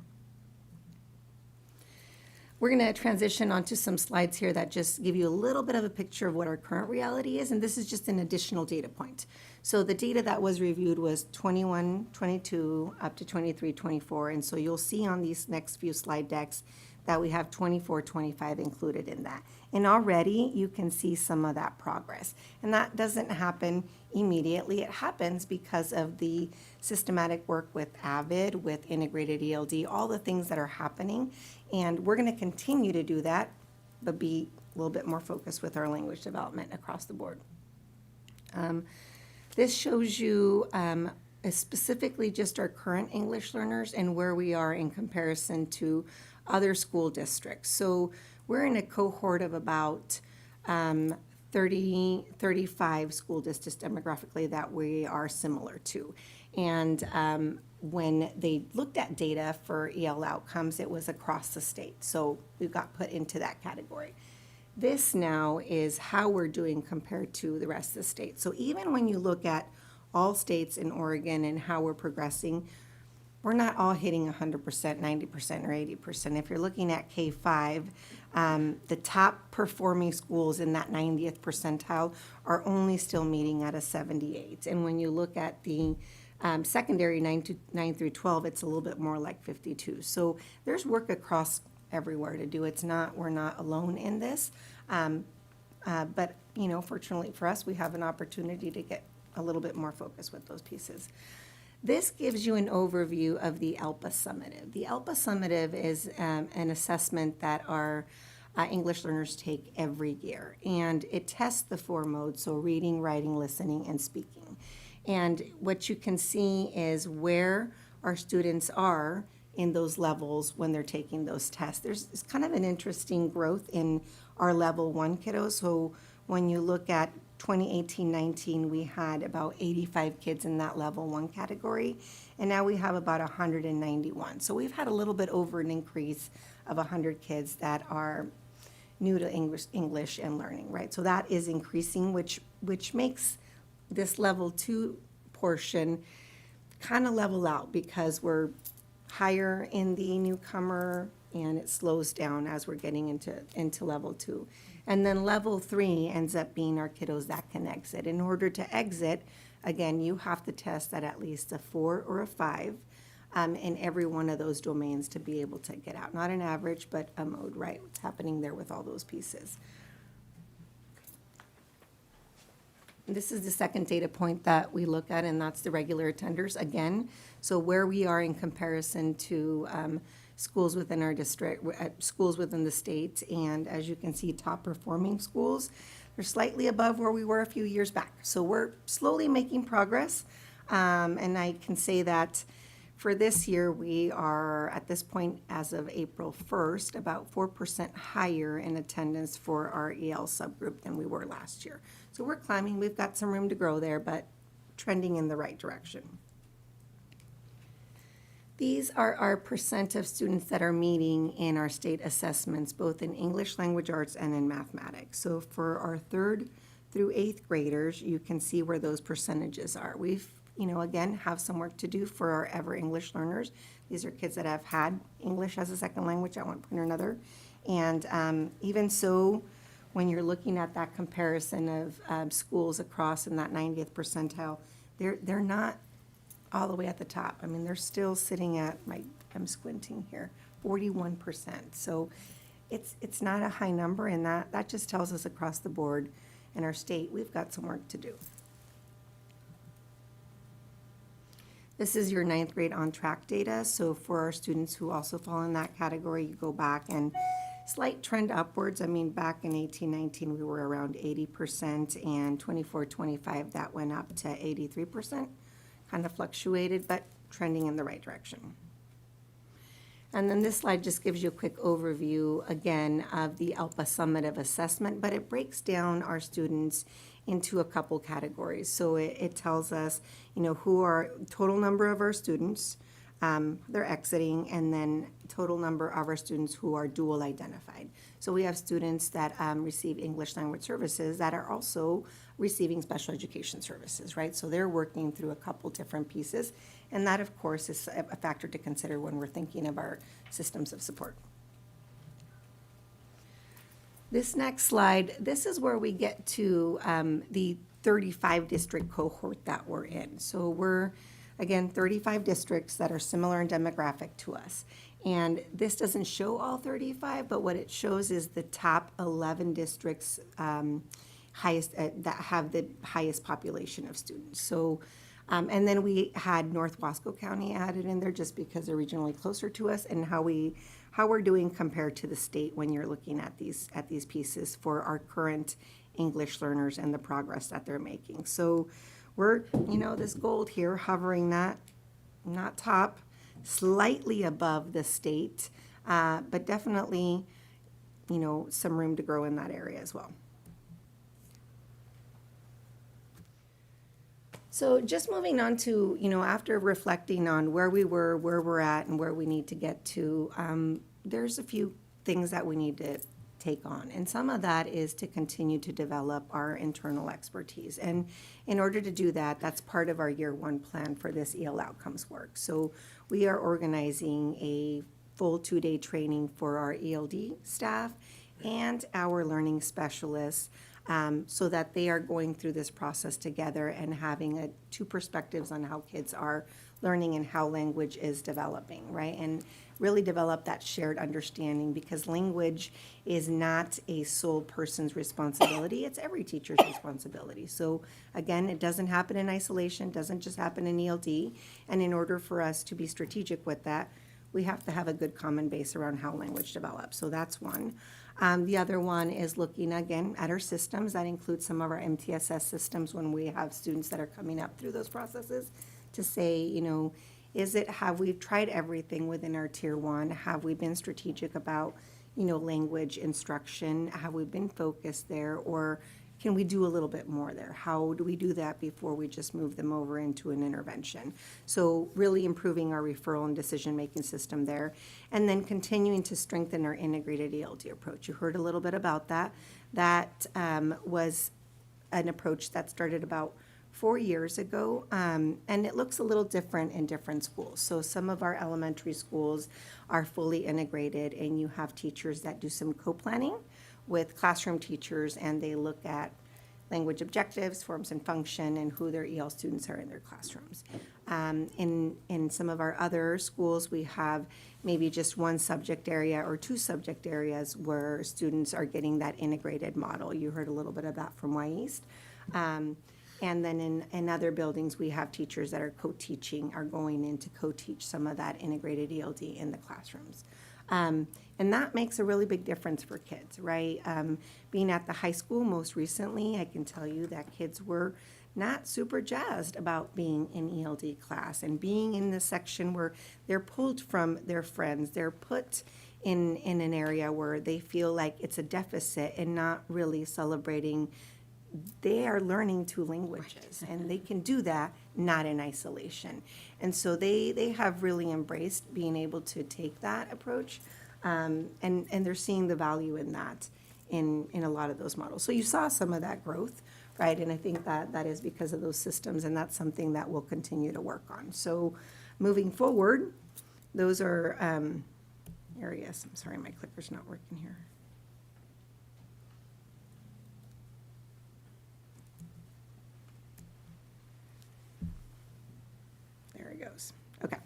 S18: We're going to transition onto some slides here that just give you a little bit of a picture of what our current reality is, and this is just an additional data point. So the data that was reviewed was 21, 22, up to 23, 24, and so you'll see on these next few slide decks that we have 24, 25 included in that. And already you can see some of that progress. And that doesn't happen immediately. It happens because of the systematic work with AVID, with integrated ELD, all the things that are happening. And we're going to continue to do that, but be a little bit more focused with our language development across the board. This shows you specifically just our current English learners and where we are in comparison to other school districts. So we're in a cohort of about 35 school districts demographically that we are similar to. And when they looked at data for EL outcomes, it was across the state. So we got put into that category. This now is how we're doing compared to the rest of the state. So even when you look at all states in Oregon and how we're progressing, we're not all hitting 100%, 90%, or 80%. If you're looking at K-5, the top performing schools in that 90th percentile are only still meeting at a 78. And when you look at the secondary 9 through 12, it's a little bit more like 52. So there's work across everywhere to do. We're not alone in this. But, fortunately for us, we have an opportunity to get a little bit more focused with those pieces. This gives you an overview of the ELPA summative. The ELPA summative is an assessment that our English learners take every year. And it tests the 4 modes, so reading, writing, listening, and speaking. And what you can see is where our students are in those levels when they're taking those tests. There's kind of an interesting growth in our level 1 kiddos. So when you look at 2018-19, we had about 85 kids in that level 1 category, and now we have about 191. So we've had a little bit over an increase of 100 kids that are new to English and learning, right? So that is increasing, which makes this level 2 portion kind of level out because we're higher in the newcomer and it slows down as we're getting into level 2. And then level 3 ends up being our kiddos that can exit. In order to exit, again, you have to test at least a 4 or a 5 in every one of those domains to be able to get out. Not an average, but a mode, right? What's happening there with all those pieces. This is the second data point that we look at, and that's the regular attenders again. So where we are in comparison to schools within our district, schools within the state, and as you can see, top performing schools, they're slightly above where we were a few years back. So we're slowly making progress, and I can say that for this year, we are at this point, as of April 1st, about 4% higher in attendance for our EL subgroup than we were last year. So we're climbing. We've got some room to grow there, but trending in the right direction. These are our percent of students that are meeting in our state assessments, both in English language arts and in mathematics. So for our 3rd through 8th graders, you can see where those percentages are. We've, again, have some work to do for our ever English learners. These are kids that have had English as a second language at one point or another. And even so, when you're looking at that comparison of schools across in that 90th percentile, they're not all the way at the top. I mean, they're still sitting at, I'm squinting here, 41%. So it's not a high number, and that just tells us across the board in our state, we've got some work to do. This is your ninth grade on-track data. So for our students who also fall in that category, you go back and slight trend upwards. I mean, back in 18-19, we were around 80%, and 24-25, that went up to 83%. Kind of fluctuated, but trending in the right direction. And then this slide just gives you a quick overview, again, of the ALPA summative assessment, but it breaks down our students into a couple categories. So it tells us, who are total number of our students, they're exiting, and then total number of our students who are dual identified. So we have students that receive English language services that are also receiving special education services, right? So they're working through a couple different pieces, and that, of course, is a factor to consider when we're thinking of our systems of support. This next slide, this is where we get to the 35 district cohort that we're in. So we're, again, 35 districts that are similar in demographic to us. And this doesn't show all 35, but what it shows is the top 11 districts that have the highest population of students. So, and then we had North Wasco County added in there just because they're regionally closer to us, and how we're doing compared to the state when you're looking at these pieces for our current English learners and the progress that they're making. So we're, this gold here hovering not top, slightly above the state, but definitely, some room to grow in that area as well. So just moving on to, after reflecting on where we were, where we're at, and where we need to get to, there's a few things that we need to take on. And some of that is to continue to develop our internal expertise. And in order to do that, that's part of our year one plan for this EL outcomes work. So we are organizing a full 2-day training for our ELD staff and our learning specialists, so that they are going through this process together and having two perspectives on how kids are learning and how language is developing, right? And really develop that shared understanding, because language is not a sole person's responsibility, it's every teacher's responsibility. So again, it doesn't happen in isolation, doesn't just happen in ELD, and in order for us to be strategic with that, we have to have a good common base around how language develops. So that's one. The other one is looking again at our systems. That includes some of our MTSS systems when we have students that are coming up through those processes, to say, have we tried everything within our tier one? Have we been strategic about, language instruction? Have we been focused there? Or can we do a little bit more there? How do we do that before we just move them over into an intervention? So really improving our referral and decision-making system there, and then continuing to strengthen our integrated ELD approach. You heard a little bit about that. That was an approach that started about 4 years ago, and it looks a little different in different schools. So some of our elementary schools are fully integrated, and you have teachers that do some co-planning with classroom teachers, and they look at language objectives, forms and function, and who their EL students are in their classrooms. In some of our other schools, we have maybe just one subject area or two subject areas where students are getting that integrated model. You heard a little bit of that from Y East. And then in other buildings, we have teachers that are co-teaching, are going in to co-teach some of that integrated ELD in the classrooms. And that makes a really big difference for kids, right? Being at the high school most recently, I can tell you that kids were not super jazzed about being in ELD class and being in the section where they're pulled from their friends. They're put in an area where they feel like it's a deficit and not really celebrating. They are learning two languages, and they can do that not in isolation. And so they have really embraced being able to take that approach, and they're seeing the value in that in a lot of those models. So you saw some of that growth, right? And I think that is because of those systems, and that's something that we'll continue to work on. So moving forward, those are areas. I'm sorry, my clicker's not working here. There it goes. Okay.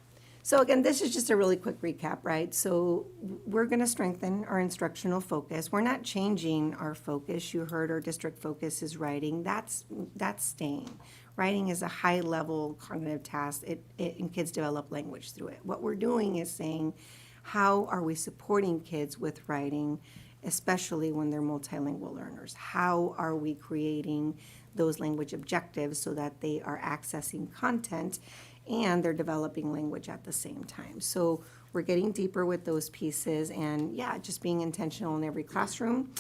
S18: So again, this is just a really quick recap, right? So we're going to strengthen our instructional focus. We're not changing our focus. You heard our district focus is writing. That's staying. Writing is a high-level cognitive task, and kids develop language through it. What we're doing is saying, how are we supporting kids with writing, especially when they're multilingual learners? How are we creating those language objectives so that they are accessing content and they're developing language at the same time? So we're getting deeper with those pieces, and yeah, just being intentional in every classroom.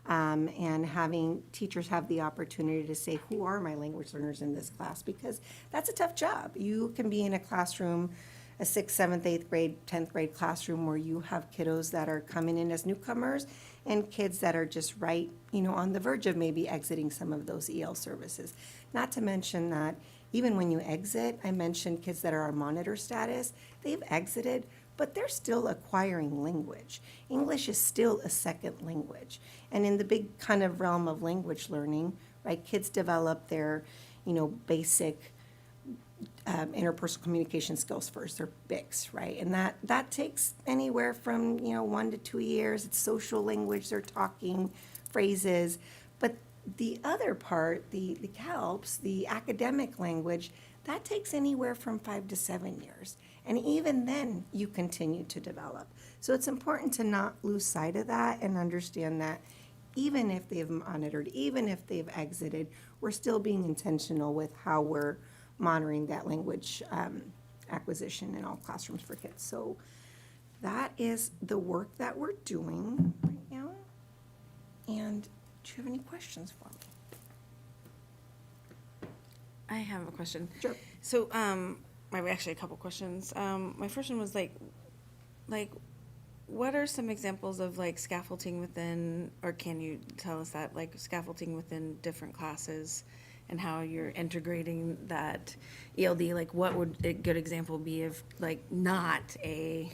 S18: And having teachers have the opportunity to say, who are my language learners in this class? Because that's a tough job. You can be in a classroom, a 6th, 7th, 8th grade, 10th grade classroom where you have kiddos that are coming in as newcomers and kids that are just right, on the verge of maybe exiting some of those EL services. Not to mention that even when you exit, I mentioned kids that are on monitor status, they've exited, but they're still acquiring language. English is still a second language. And in the big kind of realm of language learning, right, kids develop their, basic interpersonal communication skills first, their BICS, right? And that takes anywhere from, 1 to 2 years. It's social language, they're talking phrases. But the other part, the CALPS, the academic language, that takes anywhere from 5 to 7 years. And even then, you continue to develop. So it's important to not lose sight of that and understand that even if they've monitored, even if they've exited, we're still being intentional with how we're monitoring that language acquisition in all classrooms for kids. So that is the work that we're doing right now. And do you have any questions for me?
S10: I have a question.
S18: Sure.
S10: So, actually a couple questions. My first one was like, what are some examples of like scaffolding within, or can you tell us that, like scaffolding within different classes and how you're integrating that ELD? Like, what would a good example be of like not a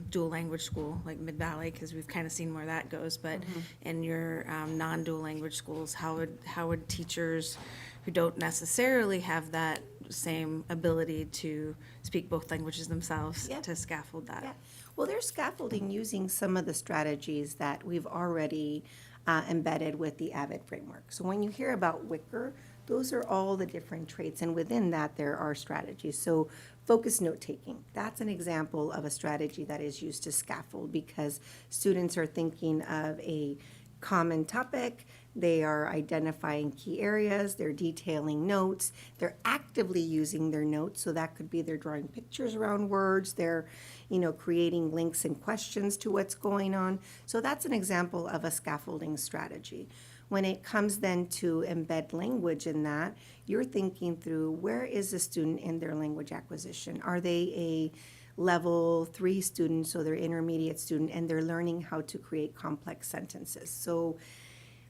S10: dual language school like Mid-Valley, because we've kind of seen where that goes, but in your non-dual language schools, how would teachers who don't necessarily have that same ability to speak both languages themselves to scaffold that?
S18: Yeah. Well, there's scaffolding using some of the strategies that we've already embedded with the AVID framework. So when you hear about Wicker, those are all the different traits, and within that there are strategies. So focus note-taking, that's an example of a strategy that is used to scaffold because students are thinking of a common topic, they are identifying key areas, they're detailing notes, they're actively using their notes, so that could be they're drawing pictures around words, they're creating links and questions to what's going on. So that's an example of a scaffolding strategy. When it comes then to embed language in that, you're thinking through where is the student in their language acquisition? Are they a level 3 student, so they're intermediate student, and they're learning how to create complex sentences? So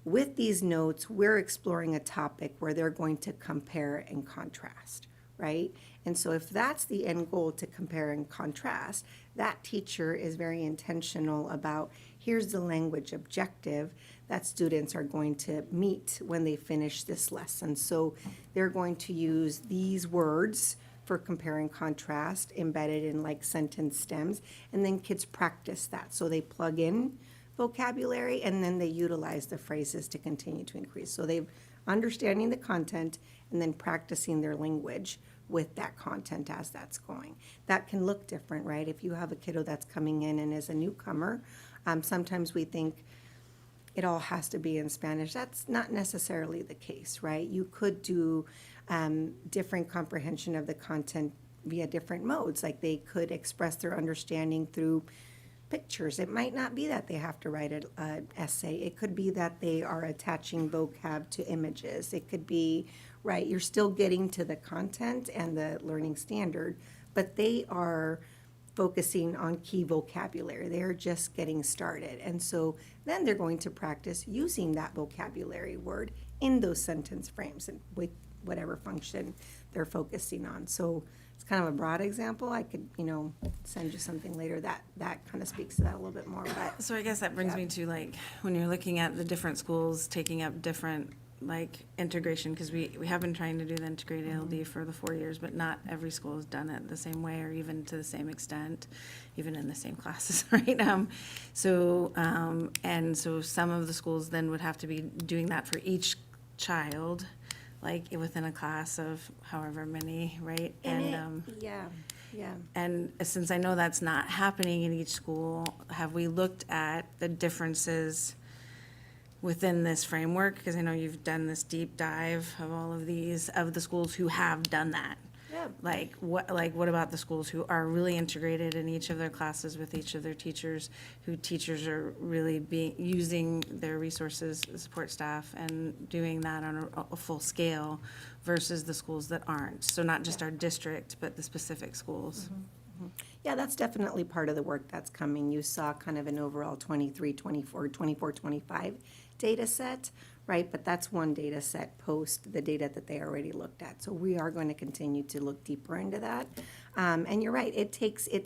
S18: with these notes, we're exploring a topic where they're going to compare and contrast, right? And so if that's the end goal, to compare and contrast, that teacher is very intentional about here's the language objective that students are going to meet when they finish this lesson. So they're going to use these words for compare and contrast embedded in like sentence stems, and then kids practice that. So they plug in vocabulary and then they utilize the phrases to continue to increase. So they've understanding the content and then practicing their language with that content as that's going. That can look different, right? If you have a kiddo that's coming in and is a newcomer, sometimes we think it all has to be in Spanish. That's not necessarily the case, right? You could do different comprehension of the content via different modes. Like they could express their understanding through pictures. It might not be that they have to write an essay. It could be that they are attaching vocab to images. It could be, right, you're still getting to the content and the learning standard, but they are focusing on key vocabulary. They're just getting started. And so then they're going to practice using that vocabulary word in those sentence frames and with whatever function they're focusing on. So it's kind of a broad example. I could, send you something later that kind of speaks to that a little bit more. But
S10: So I guess that brings me to like, when you're looking at the different schools taking up different like integration, because we have been trying to do the integrated LD for the 4 years, but not every school has done it the same way or even to the same extent, even in the same classes, right? And so some of the schools then would have to be doing that for each child, like within a class of however many, right?
S18: Yeah.
S10: And since I know that's not happening in each school, have we looked at the differences within this framework? Because I know you've done this deep dive of all of these, of the schools who have done that.
S18: Yeah.
S10: Like what about the schools who are really integrated in each of their classes with each of their teachers, who teachers are really using their resources, support staff, and doing that on a full scale versus the schools that aren't? So not just our district, but the specific schools.
S18: Yeah, that's definitely part of the work that's coming. You saw kind of an overall 23, 24, 24, 25 data set, right? But that's one data set post the data that they already looked at. So we are going to continue to look deeper into that. And you're right, it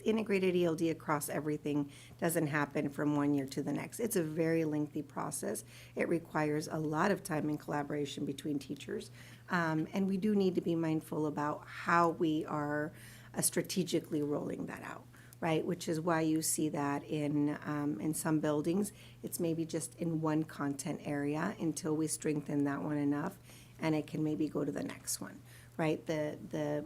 S18: integrated ELD across everything doesn't happen from one year to the next. It's a very lengthy process. It requires a lot of time and collaboration between teachers. And we do need to be mindful about how we are strategically rolling that out, right? Which is why you see that in some buildings, it's maybe just in one content area until we strengthen that one enough, and it can maybe go to the next one, right? The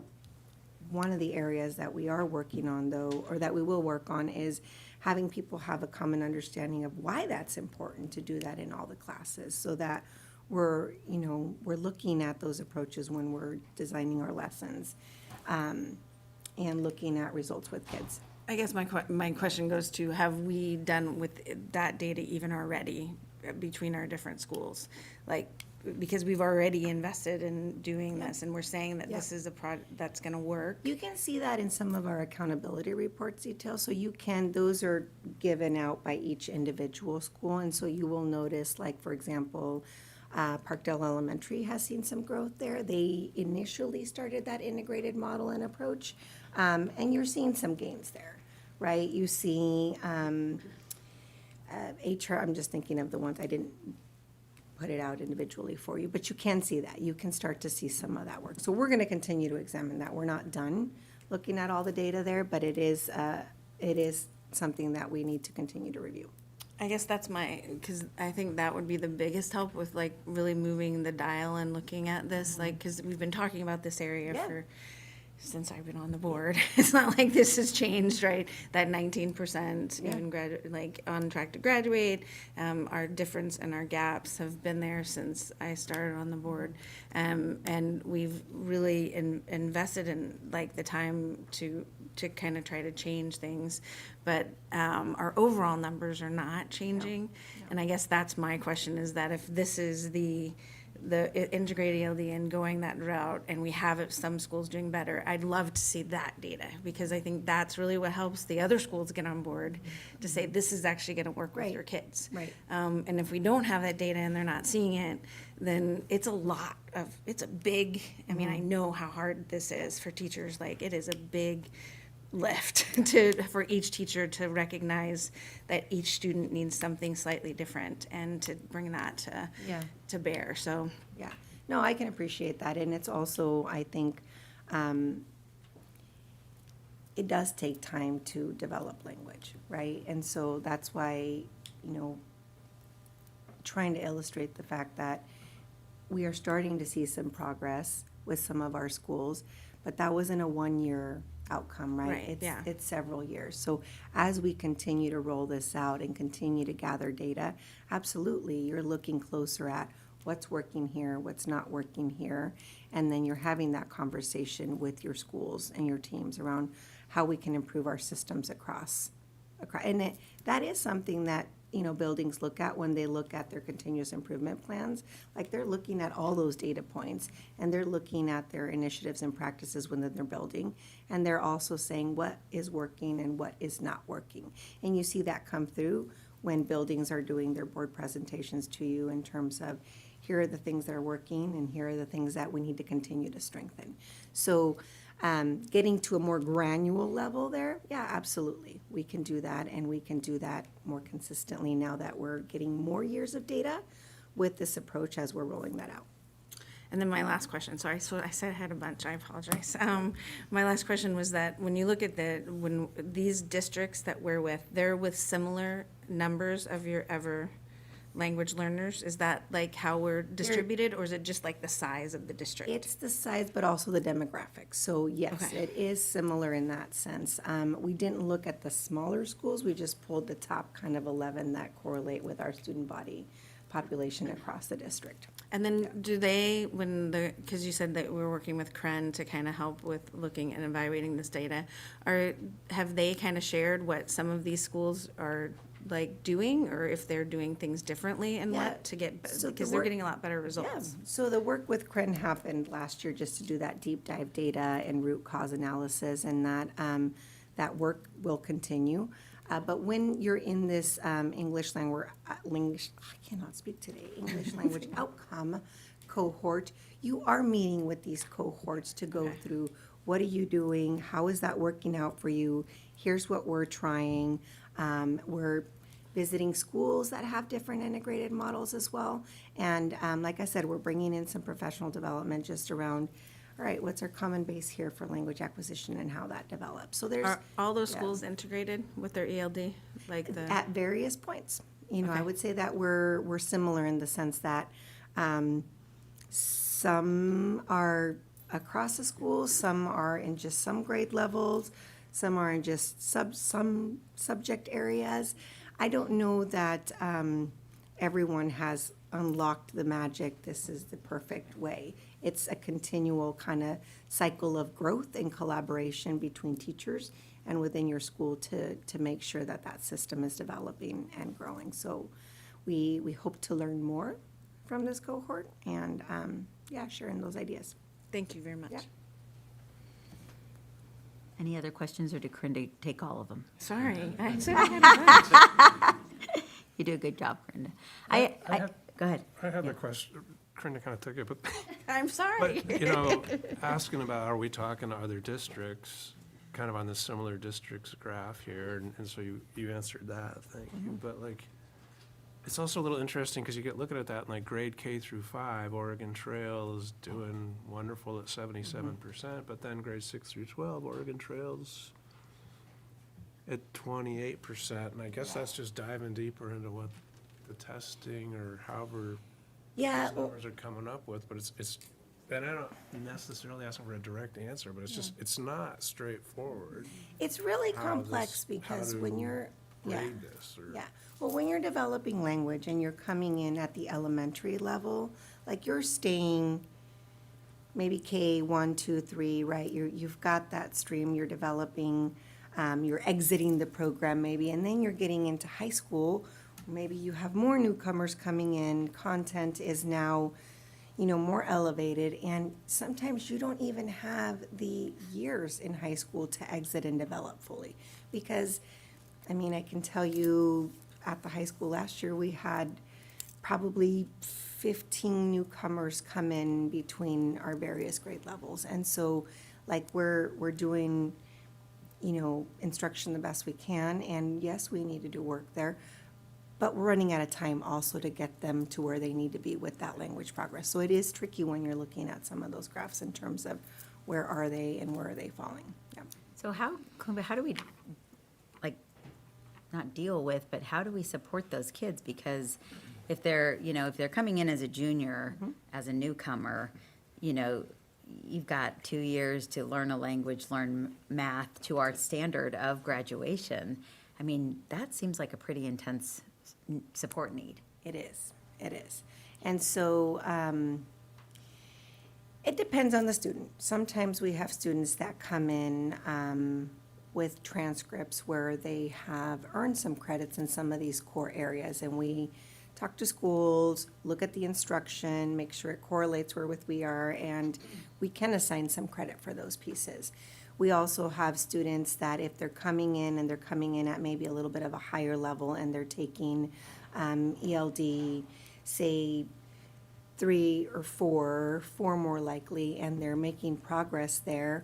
S18: one of the areas that we are working on, though, or that we will work on, is having people have a common understanding of why that's important to do that in all the classes, so that we're looking at those approaches when we're designing our lessons, and looking at results with kids.
S10: I guess my question goes to, have we done with that data even already between our different schools? Like, because we've already invested in doing this, and we're saying that this is a project that's gonna work.
S18: You can see that in some of our accountability reports detail, so those are given out by each individual school, and so you will notice, like, for example, Parkdale Elementary has seen some growth there. They initially started that integrated model and approach, and you're seeing some gains there, right? You see HR, I'm just thinking of the ones I didn't put it out individually for you, but you can see that. You can start to see some of that work. So we're going to continue to examine that. We're not done looking at all the data there, but it is something that we need to continue to review.
S10: I guess that's because I think that would be the biggest help with like really moving the dial and looking at this, like, because we've been talking about this area since I've been on the board. It's not like this has changed, right? That 19% even on track to graduate, our difference and our gaps have been there since I started on the board, and we've really invested in like the time to kind of try to change things, but our overall numbers are not changing. And I guess that's my question, is that if this is the integrated ELD and going that route, and we have some schools doing better, I'd love to see that data, because I think that's really what helps the other schools get on board to say, this is actually gonna work with your kids.
S18: Right.
S10: And if we don't have that data and they're not seeing it, then it's a big, I mean, I know how hard this is for teachers, like, it is a big lift for each teacher to recognize that each student needs something slightly different, and to bring that to bear. So
S18: yeah, no, I can appreciate that, and it's also, I think, it does take time to develop language, right? And so that's why, trying to illustrate the fact that we are starting to see some progress with some of our schools, but that wasn't a 1-year outcome, right? It's several years. So as we continue to roll this out and continue to gather data, absolutely, you're looking closer at what's working here, what's not working here, and then you're having that conversation with your schools and your teams around how we can improve our systems across. And that is something that buildings look at when they look at their continuous improvement plans. Like, they're looking at all those data points, and they're looking at their initiatives and practices within their building, and they're also saying what is working and what is not working. And you see that come through when buildings are doing their board presentations to you in terms of, here are the things that are working, and here are the things that we need to continue to strengthen. So getting to a more granular level there, yeah, absolutely. We can do that, and we can do that more consistently now that we're getting more years of data with this approach as we're rolling that out.
S10: And then my last question, sorry, so I said I had a bunch, I apologize. My last question was that when you look at when these districts that we're with, they're with similar numbers of your ever language learners? Is that like how we're distributed, or is it just like the size of the district?
S18: It's the size, but also the demographics. So yes,
S10: Okay.
S18: it is similar in that sense. We didn't look at the smaller schools. We just pulled the top kind of 11 that correlate with our student body population across the district.
S10: And then do they, because you said that we're working with CREN to kind of help with looking and evaluating this data, have they kind of shared what some of these schools are like doing, or if they're doing things differently and
S18: Yeah.
S10: what to get,
S18: So the
S10: because they're
S18: work-
S10: getting a lot better results?
S18: Yeah. So the work with CREN happened last year just to do that deep dive data and root cause analysis, and that work will continue. But when you're in this English language, I cannot speak today, English language outcome cohort, you are meeting with these cohorts to go through, what are you doing? How is that working out for you? Here's what we're trying. We're visiting schools that have different integrated models as well. And like I said, we're bringing in some professional development just around, all right, what's our common base here for language acquisition and how that develops. So there's.
S10: Are all those
S18: yeah.
S10: schools integrated with their ELD, like the?
S18: At various points. You know, I
S10: Okay.
S18: would say that we're similar in the sense that some are across the school, some are in just some grade levels, some are in just some subject areas. I don't know that everyone has unlocked the magic, this is the perfect way. It's a continual kind of cycle of growth and collaboration between teachers and within your school to make sure that that system is developing and growing. So we hope to learn more from this cohort and, sharing those ideas.
S10: Thank you very much.
S18: Yeah.
S1: Any other questions, or did Corinda take all of them?
S10: Sorry, I said I had a bunch.
S1: You do a good job, Corinda. Go ahead.
S19: I have a question. Corinda kind of took it, but,
S10: I'm sorry.
S19: asking about, are we talking to other districts, kind of on this similar districts graph here, and so you answered that, thank you. But like, it's also a little interesting because you get looking at that and like grade K through 5, Oregon Trail is doing wonderful at 77%, but then grade 6 through 12, Oregon Trail's at 28%, and I guess that's just diving deeper into what the testing or however
S18: Yeah,
S19: those numbers are coming up with, but it's, and I don't necessarily asking for a direct answer, but it's just, it's not straightforward.
S18: It's really
S19: how
S18: complex
S19: this-
S18: because
S19: how
S18: when
S19: to
S18: you're,
S19: grade this, or-
S18: Yeah, well, when you're developing language and you're coming in at the elementary level, like you're staying maybe K 1, 2, 3, right? You've got that stream you're developing, you're exiting the program maybe, and then you're getting into high school. Maybe you have more newcomers coming in, content is now, more elevated, and sometimes you don't even have the years in high school to exit and develop fully. Because, I can tell you, at the high school last year, we had probably 15 newcomers come in between our various grade levels. And so, like, we're doing, instruction the best we can, and yes, we need to do work there, but we're running out of time also to get them to where they need to be with that language progress. So it is tricky when you're looking at some of those graphs in terms of where are they and where are they falling. Yeah.
S1: So how do we, not deal with, but how do we support those kids? Because if they're coming in as a junior, as a newcomer, you've got 2 years to learn a language, learn math to our standard of graduation. That seems like a pretty intense support need.
S18: It is. And so it depends on the student. Sometimes we have students that come in with transcripts where they have earned some credits in some of these core areas, and we talk to schools, look at the instruction, make sure it correlates where we are, and we can assign some credit for those pieces. We also have students that if they're coming in and they're coming in at maybe a little bit of a higher level and they're taking ELD, say 3 or 4 more likely, and they're making progress there,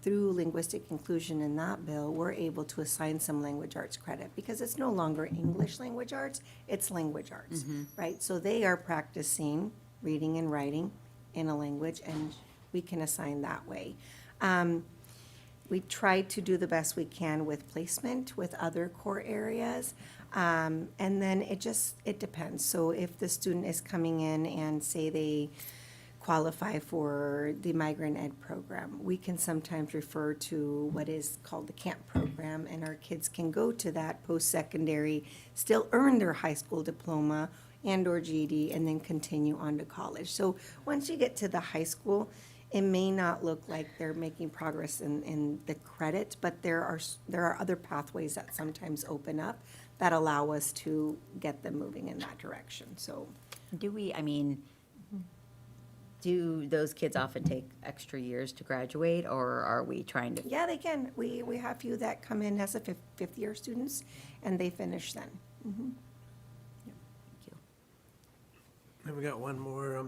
S18: through linguistic inclusion in that bill, we're able to assign some language arts credit because it's no longer English language arts, it's language arts, right? So they are practicing reading and writing in a language, and we can assign that way. We try to do the best we can with placement with other core areas. And then it depends. So if the student is coming in and say they qualify for the migrant ed program, we can sometimes refer to what is called the camp program, and our kids can go to that post-secondary, still earn their high school diploma and or GED, and then continue on to college. So once you get to the high school, it may not look like they're making progress in the credit, but there are other pathways that sometimes open up that allow us to get them moving in that direction. So
S1: do those kids often take extra years to graduate, or are we trying to?
S18: yeah, they can. We have few that come in as a fifth year students, and they finish then. Mhm.
S19: And we got one more.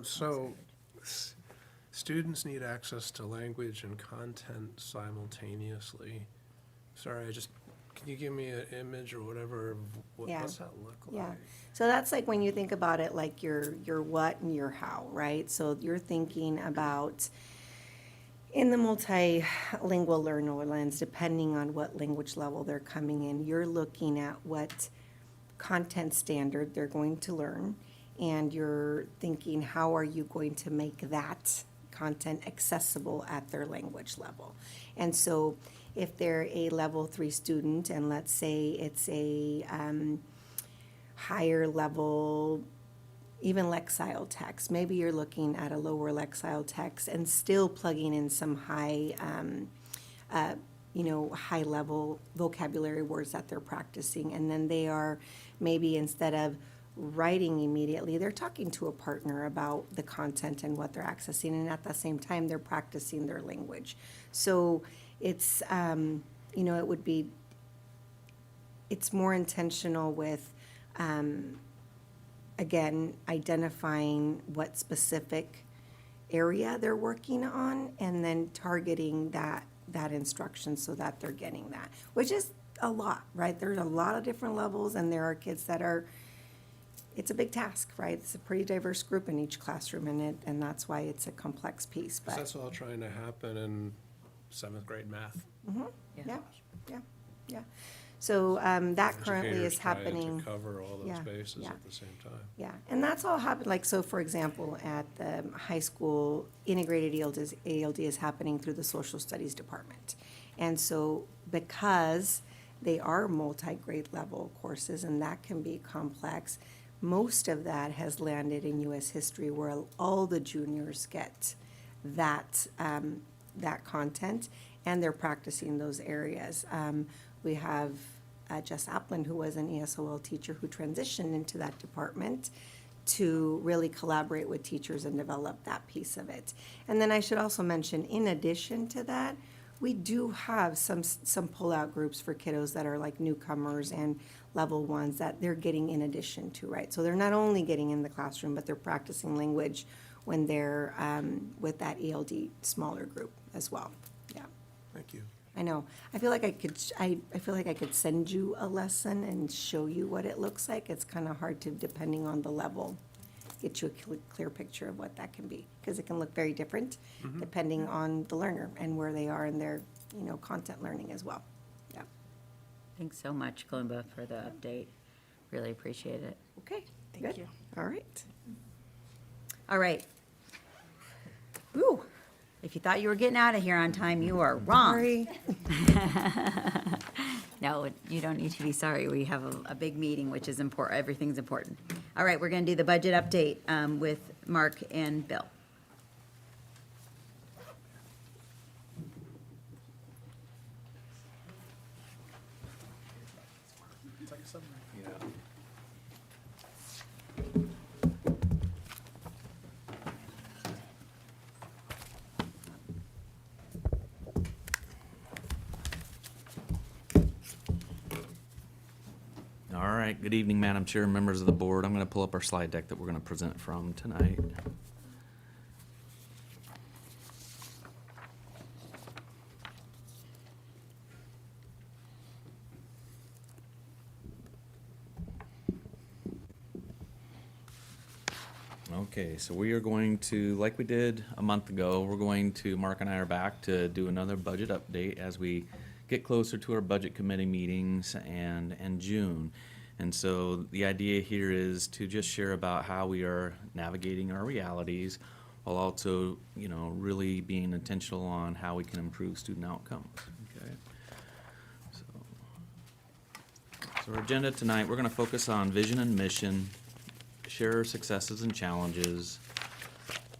S19: Students need access to language and content simultaneously. Sorry, can you give me an image or whatever of what's that look like?
S18: Yeah, so that's like when you think about it, like your what and your how, right? So you're thinking about in the multilingual learner lens, depending on what language level they're coming in, you're looking at what content standard they're going to learn, and you're thinking, how are you going to make that content accessible at their language level? And so if they're a level 3 student, and let's say it's a higher level, even Lexile text, maybe you're looking at a lower Lexile text and still plugging in some high level vocabulary words that they're practicing. And then they are maybe, instead of writing immediately, they're talking to a partner about the content and what they're accessing, and at the same time they're practicing their language. So it's it's more intentional with again, identifying what specific area they're working on, and then targeting that instruction so that they're getting that, which is a lot, right? There's a lot of different levels, and there are kids that it's a big task, right? It's a pretty diverse group in each classroom, and that's why it's a complex piece. But
S19: That's all trying to happen in 7th grade math.
S18: Yeah. So that currently
S19: Educators
S18: is
S19: trying
S18: happening.
S19: to cover all those
S18: Yeah,
S19: bases
S18: yeah.
S19: at the same time.
S18: Yeah, and that's all happened, like, so for example, at the high school, integrated ALD is happening through the social studies department. And so because they are multi-grade level courses, and that can be complex, most of that has landed in US history, where all the juniors get that content, and they're practicing those areas. We have Jess Appland, who was an ESOL teacher, who transitioned into that department to really collaborate with teachers and develop that piece of it. And then I should also mention, in addition to that, we do have some pull-out groups for kiddos that are like newcomers and level 1s that they're getting in addition to, right? So they're not only getting in the classroom, but they're practicing language when they're with that ELD smaller group as well. Yeah.
S19: Thank you.
S18: I know. I feel like I could send you a lesson and show you what it looks like. It's kind of hard to, depending on the level, get you a clear picture of what that can be, because it can look very different depending on the learner and where they are in their, content learning as well. Yeah.
S1: Thanks so much, Kalimba, for the update. Really appreciate it.
S18: Okay.
S10: Thank you.
S18: All right.
S1: All right. Woo. If you thought you were getting out of here on time, you are wrong.
S18: Sorry.
S1: No, you don't need to be sorry. We have a big meeting, which is important. Everything's important. All right, we're going to do the budget update with Mark and Bill.
S2: All right, good evening, Madam Chair, members of the board. I'm going to pull up our slide deck that we're going to present from tonight. Okay, so we are going to, like we did a month ago, Mark and I are back to do another budget update as we get closer to our budget committee meetings and June. And so the idea here is to just share about how we are navigating our realities while also, really being intentional on how we can improve student outcomes, okay? So our agenda tonight, we're gonna focus on vision and mission, share our successes and challenges,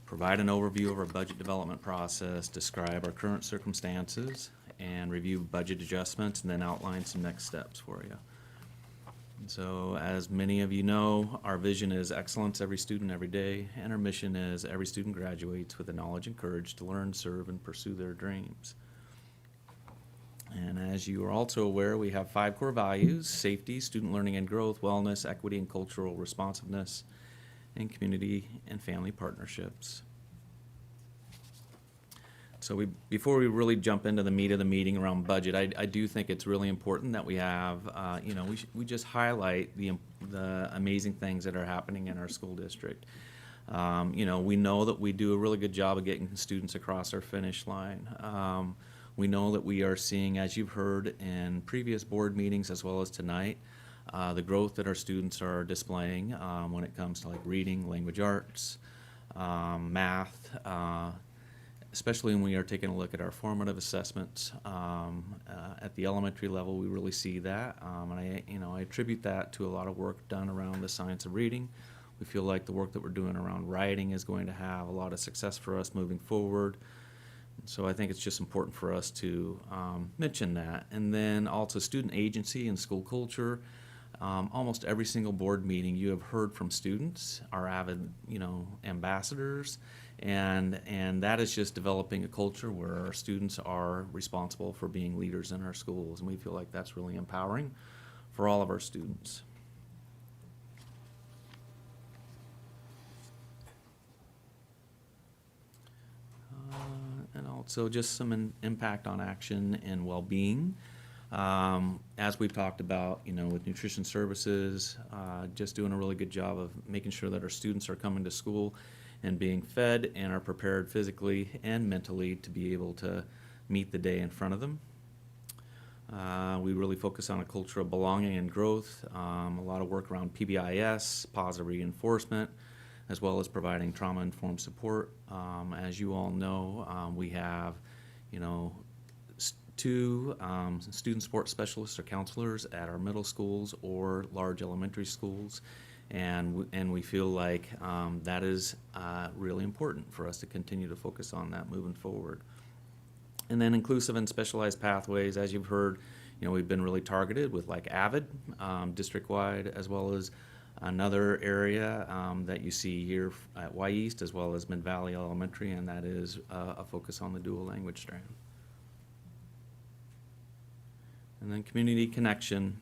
S2: provide an overview of our budget development process, describe our current circumstances, and review budget adjustments, and then outline some next steps for you. And so, as many of you know, our vision is excellence every student every day, and our mission is every student graduates with the knowledge and courage to learn, serve, and pursue their dreams. And as you are also aware, we have 5 core values: safety, student learning and growth, wellness, equity and cultural responsiveness, and community and family partnerships. So before we really jump into the meat of the meeting around budget, I do think it's really important that we have, we just highlight the amazing things that are happening in our school district. We know that we do a really good job of getting students across our finish line. We know that we are seeing, as you've heard in previous board meetings as well as tonight, the growth that our students are displaying when it comes to like reading, language arts, math, especially when we are taking a look at our formative assessments at the elementary level. We really see that, and I attribute that to a lot of work done around the science of reading. We feel like the work that we're doing around writing is going to have a lot of success for us moving forward. So I think it's just important for us to mention that. And then also student agency and school culture. Almost every single board meeting you have heard from students, our avid, ambassadors, and that is just developing a culture where our students are responsible for being leaders in our schools, and we feel like that's really empowering for all of our students. And also just some impact on action and well-being. As we've talked about, with nutrition services, just doing a really good job of making sure that our students are coming to school and being fed and are prepared physically and mentally to be able to meet the day in front of them. We really focus on a culture of belonging and growth, a lot of work around PBIS, positive reinforcement, as well as providing trauma-informed support. As you all know, we have, 2 student support specialists or counselors at our middle schools or large elementary schools, and we feel like that is really important for us to continue to focus on that moving forward. And then inclusive and specialized pathways, as you've heard, we've been really targeted with like AVID, district-wide, as well as another area that you see here at Y East, as well as Mid-Valley Elementary, and that is a focus on the dual language strand. And then community connection.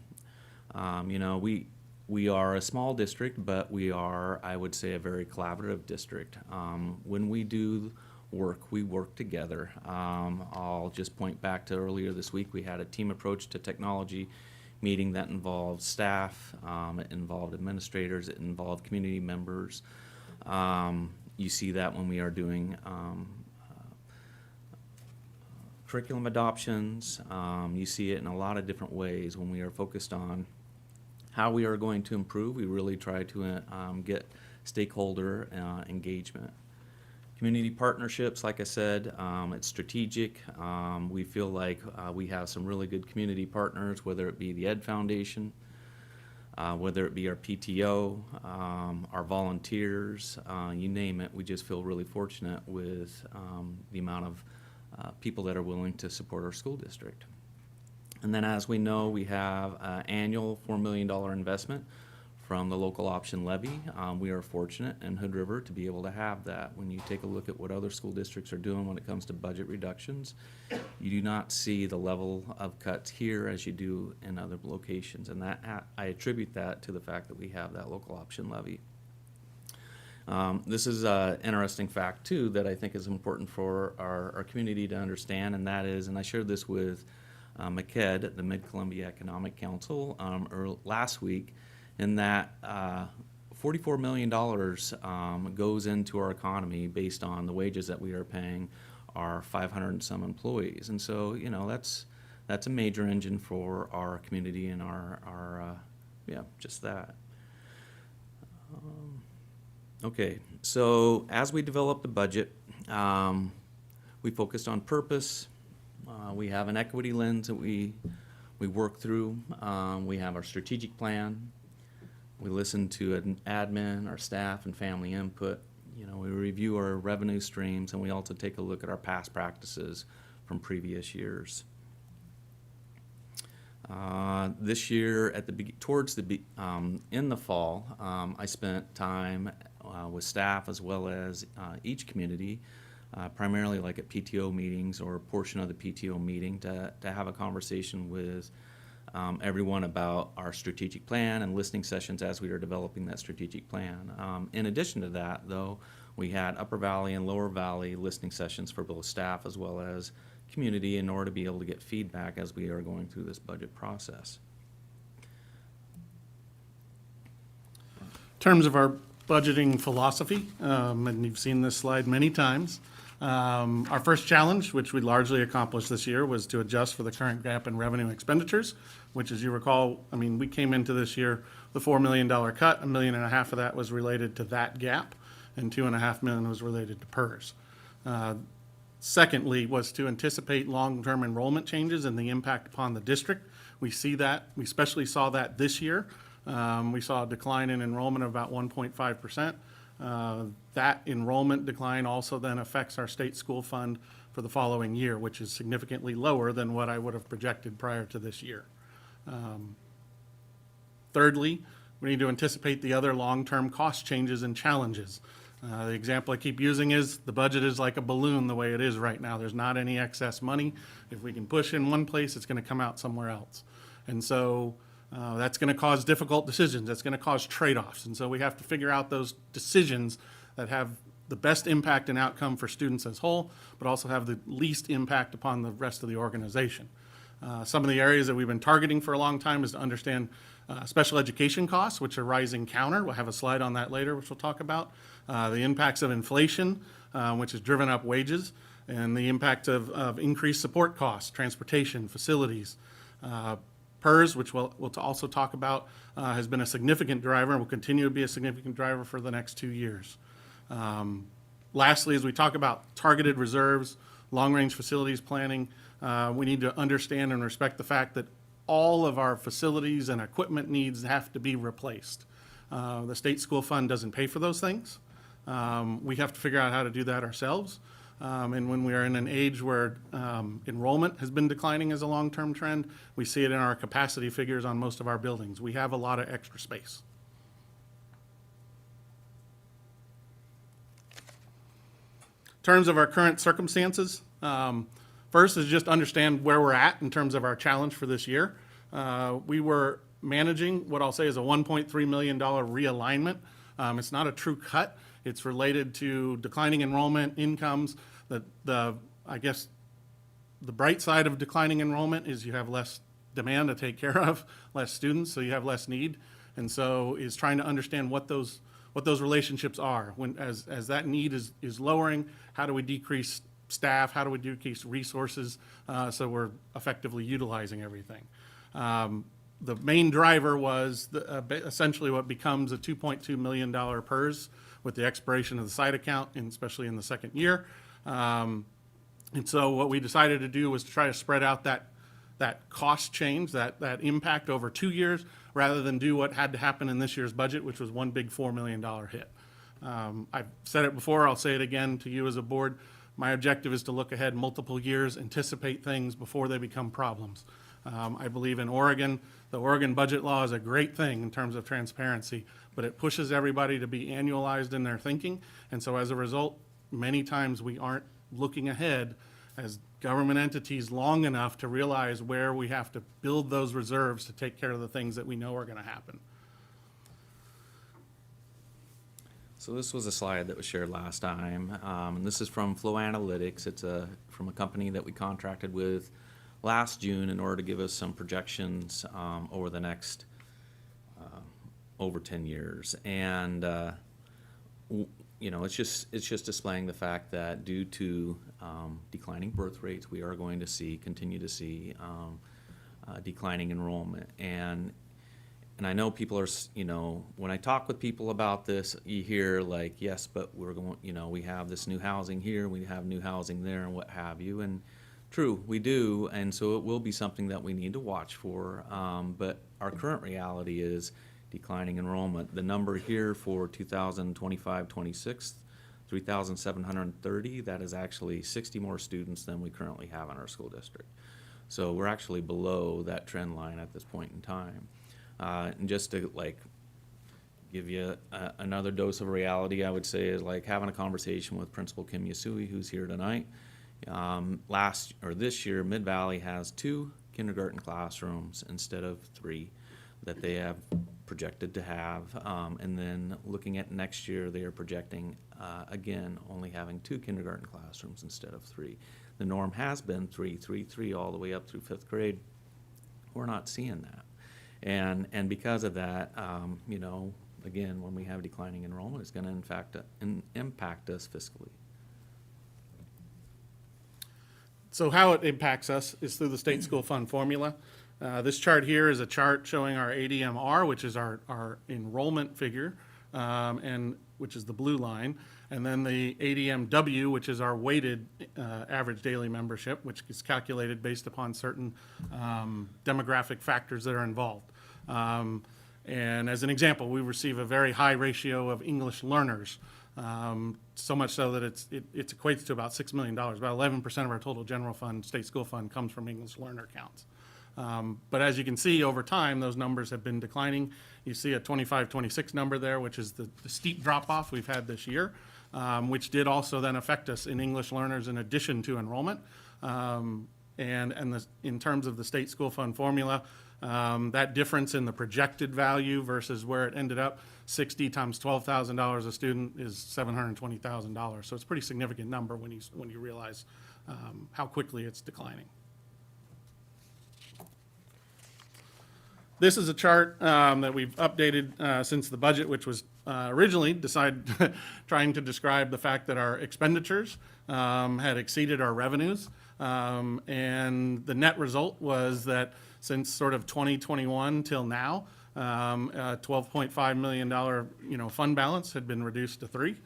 S2: We are a small district, but we are, I would say, a very collaborative district. When we do work, we work together. I'll just point back to earlier this week, we had a team approach to technology meeting that involved staff, it involved administrators, it involved community members. You see that when we are doing curriculum adoptions. You see it in a lot of different ways. When we are focused on how we are going to improve, we really try to get stakeholder engagement. Community partnerships, like I said, it's strategic. We feel like we have some really good community partners, whether it be the Ed Foundation, whether it be our PTO, our volunteers, you name it. We just feel really fortunate with the amount of people that are willing to support our school district. And then, as we know, we have an annual $4 million investment from the local option levy. We are fortunate in Hood River to be able to have that. When you take a look at what other school districts are doing when it comes to budget reductions, you do not see the level of cuts here as you do in other locations. And that I attribute that to the fact that we have that local option levy. This is an interesting fact, too, that I think is important for our community to understand, and that is, and I shared this with McKed, the Mid-Columbia Economic Council, last week, in that $44 million goes into our economy based on the wages that we are paying our 500 and some employees. And so, you know, that's a major engine for our community and our just that. Okay, so as we develop the budget, we focused on purpose. We have an equity lens that we work through. We have our strategic plan. We listen to an admin, our staff, and family input. You know, we review our revenue streams, and we also take a look at our past practices from previous years. This year, in the fall, I spent time with staff as well as each community, primarily like at PTO meetings or a portion of the PTO meeting, to have a conversation with everyone about our strategic plan and listening sessions as we were developing that strategic plan. In addition to that, though, we had Upper Valley and Lower Valley listening sessions for both staff as well as community in order to be able to get feedback as we are going through this budget process.
S20: In terms of our budgeting philosophy, and you've seen this slide many times, our first challenge, which we largely accomplished this year, was to adjust for the current gap in revenue and expenditures, which, as you recall, I mean, we came into this year with a $4 million cut. $1.5 million of that was related to that gap, and $2.5 million was related to PERS. Secondly, was to anticipate long-term enrollment changes and the impact upon the district. We see that. We especially saw that this year. We saw a decline in enrollment of about 1.5%. That enrollment decline also then affects our state school fund for the following year, which is significantly lower than what I would have projected prior to this year. Thirdly, we need to anticipate the other long-term cost changes and challenges. The example I keep using is the budget is like a balloon the way it is right now. There's not any excess money. If we can push in one place, it's going to come out somewhere else. And so that's going to cause difficult decisions. That's going to cause trade-offs. And so we have to figure out those decisions that have the best impact and outcome for students as whole, but also have the least impact upon the rest of the organization. Some of the areas that we've been targeting for a long time is to understand special education costs, which are rising counter. We'll have a slide on that later, which we'll talk about. The impacts of inflation, which has driven up wages, and the impact of increased support costs, transportation, facilities. PERS, which we'll also talk about, has been a significant driver and will continue to be a significant driver for the next 2 years. Lastly, as we talk about targeted reserves, long-range facilities planning, we need to understand and respect the fact that all of our facilities and equipment needs have to be replaced. The state school fund doesn't pay for those things. We have to figure out how to do that ourselves. And when we are in an age where enrollment has been declining as a long-term trend, we see it in our capacity figures on most of our buildings. We have a lot of extra space. In terms of our current circumstances, first is just understand where we're at in terms of our challenge for this year. We were managing what I'll say is a $1.3 million realignment. It's not a true cut. It's related to declining enrollment, incomes. I guess the bright side of declining enrollment is you have less demand to take care of, less students, so you have less need. And so is trying to understand what those relationships are. As that need is lowering, how do we decrease staff? How do we decrease resources so we're effectively utilizing everything? The main driver was essentially what becomes a $2.2 million PERS with the expiration of the site account, and especially in the second year. And so what we decided to do was to try to spread out that cost change, that impact over 2 years, rather than do what had to happen in this year's budget, which was one big $4 million hit. I've said it before, I'll say it again to you as a board. My objective is to look ahead multiple years, anticipate things before they become problems. I believe in Oregon, the Oregon budget law is a great thing in terms of transparency, but it pushes everybody to be annualized in their thinking. And so as a result, many times we aren't looking ahead as government entities long enough to realize where we have to build those reserves to take care of the things that we know are going to happen.
S2: So this was a slide that was shared last time, and this is from Flow Analytics. It's from a company that we contracted with last June in order to give us some projections over the next over 10 years. And, you know, it's just displaying the fact that due to declining birth rates, we are going to continue to see declining enrollment. And I know people are, you know, when I talk with people about this, you hear like, yes, but we're going, you know, we have this new housing here, we have new housing there, and what have you. And true, we do, and so it will be something that we need to watch for. But our current reality is declining enrollment. The number here for 2025-26, 3,730, that is actually 60 more students than we currently have in our school district. So we're actually below that trend line at this point in time. And just to like give you another dose of reality, I would say is like having a conversation with Principal Kim Yasui, who's here tonight. This year, Mid-Valley has 2 kindergarten classrooms instead of 3 that they have projected to have. And then looking at next year, they are projecting, again, only having 2 kindergarten classrooms instead of 3. The norm has been 3, 3, 3 all the way up through 5th grade. We're not seeing that. And because of that, you know, again, when we have declining enrollment, it's going to in fact impact us fiscally.
S20: So how it impacts us is through the state school fund formula. This chart here is a chart showing our ADMR, which is our enrollment figure, and which is the blue line, and then the ADMW, which is our weighted average daily membership, which is calculated based upon certain demographic factors that are involved. And as an example, we receive a very high ratio of English learners, so much so that it equates to about $6 million. About 11% of our total general fund, state school fund, comes from English learner counts. But as you can see, over time, those numbers have been declining. You see a 25-26 number there, which is the steep drop-off we've had this year, which did also then affect us in English learners in addition to enrollment. In terms of the state school fund formula, that difference in the projected value versus where it ended up, 60 times $12,000 a student is $720,000. So it's a pretty significant number when you realize how quickly it's declining. This is a chart that we've updated since the budget, which was originally trying to describe the fact that our expenditures had exceeded our revenues. And the net result was that since sort of 2021 till now, a $12.5 million fund balance had been reduced to 3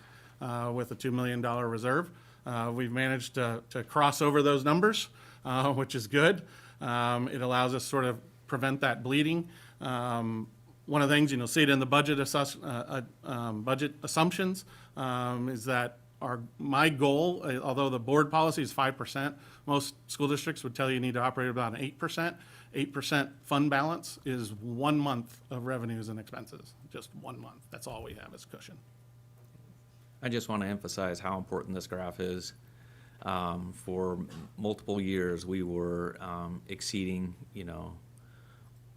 S20: with a $2 million reserve. We've managed to cross over those numbers, which is good. It allows us sort of prevent that bleeding. One of the things, you'll see it in the budget assumptions, is that my goal, although the board policy is 5%, most school districts would tell you need to operate about an 8%. 8% fund balance is 1 month of revenues and expenses, just 1 month. That's all we have as cushion.
S2: I just want to emphasize how important this graph is. For multiple years, we were exceeding,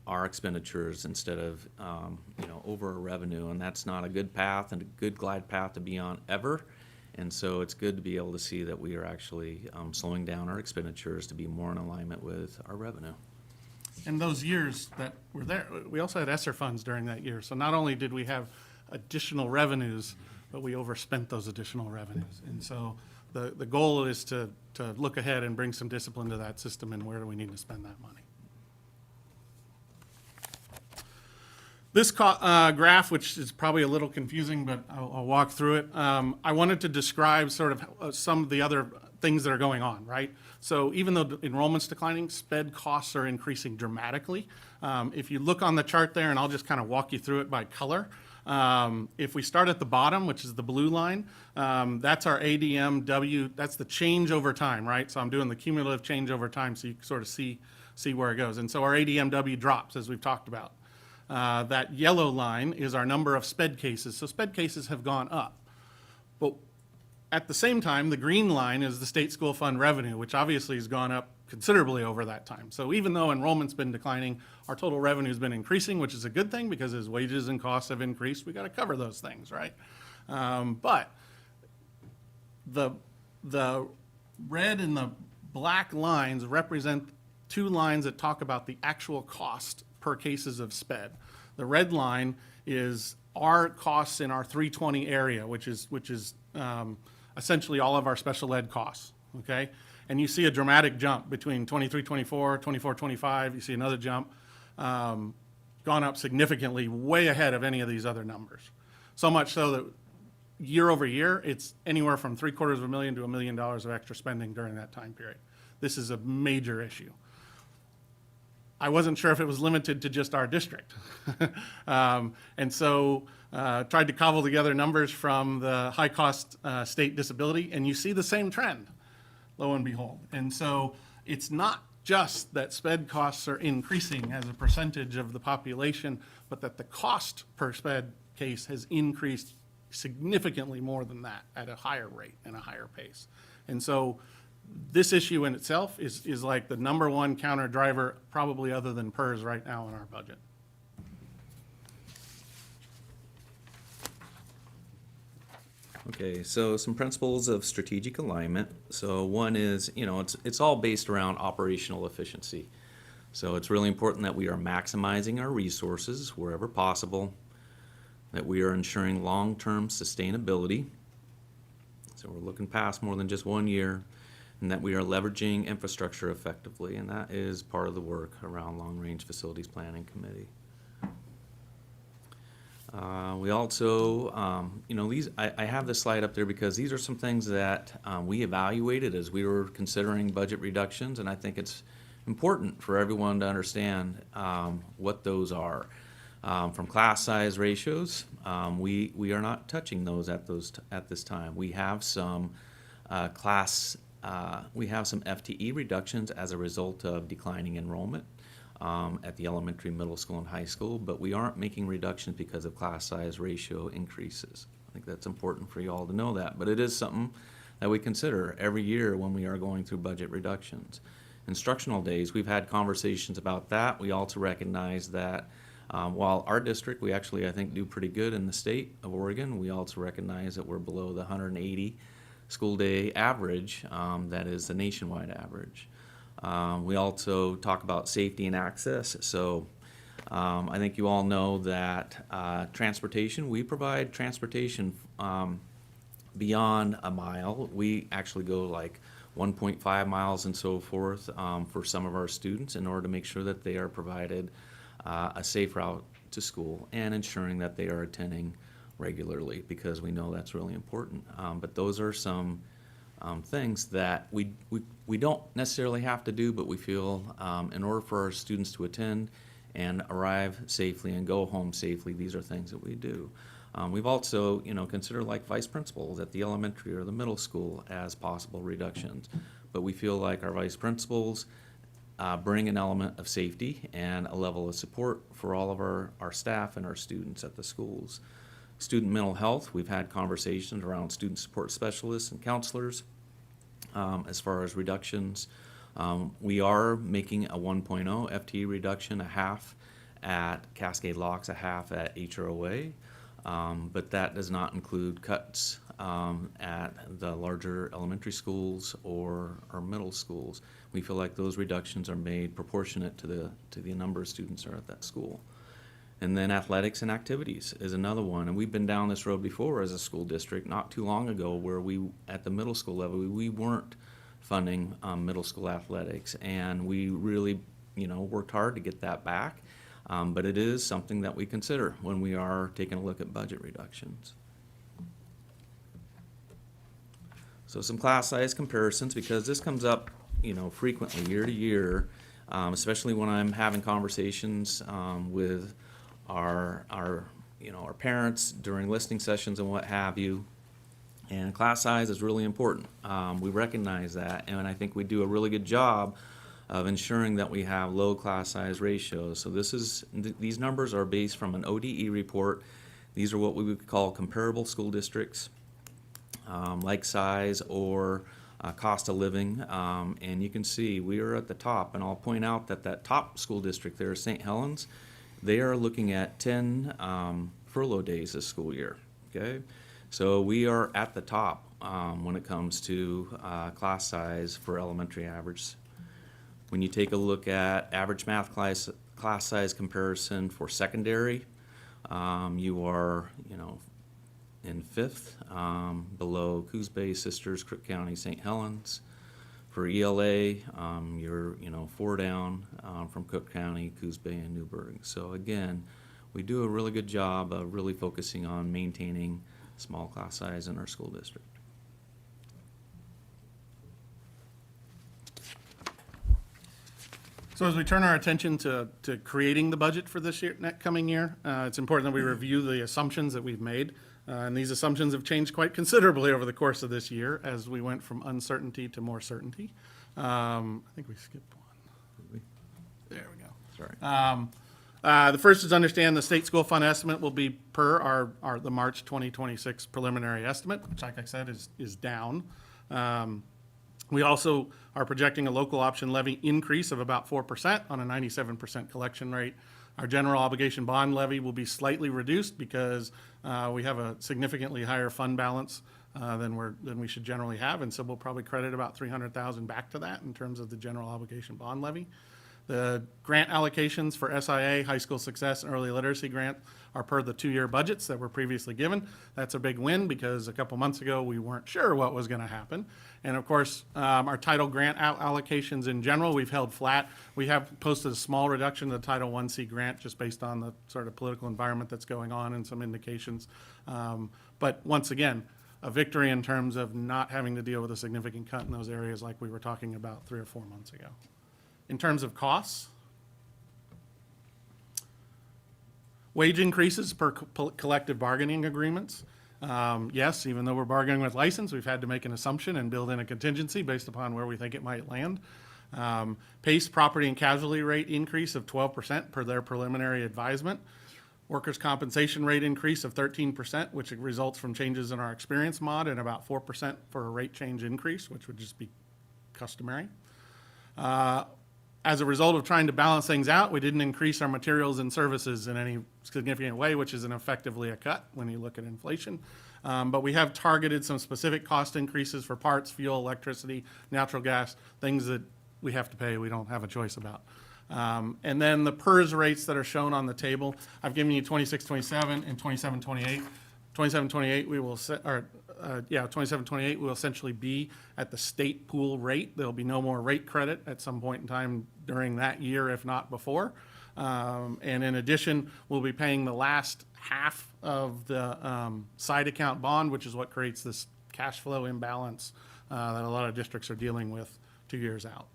S2: our expenditures instead of, over our revenue, and that's not a good path and a good glide path to be on ever. And so it's good to be able to see that we are actually slowing down our expenditures to be more in alignment with our revenue.
S20: And those years that were there, we also had ESSER funds during that year. So not only did we have additional revenues, but we overspent those additional revenues. And so the goal is to look ahead and bring some discipline to that system and where do we need to spend that money. This graph, which is probably a little confusing, but I'll walk through it. I wanted to describe sort of some of the other things that are going on, right? So even though the enrollment's declining, SPED costs are increasing dramatically. If you look on the chart there, and I'll just kind of walk you through it by color. If we start at the bottom, which is the blue line, that's our ADMW. That's the change over time, right? So I'm doing the cumulative change over time so you can sort of see where it goes. And so our ADMW drops, as we've talked about. That yellow line is our number of SPED cases. So SPED cases have gone up. But at the same time, the green line is the state school fund revenue, which obviously has gone up considerably over that time. So even though enrollment's been declining, our total revenue has been increasing, which is a good thing because as wages and costs have increased, we got to cover those things, right? But the red and the black lines represent 2 lines that talk about the actual cost per cases of SPED. The red line is our costs in our 320 area, which is essentially all of our special ed costs, okay? And you see a dramatic jump between 23, 24, 24, 25. You see another jump, gone up significantly, way ahead of any of these other numbers. So much so that year over year, it's anywhere from $750,000 to $1 million of extra spending during that time period. This is a major issue. I wasn't sure if it was limited to just our district. And so tried to cobble together numbers from the high-cost state disability, and you see the same trend, lo and behold. And so it's not just that SPED costs are increasing as a percentage of the population, but that the cost per SPED case has increased significantly more than that at a higher rate and a higher pace. And so this issue in itself is like the number one counter driver, probably other than PERS right now in our budget.
S2: Okay, so some principles of strategic alignment. So one is, it's all based around operational efficiency. So it's really important that we are maximizing our resources wherever possible, that we are ensuring long-term sustainability. So we're looking past more than just 1 year, and that we are leveraging infrastructure effectively, and that is part of the work around Long-Range Facilities Planning Committee. We also, I have this slide up there because these are some things that we evaluated as we were considering budget reductions, and I think it's important for everyone to understand what those are. From class size ratios, we are not touching those at this time. We have some FTE reductions as a result of declining enrollment at the elementary, middle school, and high school, but we aren't making reductions because of class size ratio increases. I think that's important for you all to know that, but it is something that we consider every year when we are going through budget reductions. Instructional days, we've had conversations about that. We also recognize that while our district, we actually, I think, do pretty good in the state of Oregon, we also recognize that we're below the 180 school day average, that is the nationwide average. We also talk about safety and access. So I think you all know that transportation, we provide transportation beyond a mile. We actually go like 1.5 miles and so forth for some of our students in order to make sure that they are provided a safe route to school and ensuring that they are attending regularly, because we know that's really important. But those are some things that we don't necessarily have to do, but we feel in order for our students to attend and arrive safely and go home safely, these are things that we do. We've also, considered like vice principals at the elementary or the middle school as possible reductions. But we feel like our vice principals bring an element of safety and a level of support for all of our staff and our students at the schools. Student mental health, we've had conversations around student support specialists and counselors as far as reductions. We are making a 1.0 FTE reduction, a half at Cascade Locks, a half at HROA, but that does not include cuts at the larger elementary schools or middle schools. We feel like those reductions are made proportionate to the number of students that are at that school. And then athletics and activities is another one. And we've been down this road before as a school district not too long ago, where we, at the middle school level, we weren't funding middle school athletics. And we really, worked hard to get that back. But it is something that we consider when we are taking a look at budget reductions. So some class size comparisons, because this comes up, frequently year to year, especially when I'm having conversations with our parents during listening sessions and what have you. And class size is really important. We recognize that, and I think we do a really good job of ensuring that we have low class size ratios. So these numbers are based from an ODE report. These are what we would call comparable school districts, like size or cost of living, and you can see we are at the top. And I'll point out that top school district there, St. Helens, they are looking at 10 furlough days this school year, okay? So we are at the top when it comes to class size for elementary average. When you take a look at average math class class size comparison for secondary, you are, in fifth, below Coos Bay, Sisters, Crook County, St. Helens. For ELA, you're, 4 down from Cook County, Coos Bay, and Newburgh. So again, we do a really good job of really focusing on maintaining small class size in our school district.
S20: So as we turn our attention to creating the budget for this year, coming year, it's important that we review the assumptions that we've made. And these assumptions have changed quite considerably over the course of this year as we went from uncertainty to more certainty. I think we skipped one. There we go.
S2: Sorry.
S20: The first is understand the state school fund estimate will be per the March 2026 preliminary estimate, which, like I said, is down. We also are projecting a local option levy increase of about 4% on a 97% collection rate. Our general obligation bond levy will be slightly reduced because we have a significantly higher fund balance than we should generally have, and so we'll probably credit about $300,000 back to that in terms of the general obligation bond levy. The grant allocations for SIA, High School Success, and Early Literacy Grant are per the 2-year budgets that were previously given. That's a big win because a couple months ago we weren't sure what was going to happen. And of course, our title grant allocations in general, we've held flat. We have posted a small reduction to the Title 1C grant just based on the sort of political environment that's going on and some indications. But once again, a victory in terms of not having to deal with a significant cut in those areas like we were talking about 3 or 4 months ago. In terms of costs, wage increases per collective bargaining agreements. Yes, even though we're bargaining with license, we've had to make an assumption and build in a contingency based upon where we think it might land. PACE property and casualty rate increase of 12% per their preliminary advisement. Workers' compensation rate increase of 13%, which results from changes in our experience mod, and about 4% for a rate change increase, which would just be customary. As a result of trying to balance things out, we didn't increase our materials and services in any significant way, which is effectively a cut when you look at inflation. But we have targeted some specific cost increases for parts, fuel, electricity, natural gas, things that we have to pay, we don't have a choice about. And then the PERS rates that are shown on the table, I've given you 26-27 and 27-28. 27-28 we will set, 27-28 will essentially be at the state pool rate. There'll be no more rate credit at some point in time during that year, if not before. And in addition, we'll be paying the last half of the side account bond, which is what creates this cash flow imbalance that a lot of districts are dealing with 2 years out.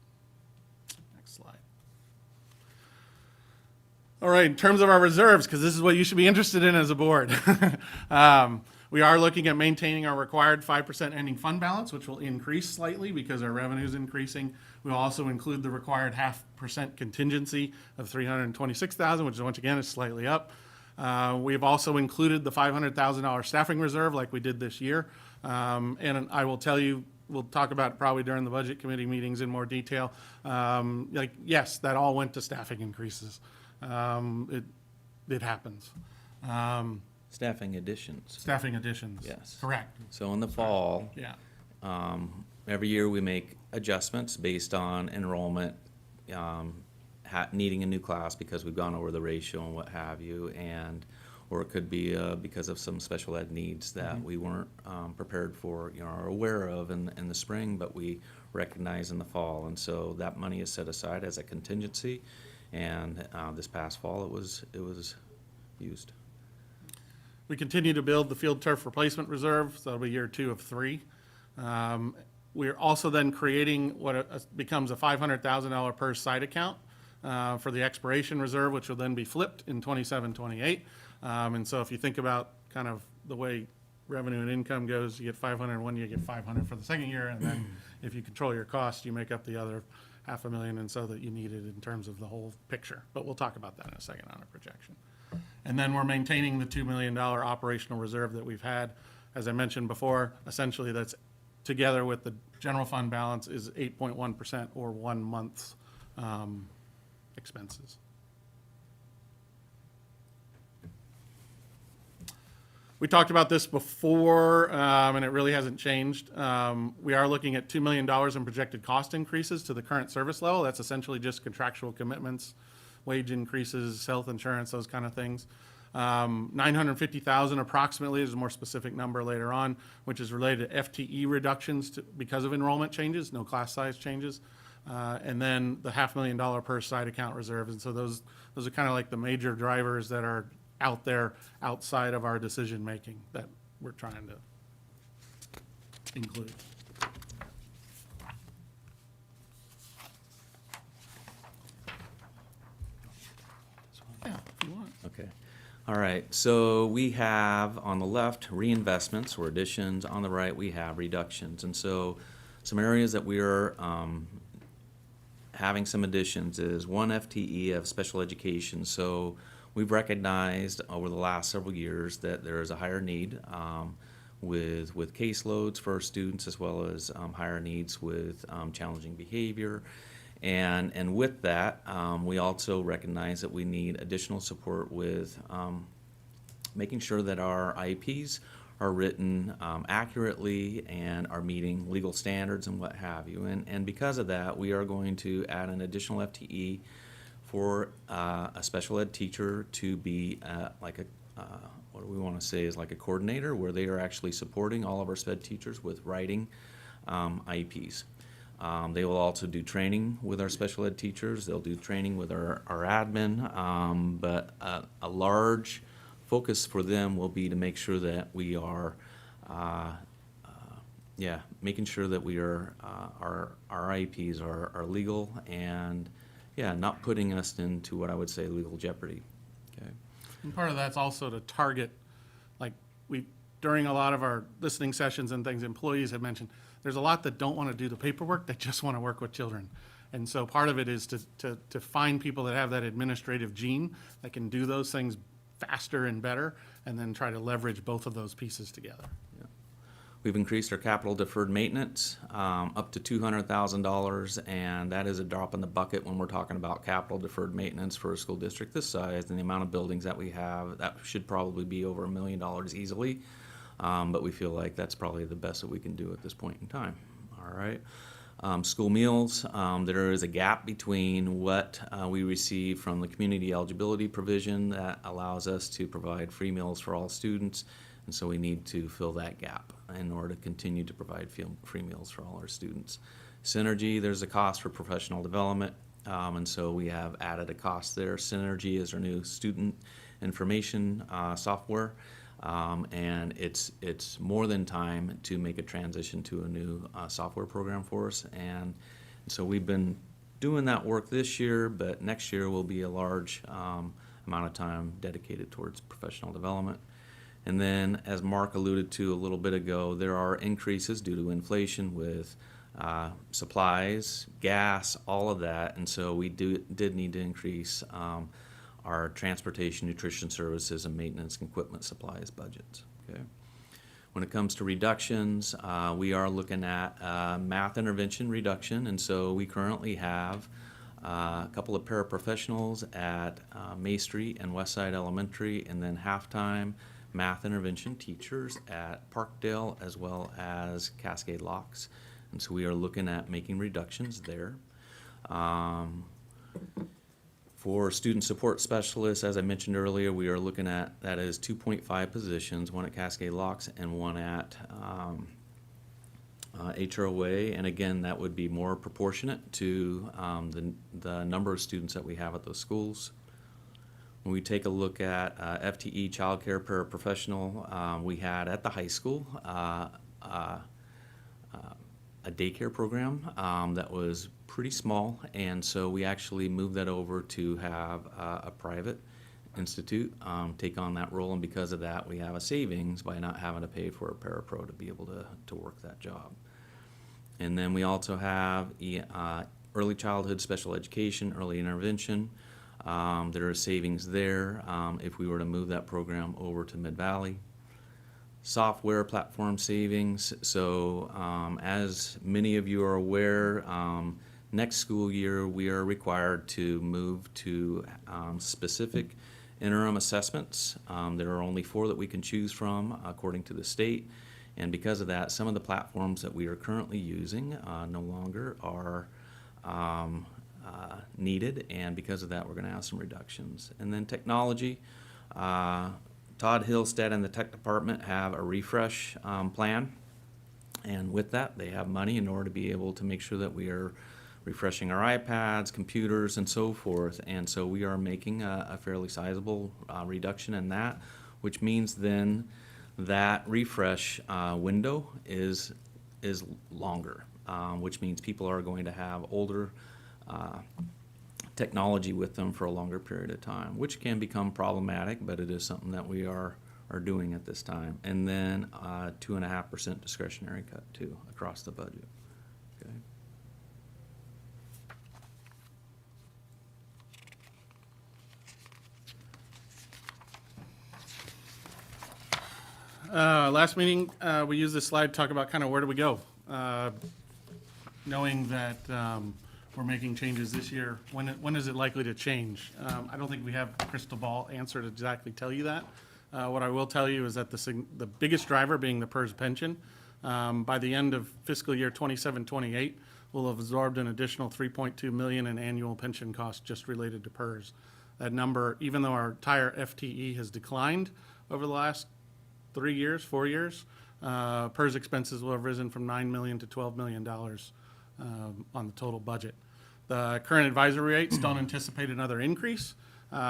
S20: Next slide. All right, in terms of our reserves, because this is what you should be interested in as a board. We are looking at maintaining our required 5% ending fund balance, which will increase slightly because our revenue is increasing. We'll also include the required 0.5% contingency of $326,000, which once again is slightly up. We've also included the $500,000 staffing reserve like we did this year. And I will tell you, we'll talk about it probably during the budget committee meetings in more detail. Yes, that all went to staffing increases. It happens.
S2: Staffing additions.
S20: Staffing additions.
S2: Yes.
S20: Correct.
S2: So in the fall,
S20: Yeah.
S2: every year we make adjustments based on enrollment, needing a new class because we've gone over the ratio and what have you, or it could be because of some special ed needs that we weren't prepared for, or aware of in the spring, but we recognize in the fall. And so that money is set aside as a contingency, and this past fall it was used.
S20: We continue to build the field turf replacement reserve, so that'll be year 2 of 3. We're also then creating what becomes a $500,000 per site account for the expiration reserve, which will then be flipped in 27-28. And so if you think about kind of the way revenue and income goes, you get 500 one year, you get 500 for the second year, and then if you control your costs, you make up the other $500,000, and so that you need it in terms of the whole picture. But we'll talk about that in a second on a projection. And then we're maintaining the $2 million operational reserve that we've had. As I mentioned before, essentially that's together with the general fund balance is 8.1% or 1 month's expenses. We talked about this before, and it really hasn't changed. We are looking at $2 million in projected cost increases to the current service level. That's essentially just contractual commitments wage increases, health insurance, those kind of things. 950,000 approximately is a more specific number later on, which is related to FTE reductions because of enrollment changes, no class size changes. And then the $500,000 per side account reserve. And so those are kind of like the major drivers that are out there outside of our decision making that we're trying to include. Yeah, if you want.
S2: Okay. All right, so we have on the left reinvestments or additions, on the right we have reductions. And so some areas that we are having some additions is 1 FTE of special education. So we've recognized over the last several years that there is a higher need with caseloads for our students, as well as higher needs with challenging behavior. And with that, we also recognize that we need additional support with making sure that our IEPs are written accurately and are meeting legal standards and what have you. And because of that, we are going to add an additional FTE for a special ed teacher to be like a, what do we want to say is like a coordinator, where they are actually supporting all of our SPED teachers with writing IEPs. They will also do training with our special ed teachers. They'll do training with our admin, but a large focus for them will be to make sure that we are, making sure that we are, our IEPs are legal and, not putting us into what I would say legal jeopardy. Okay.
S20: And part of that's also to target, like during a lot of our listening sessions and things, employees have mentioned, there's a lot that don't want to do the paperwork, they just want to work with children. And so part of it is to find people that have that administrative gene that can do those things faster and better, and then try to leverage both of those pieces together.
S2: Yeah. We've increased our capital deferred maintenance up to $200,000, and that is a drop in the bucket when we're talking about capital deferred maintenance for a school district this size and the amount of buildings that we have. That should probably be over $1 million easily. But we feel like that's probably the best that we can do at this point in time. All right. School meals, there is a gap between what we receive from the community eligibility provision that allows us to provide free meals for all students, and so we need to fill that gap in order to continue to provide free meals for all our students. Synergy, there's a cost for professional development, and so we have added a cost there. Synergy is our new student information software. And it's more than time to make a transition to a new software program for us. And so we've been doing that work this year, but next year will be a large amount of time dedicated towards professional development. And then, as Mark alluded to a little bit ago, there are increases due to inflation with supplies, gas, all of that. And so we did need to increase our transportation, nutrition services, and maintenance and equipment supplies budgets. Okay. When it comes to reductions, we are looking at math intervention reduction, and so we currently have a couple of paraprofessionals at May Street and Westside Elementary, and then half-time math intervention teachers at Parkdale as well as Cascade Locks. And so we are looking at making reductions there. For student support specialists, as I mentioned earlier, we are looking at that as 2.5 positions, one at Cascade Locks and one at HROA. And again, that would be more proportionate to the number of students that we have at those schools. When we take a look at FTE childcare paraprofessional, we had at the high school a daycare program that was pretty small, and so we actually moved that over to have a private institute take on that role, and because of that we have a savings by not having to pay for a parapro to be able to work that job. And then we also have early childhood special education, early intervention. There are savings there if we were to move that program over to Mid-Valley. Software platform savings. So as many of you are aware, next school year we are required to move to specific interim assessments. There are only 4 that we can choose from according to the state. And because of that, some of the platforms that we are currently using no longer are needed, and because of that, we're going to have some reductions. And then technology, Todd Hillstead and the tech department have a refresh plan, and with that, they have money in order to be able to make sure that we are refreshing our iPads, computers, and so forth. And so we are making a fairly sizable reduction in that, which means then that refresh window is longer, which means people are going to have older technology with them for a longer period of time, which can become problematic, but it is something that we are doing at this time. And then 2.5% discretionary cut too across the budget. Okay.
S20: Last meeting, we used this slide to talk about kind of where do we go? Knowing that we're making changes this year, when is it likely to change? I don't think we have a crystal ball answer to exactly tell you that. What I will tell you is that the biggest driver being the PERS pension, by the end of fiscal year 27-28, we'll have absorbed an additional $3.2 million in annual pension costs just related to PERS. That number, even though our entire FTE has declined over the last 4 years, PERS expenses will have risen from $9 million to $12 million on the total budget. The current advisory rates don't anticipate another increase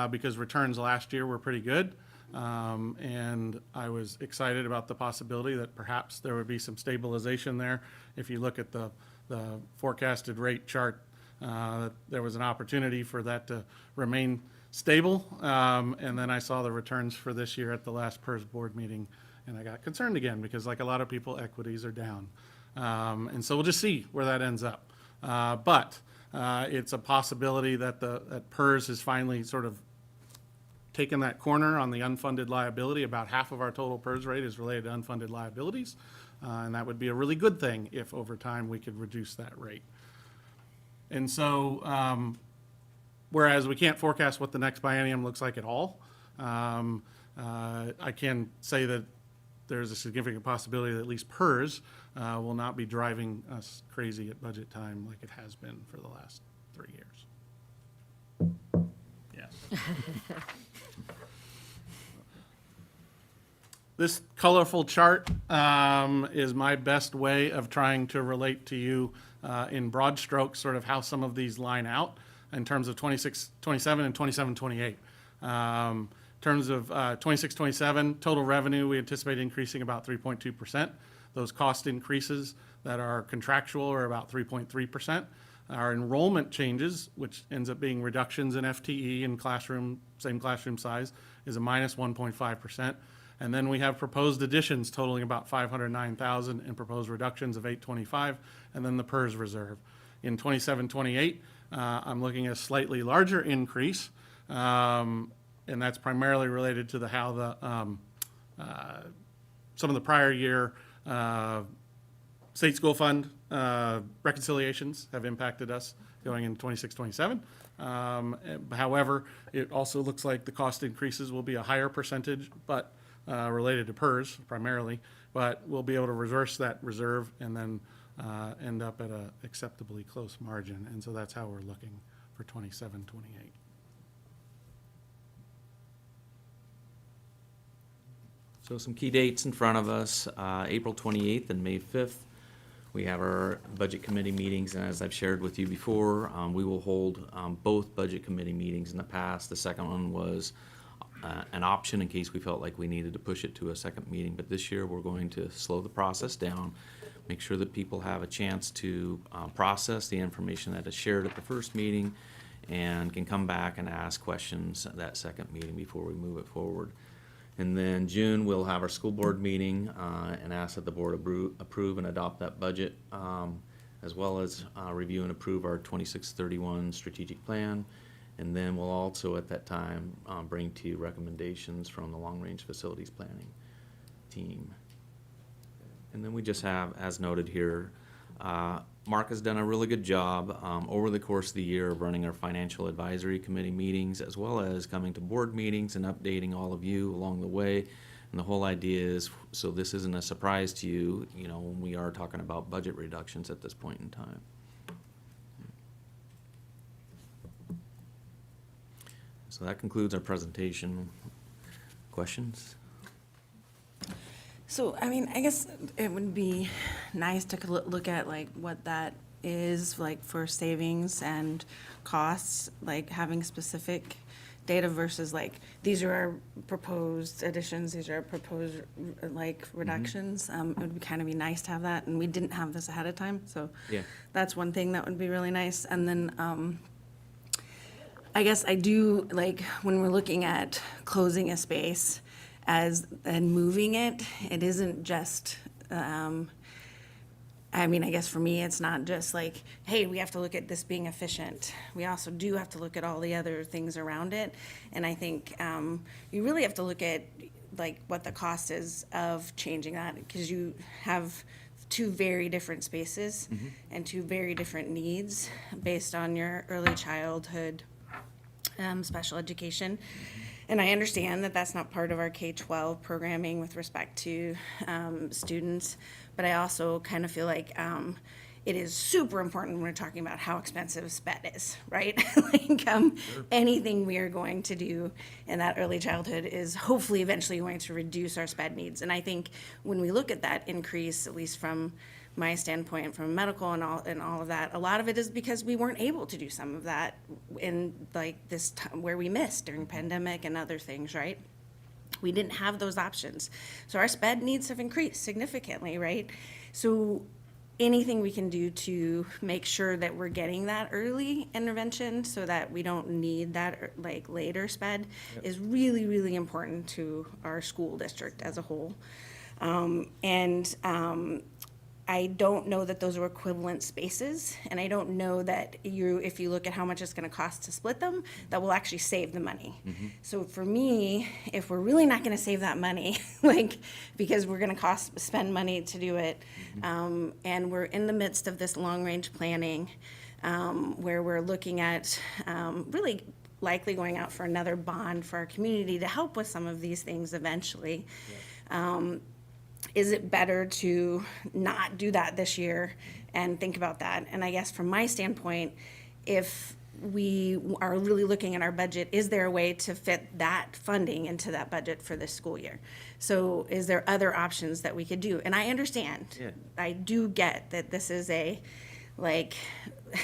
S20: because returns last year were pretty good. And I was excited about the possibility that perhaps there would be some stabilization there. If you look at the forecasted rate chart, there was an opportunity for that to remain stable. And then I saw the returns for this year at the last PERS board meeting, and I got concerned again because, like a lot of people, equities are down. And so we'll just see where that ends up. But it's a possibility that PERS has finally sort of taken that corner on the unfunded liability. About half of our total PERS rate is related to unfunded liabilities. And that would be a really good thing if over time we could reduce that rate. And so, whereas we can't forecast what the next biennium looks like at all, I can say that there's a significant possibility that at least PERS will not be driving us crazy at budget time like it has been for the last 3 years. Yes. This colorful chart is my best way of trying to relate to you in broad strokes sort of how some of these line out in terms of 26-27 and 27-28. In terms of 26-27, total revenue, we anticipate increasing about 3.2%. Those cost increases that are contractual are about 3.3%. Our enrollment changes, which ends up being reductions in FTE and same classroom size, is a minus 1.5%. And then we have proposed additions totaling about 509,000 and proposed reductions of 825, and then the PERS reserve. In 27-28, I'm looking at a slightly larger increase, and that's primarily related to how some of the prior year state school fund reconciliations have impacted us going into 26-27. However, it also looks like the cost increases will be a higher percentage, but related to PERS primarily, but we'll be able to reverse that reserve and then end up at an acceptably close margin. And so that's how we're looking for 27-28.
S2: So some key dates in front of us, April 28th and May 5th. We have our budget committee meetings, and as I've shared with you before, we will hold both budget committee meetings in the past. The second one was an option in case we felt like we needed to push it to a second meeting, but this year we're going to slow the process down, make sure that people have a chance to process the information that is shared at the first meeting and can come back and ask questions at that second meeting before we move it forward. And then June, we'll have our school board meeting and ask that the board approve and adopt that budget, as well as review and approve our 26-31 strategic plan. And then we'll also at that time bring to you recommendations from the long-range facilities planning team. And then we just have, as noted here, Mark has done a really good job over the course of the year of running our financial advisory committee meetings, as well as coming to board meetings and updating all of you along the way. And the whole idea is, so this isn't a surprise to you, when we are talking about budget reductions at this point in time. So that concludes our presentation. Questions?
S10: So, I mean, I guess it would be nice to look at like what that is like for savings and costs, like having specific data versus like, these are our proposed additions, these are our proposed like reductions. It would kind of be nice to have that, and we didn't have this ahead of time, so
S2: Yeah.
S10: that's one thing that would be really nice. And then, I guess I do, like, when we're looking at closing a space and moving it, it isn't just, I mean, I guess for me, it's not just like, hey, we have to look at this being efficient. We also do have to look at all the other things around it. And I think you really have to look at, like, what the cost is of changing that, because you have two very different spaces and two very different needs based on your early childhood special education. And I understand that that's not part of our K-12 programming with respect to students, but I also kind of feel like it is super important when we're talking about how expensive SPED is, right? Like anything we are going to do in that early childhood is hopefully eventually going to reduce our SPED needs. And I think when we look at that increase, at least from my standpoint, from medical and all of that, a lot of it is because we weren't able to do some of that in like this time where we missed during pandemic and other things, right? We didn't have those options. So our SPED needs have increased significantly, right? So anything we can do to make sure that we're getting that early intervention so that we don't need that like later SPED is really, really important to our school district as a whole. I don't know that those are equivalent spaces, and I don't know that if you look at how much it's gonna cost to split them, that will actually save the money. So for me, if we're really not gonna save that money, like, because we're gonna spend money to do it, and we're in the midst of this long-range planning, where we're looking at, really likely going out for another bond for our community to help with some of these things eventually. Is it better to not do that this year and think about that? And I guess from my standpoint, if we are really looking at our budget, is there a way to fit that funding into that budget for this school year? So is there other options that we could do? And I understand, I do get that this is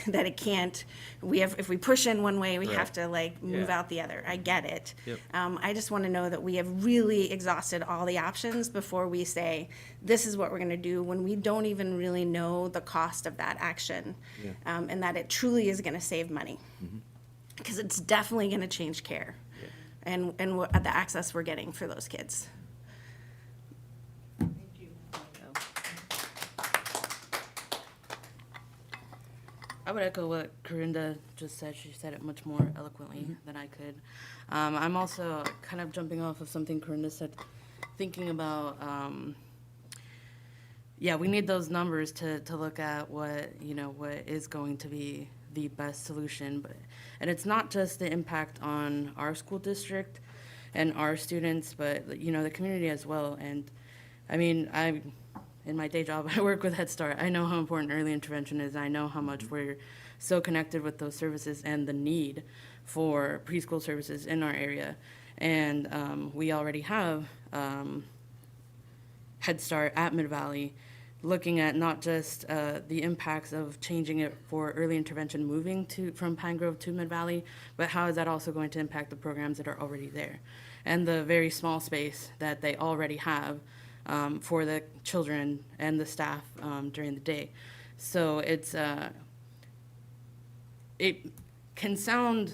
S10: that it can't, if we push in one way, we have to like move out the other. I get it. I just want to know that we have really exhausted all the options before we say, this is what we're going to do, when we don't even really know the cost of that action, and that it truly is going to save money. Because it's definitely going to change care and what, the access we're getting for those kids.
S7: I would echo what Corinda just said. She said it much more eloquently than I could. I'm also kind of jumping off of something Corinda said, thinking about, we need those numbers to look at what is going to be the best solution. And it's not just the impact on our school district and our students, but the community as well. And I mean, in my day job, I work with Head Start. I know how important early intervention is. I know how much we're so connected with those services and the need for preschool services in our area. And we already have Head Start at Mid-Valley looking at not just the impacts of changing it for early intervention, moving from Pine Grove to Mid-Valley, but how is that also going to impact the programs that are already there and the very small space that they already have for the children and the staff during the day. So it can sound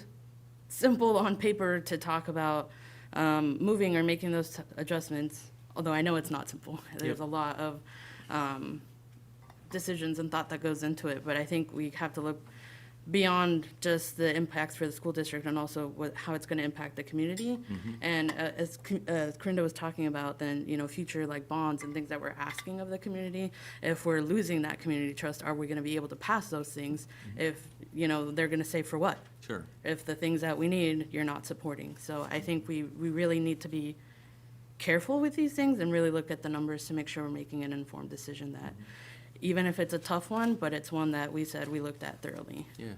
S7: simple on paper to talk about moving or making those adjustments, although I know it's not simple. There's a lot of decisions and thought that goes into it, but I think we have to look beyond just the impacts for the school district and also how it's going to impact the community. And as Corinda was talking about, then future like bonds and things that we're asking of the community, if we're losing that community trust, are we going to be able to pass those things if they're going to say for what?
S2: Sure.
S7: If the things that we need you're not supporting. So I think we really need to be careful with these things and really look at the numbers to make sure we're making an informed decision that even if it's a tough one, but it's one that we said we looked at thoroughly.
S2: Yeah,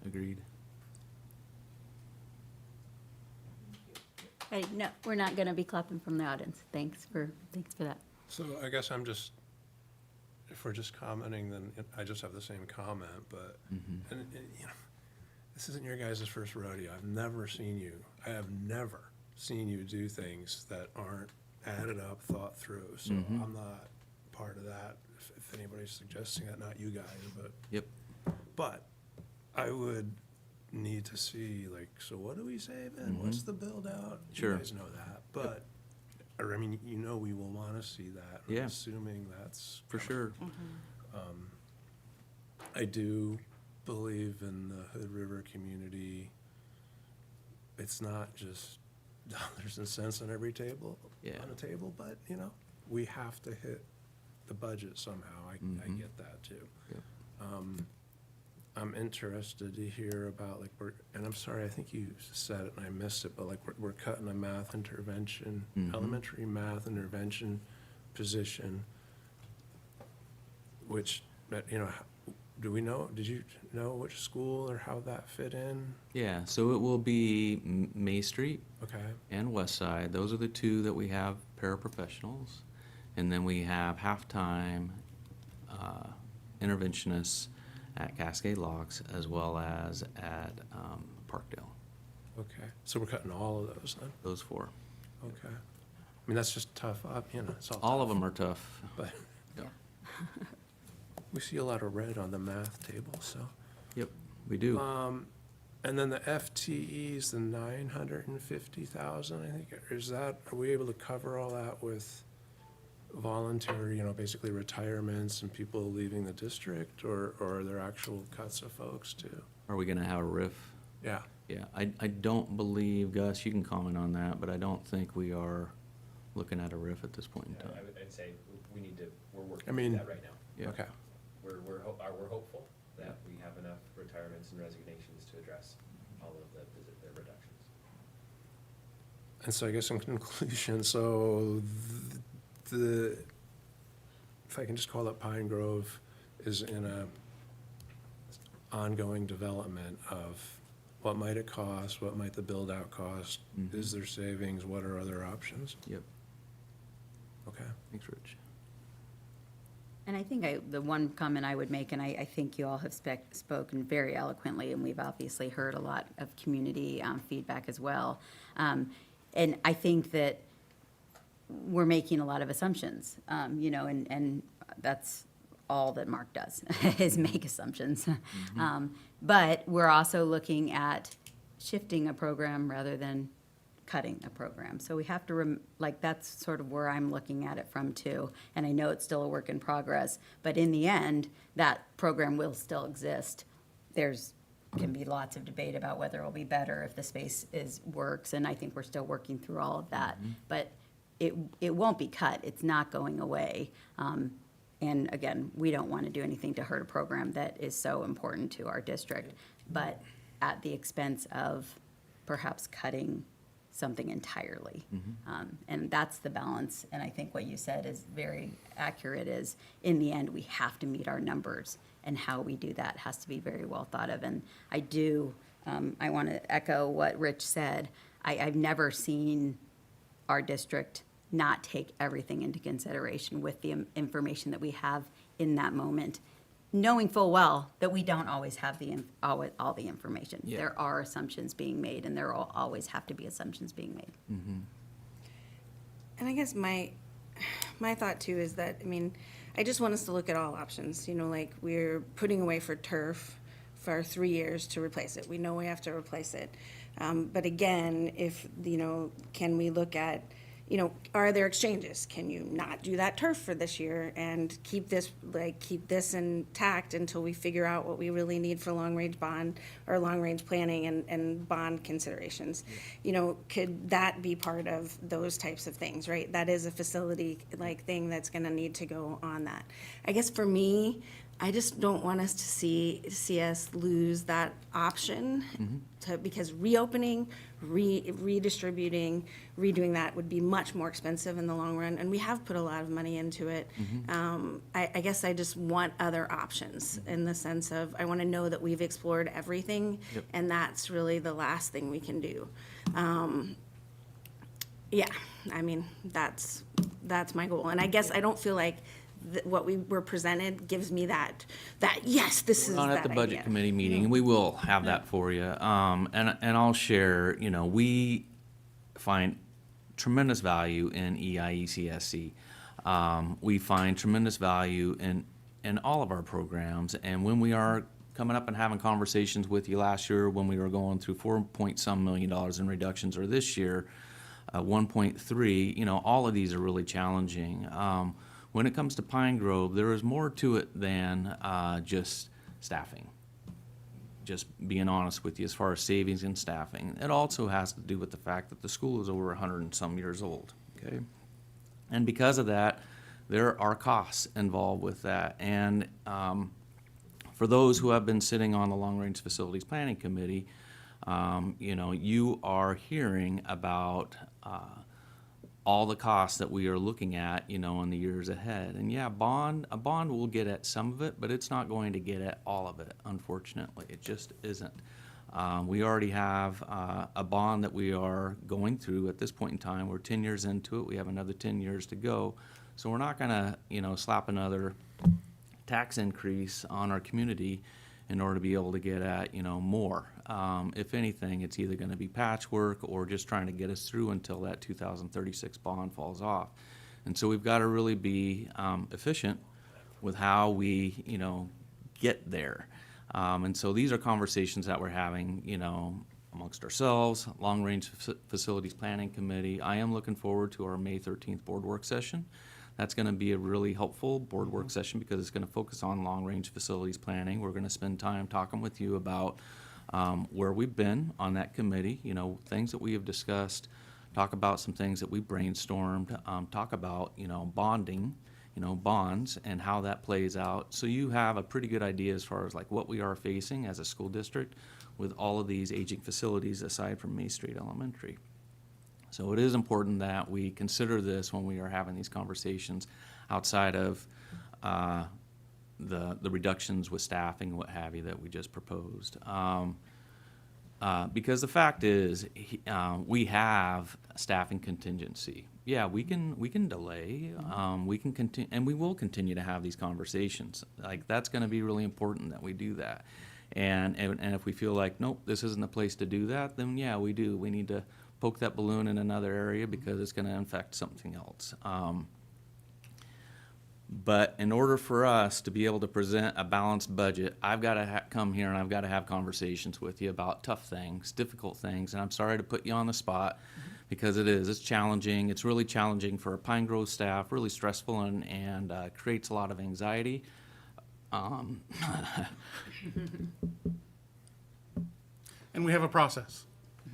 S2: agreed.
S1: Hey, no, we're not going to be clapping from the audience. Thanks for that.
S19: So I guess I'm just, if we're just commenting, then I just have the same comment, but, and, you know, this isn't your guys' first rodeo. I have never seen you do things that aren't added up, thought through. So I'm not part of that, if anybody's suggesting that, not you guys, but.
S2: Yep.
S19: But I would need to see, like, so what do we save in? What's the build out?
S2: Sure.
S19: You guys know that, but, or I mean, you know, we will want to see that. I'm
S2: Yeah.
S19: assuming that's.
S2: For sure.
S19: I do believe in the Hood River community. It's not just dollars and cents on every table, on a table, but, you know, we have to hit the budget somehow. I get that too.
S2: Yep.
S19: I'm interested to hear about, like, and I'm sorry, I think you said it and I missed it, but like, we're cutting a math intervention, elementary math intervention position, which, you know, did you know which school or how that fit in?
S2: Yeah, so it will be May Street
S19: Okay.
S2: and West Side. Those are the two that we have paraprofessionals. And then we have half-time interventionists at Cascade Locks as well as at Parkdale.
S19: Okay, so we're cutting all of those then?
S2: Those four.
S19: Okay. I mean, that's just tough, you know, it's all
S2: All of
S19: tough,
S2: them are tough.
S19: but
S2: Yeah.
S19: we see a lot of red on the math table, so.
S2: Yep, we do.
S19: And then the FTEs, the 950,000, I think, are we able to cover all that with voluntary, you know, basically retirements and people leaving the district, or are there actual cuts of folks too?
S2: Are we gonna have a RIF?
S19: Yeah.
S2: Yeah, I don't believe, Gus, you can comment on that, but I don't think we are looking at a RIF at this point in time.
S4: I'd say we're working
S19: I mean,
S4: through that right now.
S2: Yeah.
S19: Okay.
S4: We're hopeful that we have enough retirements and resignations to address all of the reductions.
S19: And so I guess in conclusion, so if I can just call it Pine Grove, is in a ongoing development of what might it cost, what might the build-out cost, is there savings, what are other options?
S2: Yep.
S19: Okay.
S2: Thanks, Rich.
S1: And I think the one comment I would make, and I think you all have spoken very eloquently, and we've obviously heard a lot of community feedback as well. And I think that we're making a lot of assumptions, you know, and that's all that Mark does, is make assumptions. But we're also looking at shifting a program rather than cutting a program. So we have to, that's sort of where I'm looking at it from too. And I know it's still a work in progress, but in the end, that program will still exist. Can be lots of debate about whether it'll be better if the space works, and I think we're still working through all of that. But it won't be cut. It's not going away. And again, we don't want to do anything to hurt a program that is so important to our district, but at the expense of perhaps cutting something entirely. And that's the balance. And I think what you said is very accurate, is in the end, we have to meet our numbers, and how we do that has to be very well thought of. And I want to echo what Rich said. I've never seen our district not take everything into consideration with the information that we have in that moment, knowing full well that we don't always have all the information.
S2: Yeah.
S1: There are assumptions being made, and there will always have to be assumptions being made.
S7: And I guess my thought too is that, I mean, I just want us to look at all options. You know, like, we're putting away for turf for 3 years to replace it. We know we have to replace it. But again, if, you know, can we look at, you know, are there exchanges? Can you not do that turf for this year and keep this intact until we figure out what we really need for long-range bond or long-range planning and bond considerations? You know, could that be part of those types of things, right? That is a facility thing that's gonna need to go on that. I guess for me, I just don't want us to see us lose that option because reopening, redistributing, redoing that would be much more expensive in the long run, and we have put a lot of money into it. I guess I just want other options in the sense of, I want to know that we've explored everything, and that's really the last thing we can do.
S10: Yeah, I mean, that's my goal. And I guess I don't feel like what we were presented gives me that yes, this is
S2: We're not
S10: that
S2: at the budget
S10: idea.
S2: committee meeting, and we will have that for you. And I'll share, we find tremendous value in EIECSC. We find tremendous value in all of our programs, and when we are coming up and having conversations with you last year, when we were going through $4 million in reductions, or this year, 1.3, all of these are really challenging. When it comes to Pine Grove, there is more to it than just staffing. Just being honest with you, as far as savings and staffing. It also has to do with the fact that the school is over 100 and some years old, okay? And because of that, there are costs involved with that. And for those who have been sitting on the Long Range Facilities Planning Committee, you are hearing about all the costs that we are looking at, in the years ahead. And yeah, a bond will get at some of it, but it's not going to get at all of it, unfortunately. It just isn't. We already have a bond that we are going through at this point in time. We're 10 years into it. We have another 10 years to go. So we're not gonna, slap another tax increase on our community in order to be able to get at, more. If anything, it's either gonna be patchwork or just trying to get us through until that 2036 bond falls off. And so we've gotta really be efficient with how we, get there. And so these are conversations that we're having, amongst ourselves, Long Range Facilities Planning Committee. I am looking forward to our May 13th board work session. That's going to be a really helpful board work session because it's going to focus on long-range facilities planning. We're going to spend time talking with you about where we've been on that committee, things that we have discussed, talk about some things that we brainstormed, talk about, bonding, bonds and how that plays out. So you have a pretty good idea as far as like what we are facing as a school district with all of these aging facilities aside from May Street Elementary. So it is important that we consider this when we are having these conversations outside of the reductions with staffing, what have you, that we just proposed. Because the fact is, we have staffing contingency. Yeah, we can delay, we can continue, and we will continue to have these conversations. Like, that's gonna be really important that we do that. And if we feel like, nope, this isn't the place to do that, then yeah, we do. We need to poke that balloon in another area because it's gonna affect something else. But in order for us to be able to present a balanced budget, I've got to come here and I've got to have conversations with you about tough things, difficult things, and I'm sorry to put you on the spot because it's challenging. It's really challenging for Pine Grove staff, really stressful and creates a lot of anxiety.
S20: And we have a process,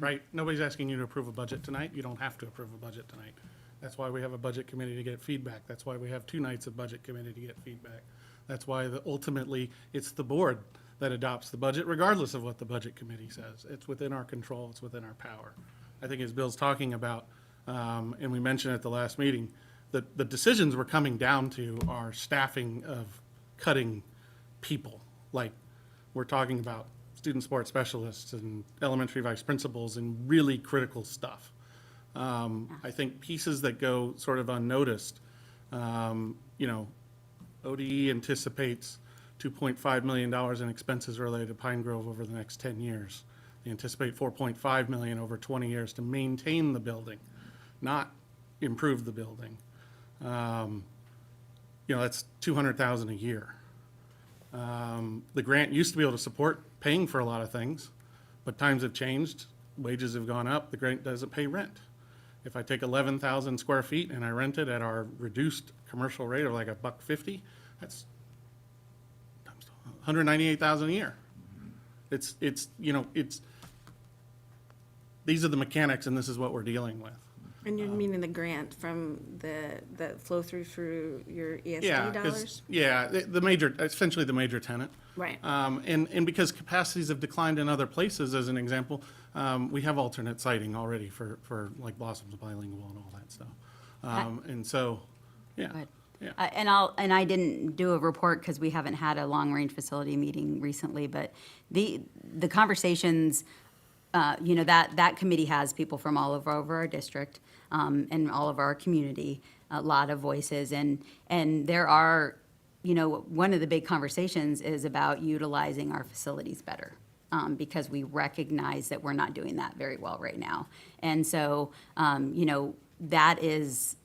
S20: right? Nobody's asking you to approve a budget tonight. You don't have to approve a budget tonight. That's why we have a budget committee to get feedback. That's why we have 2 nights of budget committee to get feedback. That's why ultimately it's the board that adopts the budget regardless of what the budget committee says. It's within our control, it's within our power. I think as Bill's talking about, and we mentioned at the last meeting, the decisions we're coming down to are staffing of cutting people. Like, we're talking about student support specialists and elementary vice principals and really critical stuff. I think pieces that go sort of unnoticed, ODE anticipates $2.5 million in expenses related to Pine Grove over the next 10 years. They anticipate $4.5 million over 20 years to maintain the building, not improve the building. That's $200,000 a year. The grant used to be able to support paying for a lot of things, but times have changed, wages have gone up, the grant doesn't pay rent. If I take 11,000 square feet and I rent it at our reduced commercial rate of like $1.50, that's $198,000 a year. These are the mechanics and this is what we're dealing with.
S10: And you're meaning the grant from the flow through your ESD
S20: Yeah,
S10: dollars?
S20: essentially the major tenant.
S10: Right.
S20: And because capacities have declined in other places, as an example, we have alternate siting already for like Blossoms Bilingual and all that stuff. And so, yeah.
S1: Good.
S20: Yeah.
S1: And I didn't do a report because we haven't had a long-range facility meeting recently, but the conversations that committee has people from all over our district and all of our community, a lot of voices. And there are, one of the big conversations is about utilizing our facilities better. Because we recognize that we're not doing that very well right now. And so, that is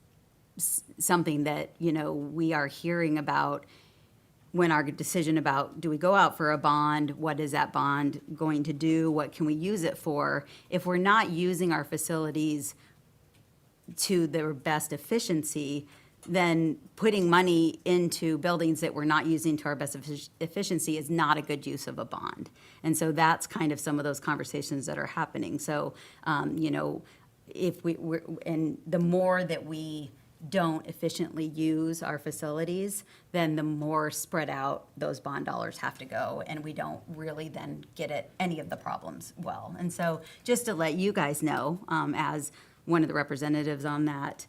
S1: something that, we are hearing about when our decision about, do we go out for a bond? What is that bond going to do? What can we use it for? If we're not using our facilities to their best efficiency, then putting money into buildings that we're not using to our best efficiency is not a good use of a bond. And so that's kind of some of those conversations that are happening. So, if and the more that we don't efficiently use our facilities, then the more spread out those bond dollars have to go, and we don't really then get at any of the problems well. And so just to let you guys know, as one of the representatives on that,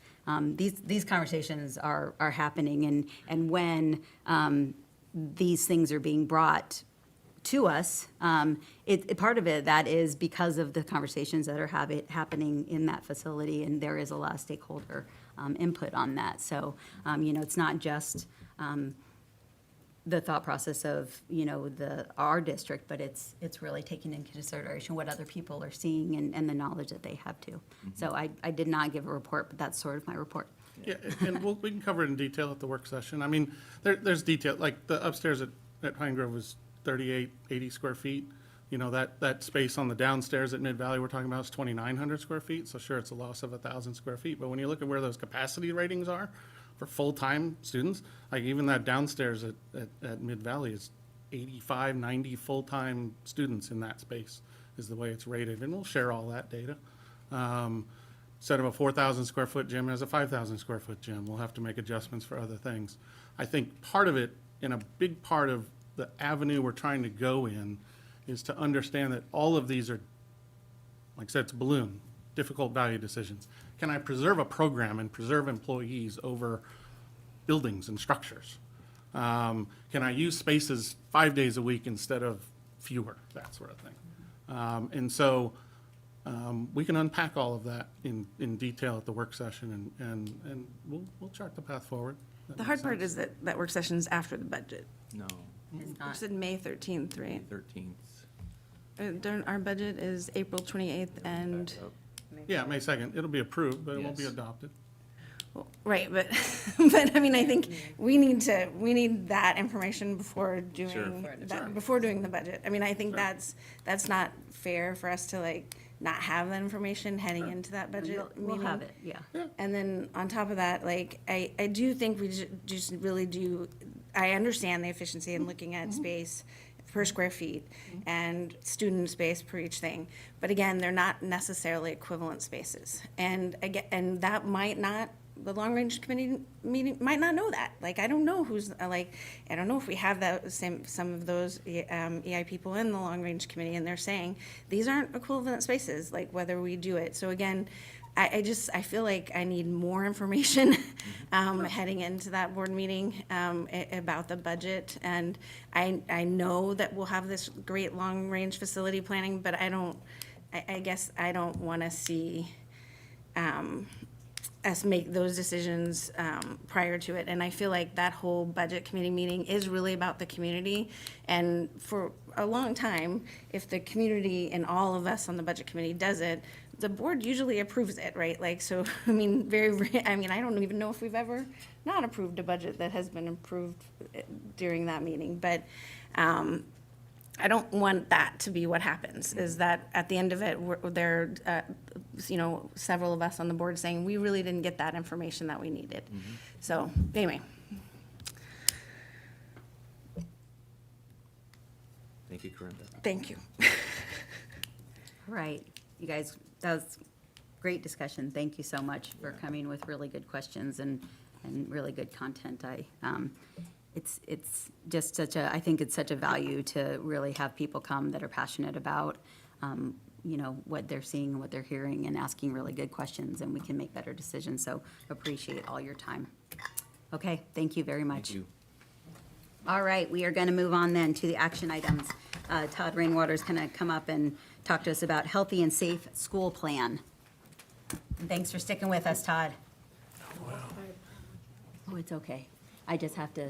S1: these conversations are happening, and when these things are being brought to us, part of it, that is because of the conversations that are happening in that facility, and there is a lot of stakeholder input on that. So, it's not just the thought process of, our district, but it's really taking into consideration what other people are seeing and the knowledge that they have too. So I did not give a report, but that's sort of my report.
S20: Yeah, and we can cover it in detail at the work session. I mean, there's detail, like the upstairs at Pine Grove was 80 square feet. That space on the downstairs at Mid-Valley we're talking about is 2,900 square feet. So sure, it's a loss of 1,000 square feet. But when you look at where those capacity ratings are for full-time students, like even that downstairs at Mid-Valley is 85, 90 full-time students in that space is the way it's rated. And we'll share all that data. Instead of a 4,000 square foot gym, as a 5,000 square foot gym. We'll have to make adjustments for other things. I think part of it, and a big part of the avenue we're trying to go in, is to understand that all of these are, like I said, it's a balloon, difficult value decisions. Can I preserve a program and preserve employees over buildings and structures? Can I use spaces 5 days a week instead of fewer, that sort of thing. And so we can unpack all of that in detail at the work session, and we'll chart the path forward.
S10: The hard part is that work session's after the budget.
S2: No,
S10: You said May 13th, right?
S2: 13th.
S10: Our budget is April 28th and,
S20: Yeah, May 2nd. It'll be approved, but it won't be
S2: Yes.
S20: adopted.
S10: right, but, but I mean, I think we need that information before doing, before doing the budget. I mean, I think that's not fair for us to not have that information heading into that budget meeting.
S1: We'll have it, yeah.
S10: And then on top of that, I do think we just really do, I understand the efficiency in looking at space per square feet and student space per each thing. But again, they're not necessarily equivalent spaces. And again, and that might not, the long-range committee meeting might not know that. I don't know I don't know if we have some of those EI people in the long-range committee, and they're saying, these aren't equivalent spaces, whether we do it. So again, I feel like I need more information heading into that board meeting about the budget. And I know that we'll have this great long-range facility planning, but I guess I don't want to see us make those decisions prior to it. And I feel like that whole budget committee meeting is really about the community. And for a long time, if the community and all of us on the budget committee does it, the board usually approves it, right? So, I mean, I don't even know if we've ever not approved a budget that has been approved during that meeting. But I don't want that to be what happens, is that at the end of it, there are, several of us on the board saying, we really didn't get that information that we needed. So, anyway.
S2: Thank you, Corinda.
S10: Thank you.
S1: All right, you guys, that was great discussion. Thank you so much for coming with really good questions and really good content. It's just I think it's such a value to really have people come that are passionate about, what they're seeing and what they're hearing, and asking really good questions, and we can make better decisions. So appreciate all your time. Okay, thank you very much.
S2: Thank you.
S1: All right, we are going to move on then to the action items. Todd Rainwater is going to come up and talk to us about healthy and safe school plan. And thanks for sticking with us, Todd. Oh, it's okay. I just have to,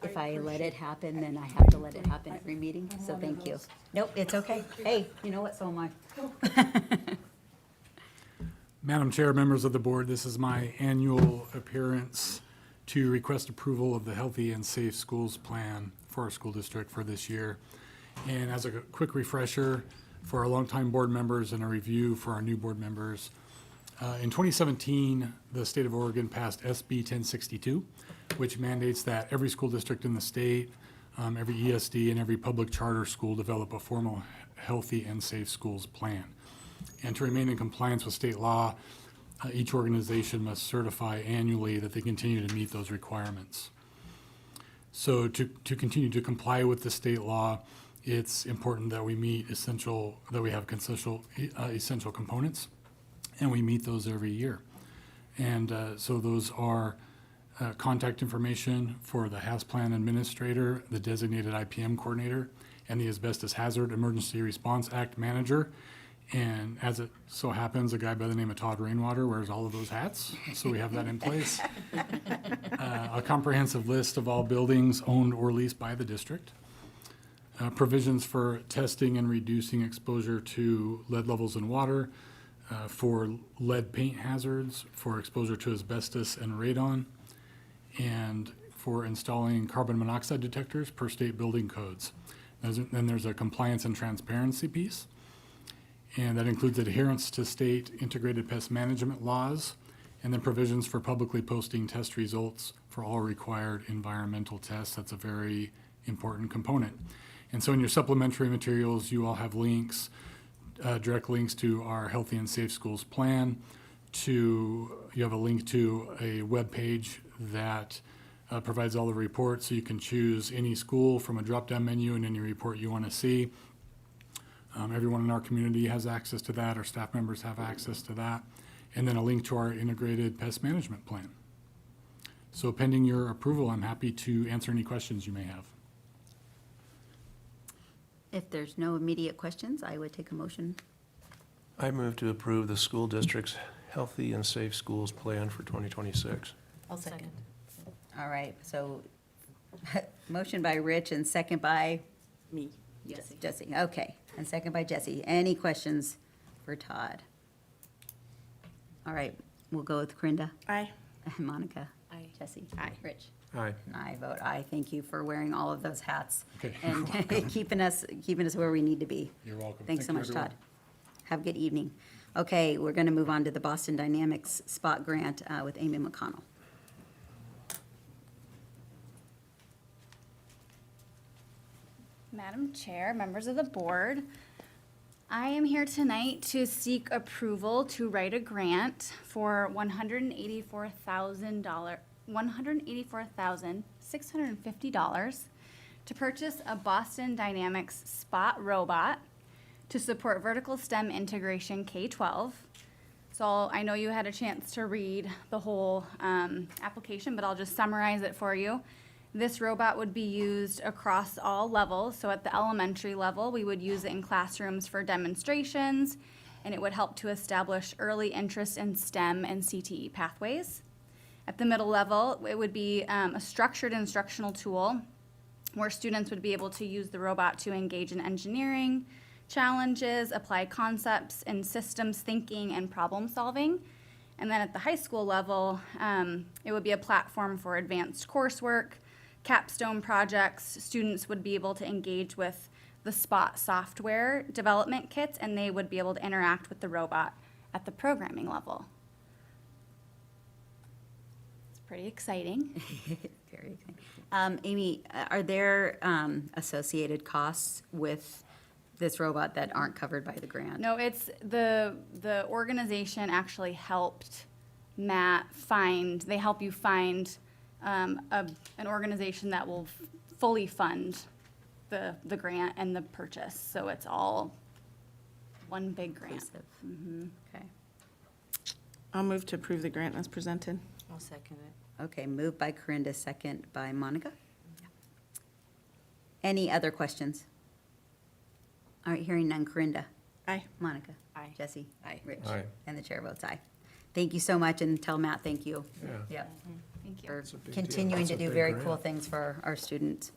S1: if I let it happen, then I have to let it happen every meeting, so thank you. Nope, it's okay. Hey, you know what, so am I.
S21: Madam Chair, members of the board, this is my annual appearance to request approval of the Healthy and Safe Schools Plan for our school district for this year. And as a quick refresher for our longtime board members and a review for our new board members, in 2017, the state of Oregon passed SB 1062, which mandates that every school district in the state, every ESD, and every public charter school develop a formal healthy and safe schools plan. And to remain in compliance with state law, each organization must certify annually that they continue to meet those requirements. So to continue to comply with the state law, it's important that we meet essential components, and we meet those every year. And so those are contact information for the HAS plan administrator, the designated IPM coordinator, and the Asbestos Hazard Emergency Response Act manager. And as it so happens, a guy by the name of Todd Rainwater wears all of those hats, so we have that in place. A comprehensive list of all buildings owned or leased by the district. Provisions for testing and reducing exposure to lead levels in water, for lead paint hazards, for exposure to asbestos and radon, and for installing carbon monoxide detectors per state building codes. Then there's a compliance and transparency piece, and that includes adherence to state integrated pest management laws, and then provisions for publicly posting test results for all required environmental tests. That's a very important component. And so in your supplementary materials, you all have links, direct links to our Healthy and Safe Schools plan. You have a link to a web page that provides all the reports, so you can choose any school from a drop-down menu and any report you want to see. Everyone in our community has access to that. Our staff members have access to that. And then a link to our integrated pest management plan. So pending your approval, I'm happy to answer any questions you may have.
S1: If there's no immediate questions, I would take a motion.
S19: I move to approve the school district's Healthy and Safe Schools Plan for 2026.
S1: I'll second. All right, so motion by Rich and second by?
S7: Me.
S1: Jesse, okay, and second by Jesse. Any questions for Todd? All right, we'll go with Corinda.
S10: Aye.
S1: Monica.
S11: Aye.
S1: Jesse.
S11: Aye.
S1: Rich.
S19: Aye.
S1: And I vote aye. Thank you for wearing all of those hats.
S21: Okay.
S1: And keeping us where we need to be.
S21: You're welcome.
S1: Thanks so
S21: Thank you,
S1: much,
S21: everyone.
S1: Todd. Have a good evening. Okay, we're going to move on to the Boston Dynamics Spot Grant with Amy McConnell.
S22: Madam Chair, members of the board, I am here tonight to seek approval to write a grant for $184,650 to purchase a Boston Dynamics Spot robot to support vertical STEM integration K-12. So I know you had a chance to read the whole application, but I'll just summarize it for you. This robot would be used across all levels. So at the elementary level, we would use it in classrooms for demonstrations, and it would help to establish early interest in STEM and CTE pathways. At the middle level, it would be a structured instructional tool where students would be able to use the robot to engage in engineering challenges, apply concepts in systems thinking and problem solving. And then at the high school level, it would be a platform for advanced coursework, capstone projects. Students would be able to engage with the Spot software development kits, and they would be able to interact with the robot at the programming level. It's pretty exciting.
S1: Very exciting. Amy, are there associated costs with this robot that aren't covered by the grant?
S22: No, it's the organization actually helped Matt find, they help you find an organization that will fully fund the grant and the purchase. So it's all one big grant.
S1: Okay.
S10: I'll move to approve the grant as presented.
S7: I'll second it.
S1: Okay, moved by Corinda, second by Monica. Any other questions? All right, hearing none. Corinda?
S10: Aye.
S1: Monica?
S10: Aye.
S1: Jesse?
S10: Aye.
S1: Rich?
S19: Aye.
S1: And the chair votes aye. Thank you so much, and tell Matt thank you.
S19: Yeah.
S1: Yep.
S22: Thank you.
S1: For
S19: That's a big deal.
S1: continuing
S19: That's
S1: to
S19: a
S1: do
S19: big
S1: very
S19: grant.
S1: cool things for our students.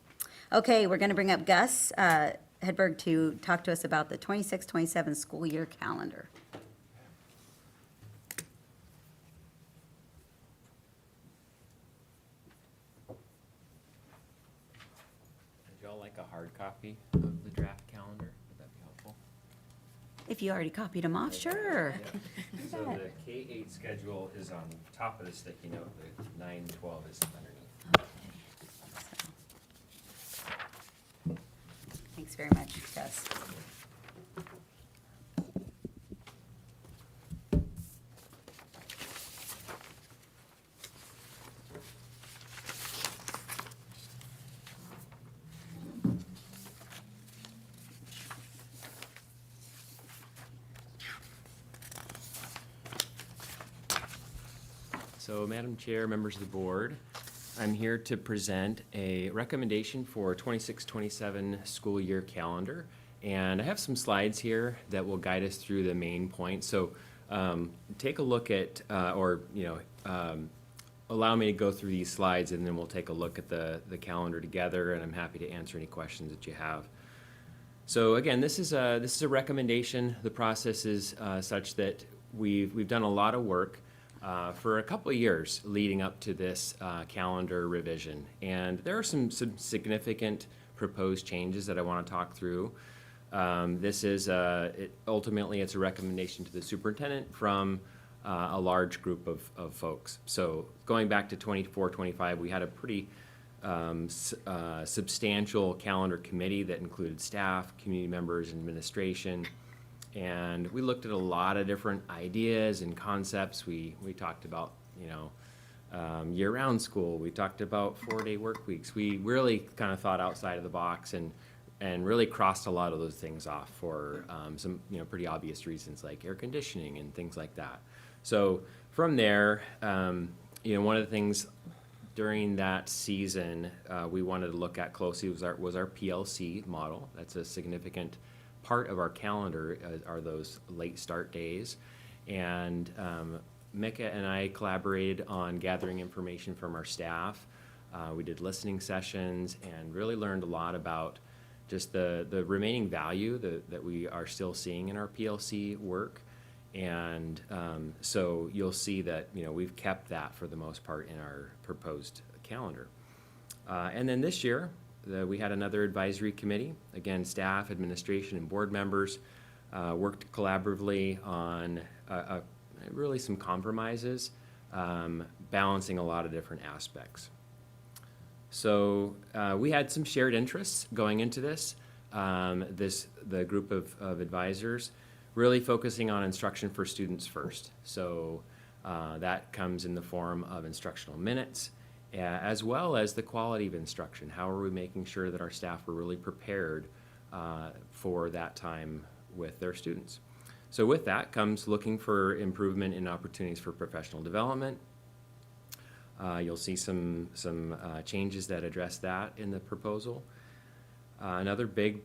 S1: Okay, we're gonna bring up Gus Hedberg to talk to us about the 26-27 school year calendar.
S4: Would y'all like a hard copy of the draft calendar? Would that be helpful?
S1: If you already copied them off, sure.
S4: So the K-8 schedule is on top of the sticky note, the 9-12 is underneath.
S1: Thanks very much, Gus.
S4: So, Madam Chair, members of the board, I'm here to present a recommendation for 26-27 school year calendar. And I have some slides here that will guide us through the main points. So take a look at, allow me to go through these slides, and then we'll take a look at the calendar together, and I'm happy to answer any questions that you have. So again, this is a recommendation. The process is such that we've done a lot of work for a couple of years leading up to this calendar revision. And there are some significant proposed changes that I want to talk through. This is, ultimately, it's a recommendation to the superintendent from a large group of folks. So going back to 24-25, we had a pretty substantial calendar committee that included staff, community members, and administration. And we looked at a lot of different ideas and concepts. We talked about, year-round school. We talked about 4-day work weeks. We really kind of thought outside of the box and really crossed a lot of those things off for some, pretty obvious reasons like air conditioning and things like that. So from there, one of the things during that season we wanted to look at closely was our PLC model. That's a significant part of our calendar are those late start days. And Micah and I collaborated on gathering information from our staff. We did listening sessions and really learned a lot about just the remaining value that we are still seeing in our PLC work. And so you'll see that, we've kept that for the most part in our proposed calendar. And then this year, we had another advisory committee. Again, staff, administration, and board members worked collaboratively on really some compromises, balancing a lot of different aspects. So we had some shared interests going into this. The group of advisors really focusing on instruction for students first. So that comes in the form of instructional minutes, as well as the quality of instruction. How are we making sure that our staff are really prepared for that time with their students? So with that comes looking for improvement in opportunities for professional development. You'll see some changes that address that in the proposal. Another big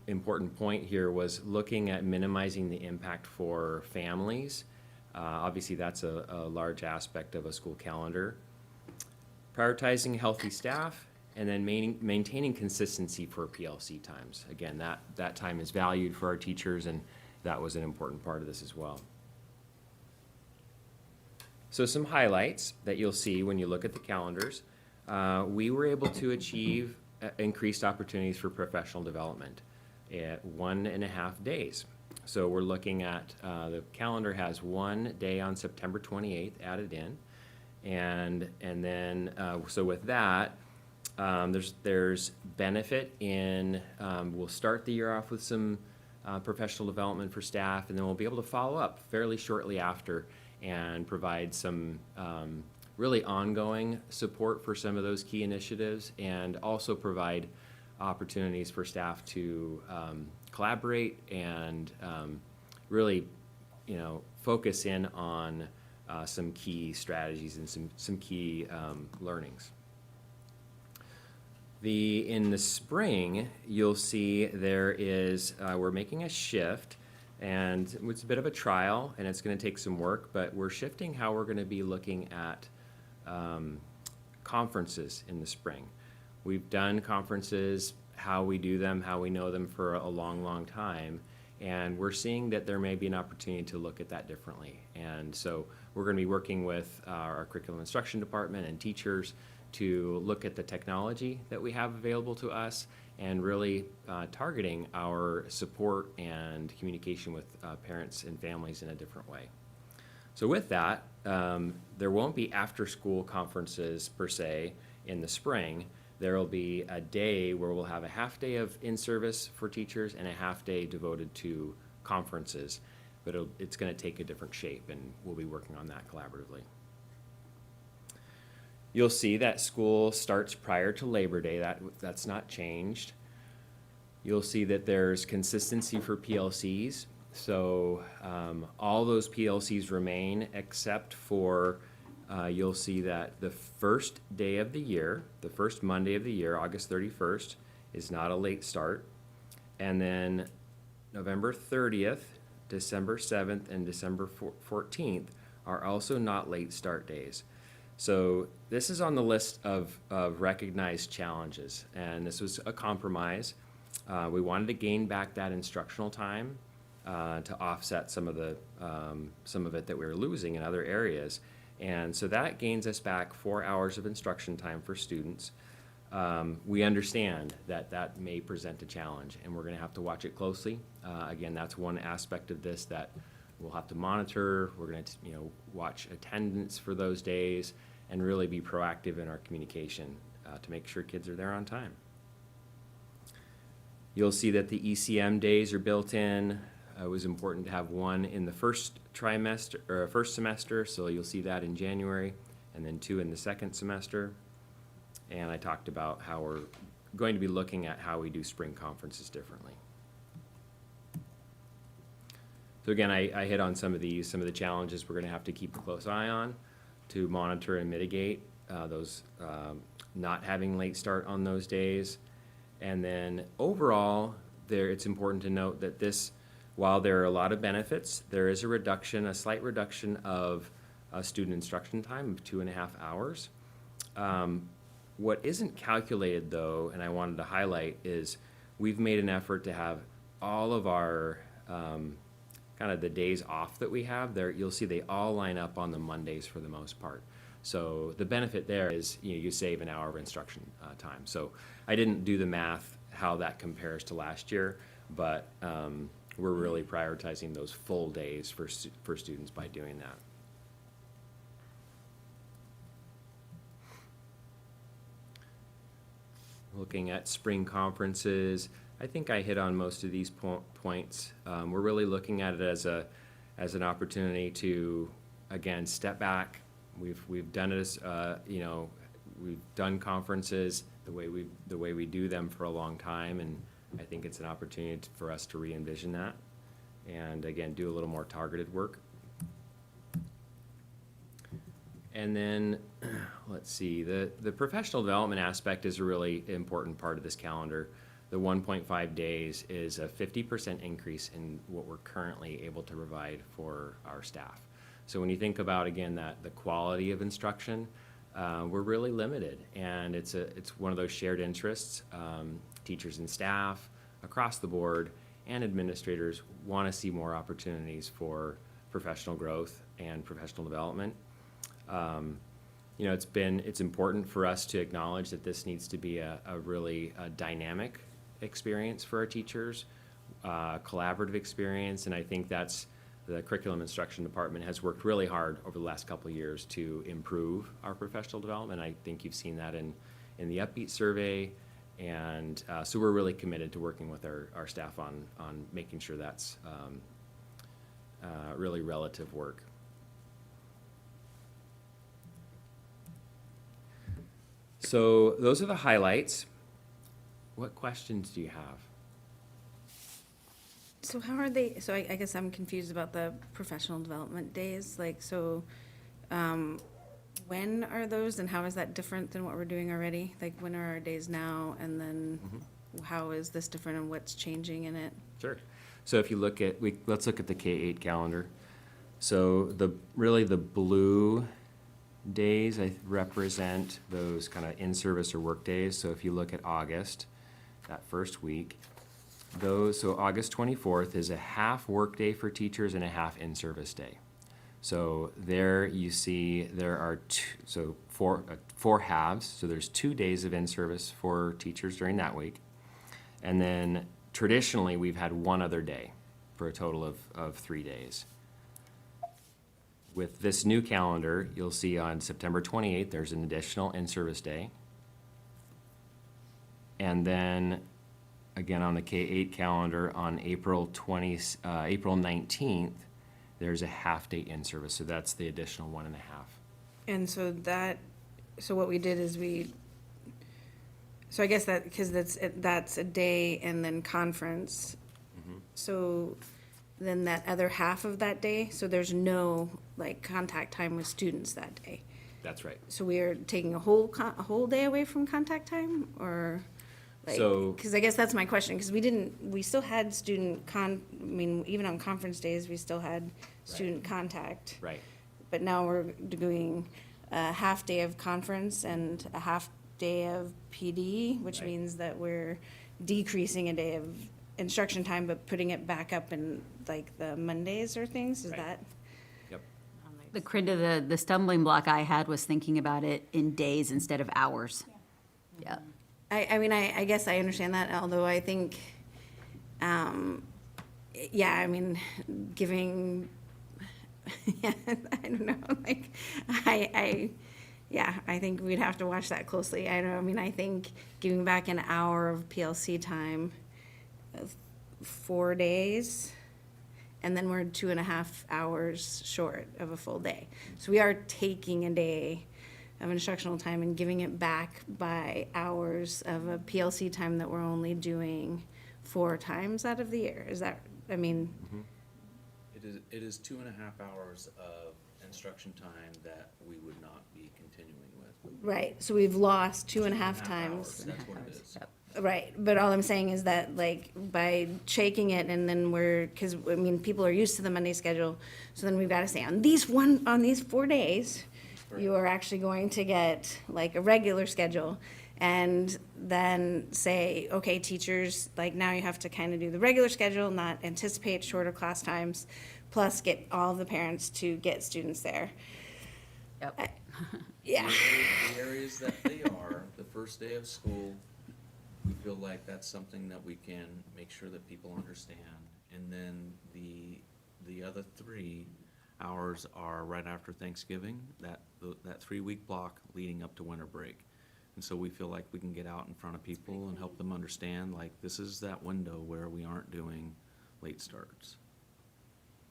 S4: important point here was looking at minimizing the impact for families. Obviously, that's a large aspect of a school calendar. Prioritizing healthy staff, and then maintaining consistency for PLC times. Again, that time is valued for our teachers, and that was an important part of this as well. So some highlights that you'll see when you look at the calendars. We were able to achieve increased opportunities for professional development at 1.5 days. So we're looking at, the calendar has 1 day on September 28th added in. And then, so with that, there's benefit in, we'll start the year off with some professional development for staff, and then we'll be able to follow up fairly shortly after and provide some really ongoing support for some of those key initiatives, and also provide opportunities for staff to collaborate and really, focus in on some key strategies and some key learnings. In the spring, you'll see there is, we're making a shift, and it's a bit of a trial, and it's gonna take some work, but we're shifting how we're gonna be looking at conferences in the spring. We've done conferences, how we do them, how we know them for a long, long time, and we're seeing that there may be an opportunity to look at that differently. And so we're gonna be working with our curriculum instruction department and teachers to look at the technology that we have available to us and really targeting our support and communication with parents and families in a different way. So with that, there won't be after-school conferences per se in the spring. There will be a day where we'll have a half day of in-service for teachers and a half day devoted to conferences, but it's going to take a different shape, and we'll be working on that collaboratively. You'll see that school starts prior to Labor Day. That's not changed. You'll see that there's consistency for PLCs. So all those PLCs remain except for you'll see that the first day of the year, the first Monday of the year, August 31st, is not a late start. And then November 30th, December 7th, and December 14th are also not late start days. So this is on the list of recognized challenges, and this was a compromise. We wanted to gain back that instructional time to offset some of it that we were losing in other areas. And so that gains us back 4 hours of instruction time for students. We understand that that may present a challenge, and we're going to have to watch it closely. Again, that's one aspect of this that we'll have to monitor. We're going to watch attendance for those days and really be proactive in our communication to make sure kids are there on time. You'll see that the ECM days are built in. It was important to have one in the first trimester or first semester, so you'll see that in January, and then 2 in the second semester. And I talked about how we're going to be looking at how we do spring conferences differently. So again, I hit on some of the challenges we're going to have to keep a close eye on to monitor and mitigate those not having late start on those days. And then overall, it's important to note that while there are a lot of benefits, there is a slight reduction of student instruction time of 2.5 hours. What isn't calculated though, and I wanted to highlight, is we've made an effort to have all of our kind of the days off that we have there. You'll see they all line up on the Mondays for the most part. So the benefit there is you save an hour of instruction time. So I didn't do the math how that compares to last year, but we're really prioritizing those full days for students by doing that. Looking at spring conferences, I think I hit on most of these points. We're really looking at it as an opportunity to, again, step back. We've done it as we've done conferences the way we do them for a long time, and I think it's an opportunity for us to re-envision that, and again, do a little more targeted work. And then, let's see, the professional development aspect is a really important part of this calendar. The 1.5 days is a 50% increase in what we're currently able to provide for our staff. So when you think about, again, the quality of instruction, we're really limited, and it's one of those shared interests. Teachers and staff across the board and administrators want to see more opportunities for professional growth and professional development. It's important for us to acknowledge that this needs to be a really dynamic experience for our teachers, collaborative experience, and I think that's the curriculum instruction department has worked really hard over the last couple of years to improve our professional development. I think you've seen that in the Upbeat survey, and so we're really committed to working with our staff on making sure that's really relative work. So those are the highlights. What questions do you have?
S10: So how are they, so I guess I'm confused about the professional development days, like, so, When are those and how is that different than what we're doing already? Like when are our days now and then how is this different and what's changing in it?
S4: Sure. So if you look at, let's look at the K-8 calendar. So really the blue days represent those kind of in-service or work days. So if you look at August, that first week, so August 24th is a half work day for teachers and a half in-service day. So there you see there are four halves. So there's 2 days of in-service for teachers during that week. And then traditionally, we've had one other day for a total of 3 days. With this new calendar, you'll see on September 28th, there's an additional in-service day. And then, again, on the K-8 calendar, on April 19th, there's a half-day in-service, so that's the additional 1.5.
S10: And so what we did is so I guess that, because that's a day and then conference. So then that other half of that day, so there's no like contact time with students that day.
S4: That's right.
S10: So we are taking a whole day away from contact time, or like, because I guess that's my question, because we still had even on conference days, we still had student contact.
S4: Right.
S10: But now we're doing a half day of conference and a half day of PD, which means that we're decreasing a day of instruction time, but putting it back up in like the Mondays or things, is that?
S4: Yep.
S1: The stumbling block I had was thinking about it in days instead of hours. Yeah.
S10: I mean, I guess I understand that, although I think, giving, I don't know, like, I think we'd have to watch that closely. I think giving back an hour of PLC time, 4 days, and then we're 2.5 hours short of a full day. So we are taking a day of instructional time and giving it back by hours of a PLC time that we're only doing 4 times out of the year. Is that,
S2: It is 2.5 hours of instruction time that we would not be continuing with.
S10: right, so we've lost 2.5 times.
S2: That's what it is.
S10: Right, but all I'm saying is that, like, by shaking it, and then because people are used to the Monday schedule, so then we've got to say, on these 4 days, you are actually going to get, like, a regular schedule, and then say, okay, teachers, like, now you have to kind of do the regular schedule, not anticipate shorter class times, plus get all the parents to get students there.
S1: Yep.
S10: Yeah.
S2: The areas that they are, the first day of school, we feel like that's something that we can make sure that people understand. And then the other 3 hours are right after Thanksgiving, that 3-week block leading up to winter break. And so we feel like we can get out in front of people and help them understand, like, this is that window where we aren't doing late starts.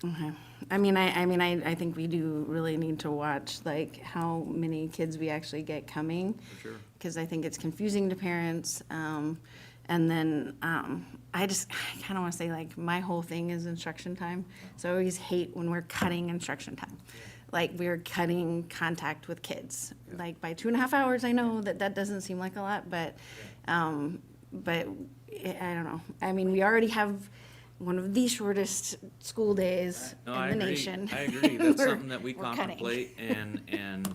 S10: Okay. I think we do really need to watch, like, how many kids we actually get coming.
S2: For sure.
S10: Because I think it's confusing to parents. And then I kind of want to say, like, my whole thing is instruction time. So I always hate when we're cutting instruction time. Like, we're cutting contact with kids. Like, by 2.5 hours, I know that doesn't seem like a lot, but I don't know. We already have one of the shortest school days
S2: No,
S10: in
S2: I
S10: the
S2: agree.
S10: nation.
S2: I agree. That's
S10: We're-
S2: something that we
S10: we're cutting.
S2: contemplate and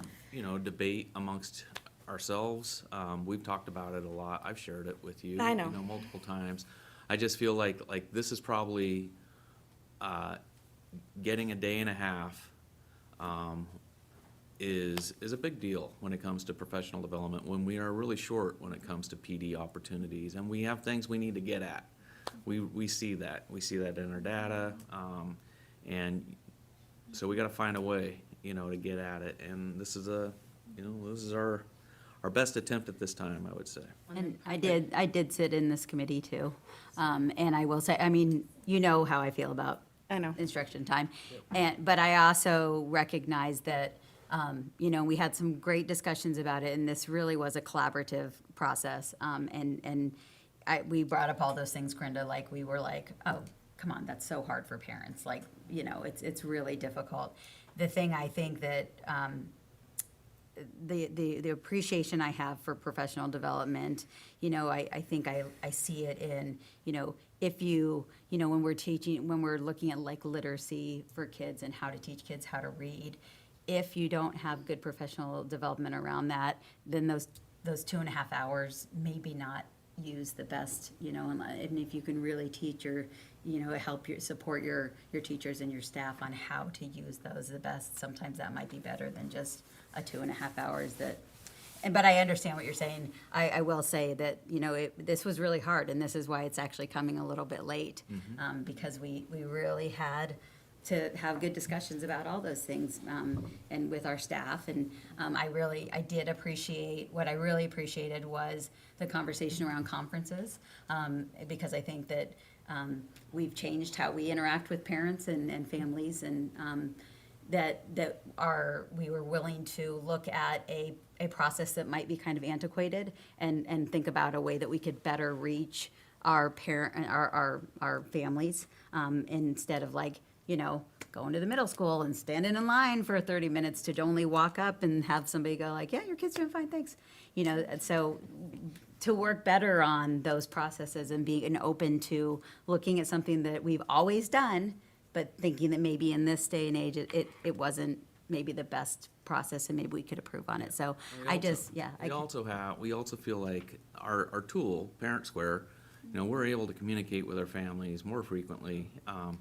S2: debate amongst ourselves. We've talked about it a lot. I've shared it with you.
S10: I know.
S2: Multiple times. I just feel like this is probably getting a day and a half is a big deal when it comes to professional development, when we are really short when it comes to PD opportunities, and we have things we need to get at. We see that. We see that in our data, and so we got to find a way, to get at it. And this is our best attempt at this time, I would say.
S1: And I did sit in this committee too. And I will say, how I feel about
S10: I know.
S1: instruction time. But I also recognize that, we had some great discussions about it, and this really was a collaborative process. We brought up all those things, Krenda, like we were like, oh, come on, that's so hard for parents. Like, it's really difficult. The thing I think that the appreciation I have for professional development, I think I see it in, if when we're teaching, when we're looking at like literacy for kids and how to teach kids how to read, if you don't have good professional development around that, then those 2.5 hours maybe not use the best, and if you can really teach support your teachers and your staff on how to use those the best, sometimes that might be better than just a 2.5 hours but I understand what you're saying. I will say that, this was really hard, and this is why it's actually coming a little bit late, because we really had to have good discussions about all those things, and with our staff. And I did appreciate, what I really appreciated was the conversation around conferences, because I think that we've changed how we interact with parents and families, and we were willing to look at a process that might be kind of antiquated and think about a way that we could better reach our families, instead of going to the middle school and standing in line for 30 minutes to only walk up and have somebody go like, yeah, your kid's doing fine, thanks. So to work better on those processes and being open to looking at something that we've always done, but thinking that maybe in this day and age, it wasn't maybe the best process, and maybe we could improve on it. So
S2: We also feel like our tool, Parent Square, we're able to communicate with our families more frequently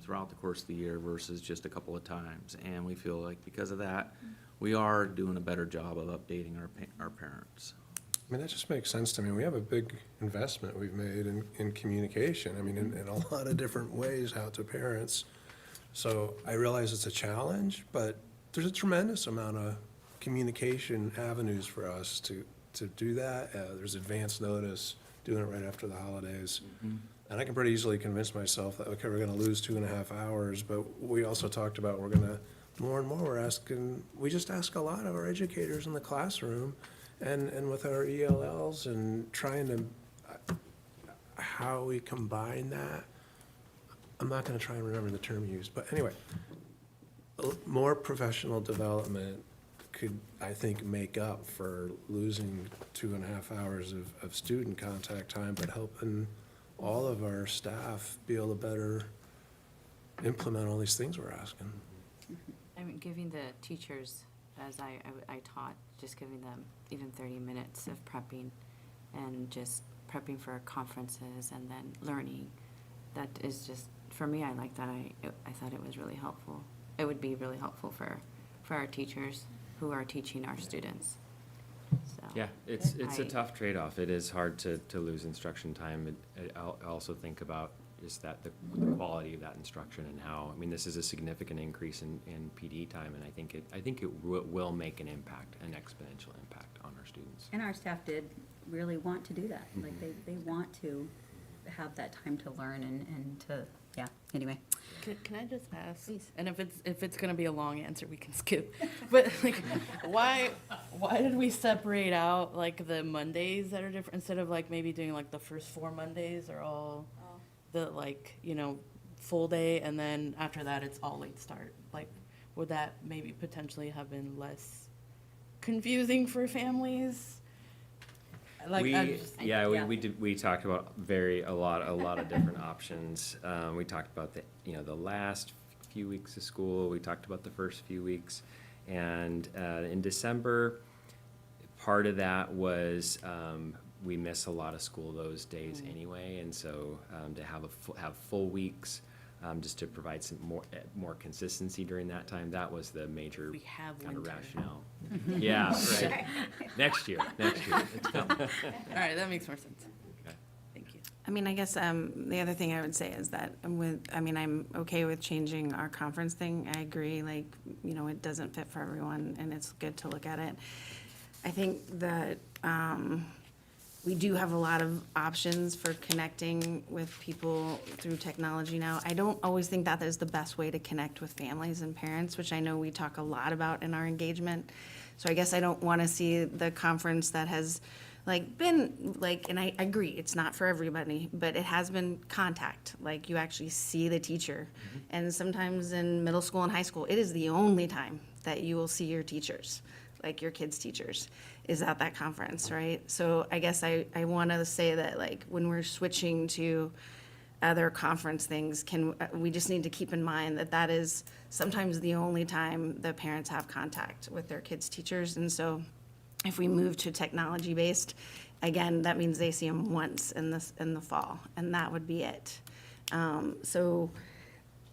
S2: throughout the course of the year versus just a couple of times. And we feel like because of that, we are doing a better job of updating our parents.
S19: I mean, that just makes sense to me. We have a big investment we've made in communication. I mean, in a lot of different ways out to parents. So I realize it's a challenge, but there's a tremendous amount of communication avenues for us to do that. There's advance notice, doing it right after the holidays. And I can pretty easily convince myself that, okay, we're gonna lose 2.5 hours, but we also talked about more and more, we just ask a lot of our educators in the classroom and with our ELLs and trying to, how we combine that. I'm not gonna try and remember the term used, but anyway, more professional development could, I think, make up for losing 2.5 hours of student contact time, but helping all of our staff be able to better implement all these things we're asking.
S3: I mean, giving the teachers, as I taught, just giving them even 30 minutes of prepping and just prepping for conferences and then learning, that is just, for me, I like that. I thought it was really helpful. It would be really helpful for our teachers who are teaching our students. So
S4: Yeah, it's a tough trade-off. It is hard to lose instruction time. I also think about just the quality of that instruction and how, I mean, this is a significant increase in PD time, and I think it will make an impact, an exponential impact on our students.
S1: And our staff did really want to do that. Like, they want to have that time to learn and to, anyway.
S7: Can I just ask? Please. And if it's gonna be a long answer, we can skip. But like, why did we separate out like the Mondays that are different instead of like maybe doing like the first 4 Mondays are all the full day, and then after that it's all late start? Like, would that maybe potentially have been less confusing for families?
S4: We talked about a lot of different options. We talked about the last few weeks of school. We talked about the first few weeks, and in December, part of that was we miss a lot of school those days anyway, and so to have full weeks. Just to provide some more consistency during that time, that was the major kind of rationale. Yeah, right. Next year, it's coming.
S7: All right, that makes more sense.
S4: Okay.
S7: Thank you.
S10: I mean, I guess the other thing I would say is that I'm okay with changing our conference thing. I agree, it doesn't fit for everyone, and it's good to look at it. I think that we do have a lot of options for connecting with people through technology now. I don't always think that is the best way to connect with families and parents, which I know we talk a lot about in our engagement. So I guess I don't want to see the conference that has been and I agree, it's not for everybody, but it has been contact. Like, you actually see the teacher. And sometimes in middle school and high school, it is the only time that you will see your teachers. like your kids' teachers, is at that conference, right? So I guess I want to say that, like, when we're switching to other conference things, we just need to keep in mind that that is sometimes the only time the parents have contact with their kids' teachers. And so if we move to technology-based, again, that means they see them once in the fall, and that would be it. So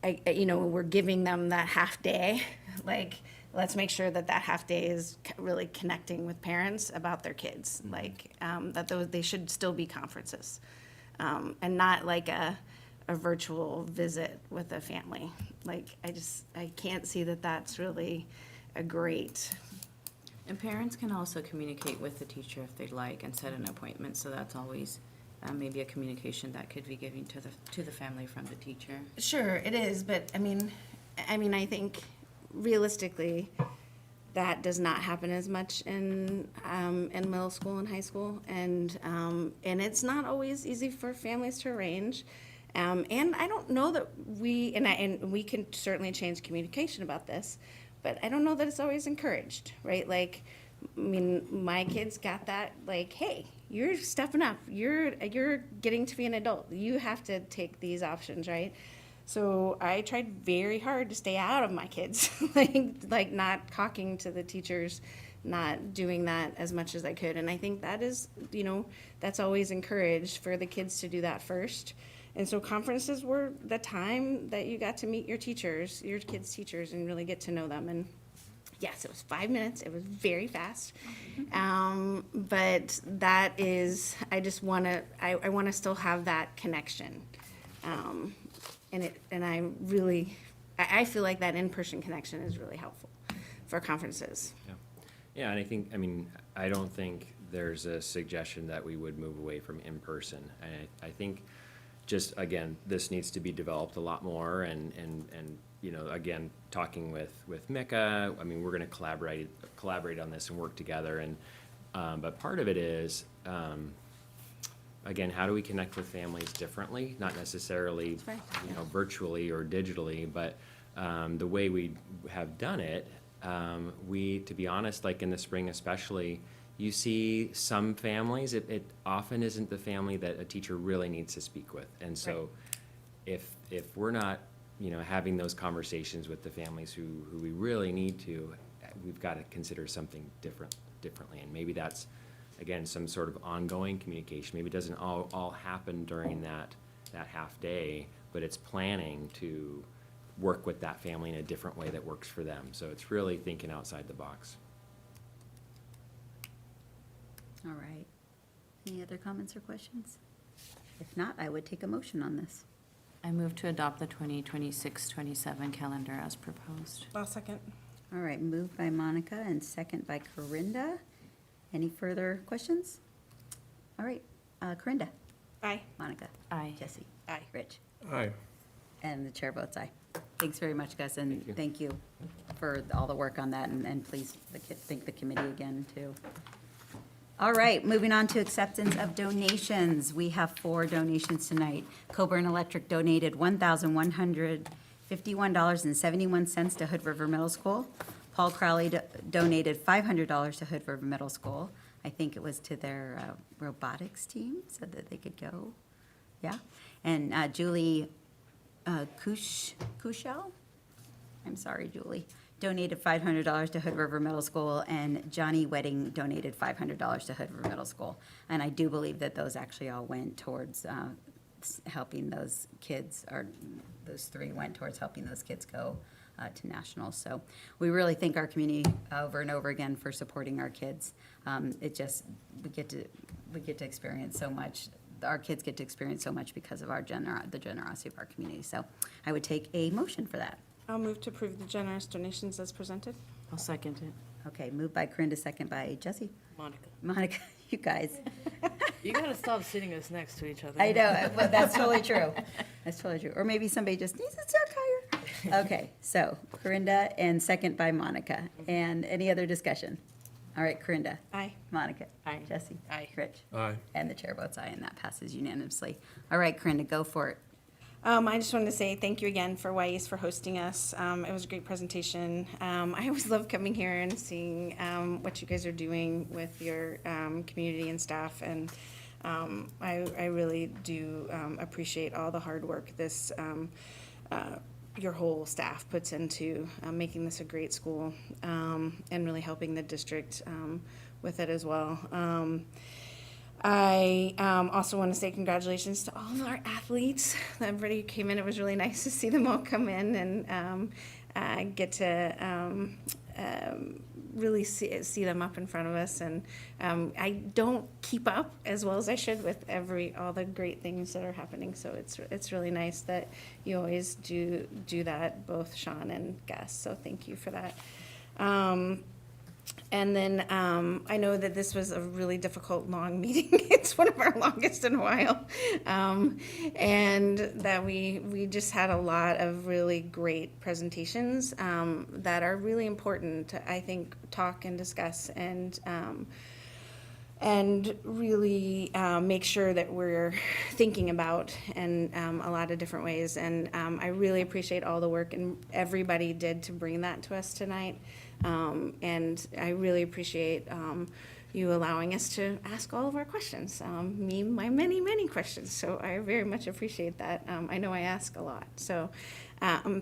S10: we're giving them that half day, like, let's make sure that half day is really connecting with parents about their kids, like, that they should still be conferences, and not like a virtual visit with a family. Like, I can't see that that's really a great.
S3: And parents can also communicate with the teacher if they'd like and set an appointment, so that's always maybe a communication that could be given to the family from the teacher.
S10: Sure, it is, but I mean, I think realistically, that does not happen as much in middle school and high school, and it's not always easy for families to arrange. And I don't know that we can certainly change communication about this, but I don't know that it's always encouraged, right? Like, I mean, my kids got that, like, hey, you're stepping up, you're getting to be an adult, you have to take these options, right? So I tried very hard to stay out of my kids, like not talking to the teachers, not doing that as much as I could. And I think that is, that's always encouraged for the kids to do that first. And so conferences were the time that you got to meet your teachers, your kids' teachers, and really get to know them. And yes, it was 5 minutes. It was very fast. But that is, I just want to, I want to still have that connection. And I feel like that in-person connection is really helpful for conferences.
S4: Yeah, and I don't think there's a suggestion that we would move away from in-person. And I think just, again, this needs to be developed a lot more, and again, talking with Mika, we're going to collaborate on this and work together, and but part of it is, again, how do we connect with families differently? Not necessarily, virtually or digitally, but the way we have done it, to be honest, like in the spring especially, you see some families, it often isn't the family that a teacher really needs to speak with. And so if we're not, having those conversations with the families who we really need to, we've got to consider something differently. And maybe that's, again, some sort of ongoing communication. Maybe it doesn't all happen during that half day, but it's planning to work with that family in a different way that works for them. So it's really thinking outside the box.
S1: All right. Any other comments or questions? If not, I would take a motion on this.
S3: I move to adopt the 2026-27 calendar as proposed.
S10: I'll second.
S1: All right, moved by Monica and second by Corinda. Any further questions? All right, Corinda.
S10: Aye.
S1: Monica.
S3: Aye.
S1: Jesse.
S10: Aye.
S1: Rich.
S19: Aye.
S1: And the chair votes aye. Thanks very much, Gus, and thank you for all the work on that, and please thank the committee again, too. All right, moving on to acceptance of donations. We have 4 donations tonight. Coburn Electric donated $1,151.71 to Hood River Middle School. Paul Crowley donated $500 to Hood River Middle School. I think it was to their robotics team so that they could go. Yeah. And Julie Kushel, I'm sorry, Julie, donated $500 to Hood River Middle School, and Johnny Wedding donated $500 to Hood River Middle School. And I do believe that those actually all went towards helping those kids, or those 3 went towards helping those kids go to nationals. So we really thank our community over and over again for supporting our kids. We get to experience so much. Our kids get to experience so much because of the generosity of our community. So I would take a motion for that.
S10: I'll move to approve the generous donations as presented.
S3: I'll second it.
S1: Okay, moved by Corinda, second by Jesse.
S7: Monica,
S1: you guys.
S7: you gotta stop sitting us next to each other.
S1: I know, but that's totally true. That's totally true. Or maybe somebody just needs to sit higher. Okay, so Corinda and second by Monica. And any other discussion? All right, Corinda.
S10: Aye.
S1: Monica.
S3: Aye.
S1: Jesse.
S7: Aye.
S1: Rich.
S19: Aye.
S1: And the chair votes aye, and that passes unanimously. All right, Corinda, go for it.
S10: I just wanted to say thank you again for YES for hosting us. It was a great presentation. I always love coming here and seeing what you guys are doing with your community and staff, and I really do appreciate all the hard work this your whole staff puts into making this a great school, and really helping the district with it as well. I also want to say congratulations to all of our athletes. Everybody who came in, it was really nice to see them all come in and get to really see them up in front of us. And I don't keep up as well as I should with all the great things that are happening. So it's really nice that you always do that, both Sean and Gus. So thank you for that. And then I know that this was a really difficult, long meeting. It's one of our longest in a while. And that we just had a lot of really great presentations that are really important to, I think, talk and discuss and really make sure that we're thinking about in a lot of different ways. And I really appreciate all the work and everybody did to bring that to us tonight. And I really appreciate you allowing us to ask all of our questions, my many, many questions. So I very much appreciate that. I know I ask a lot. So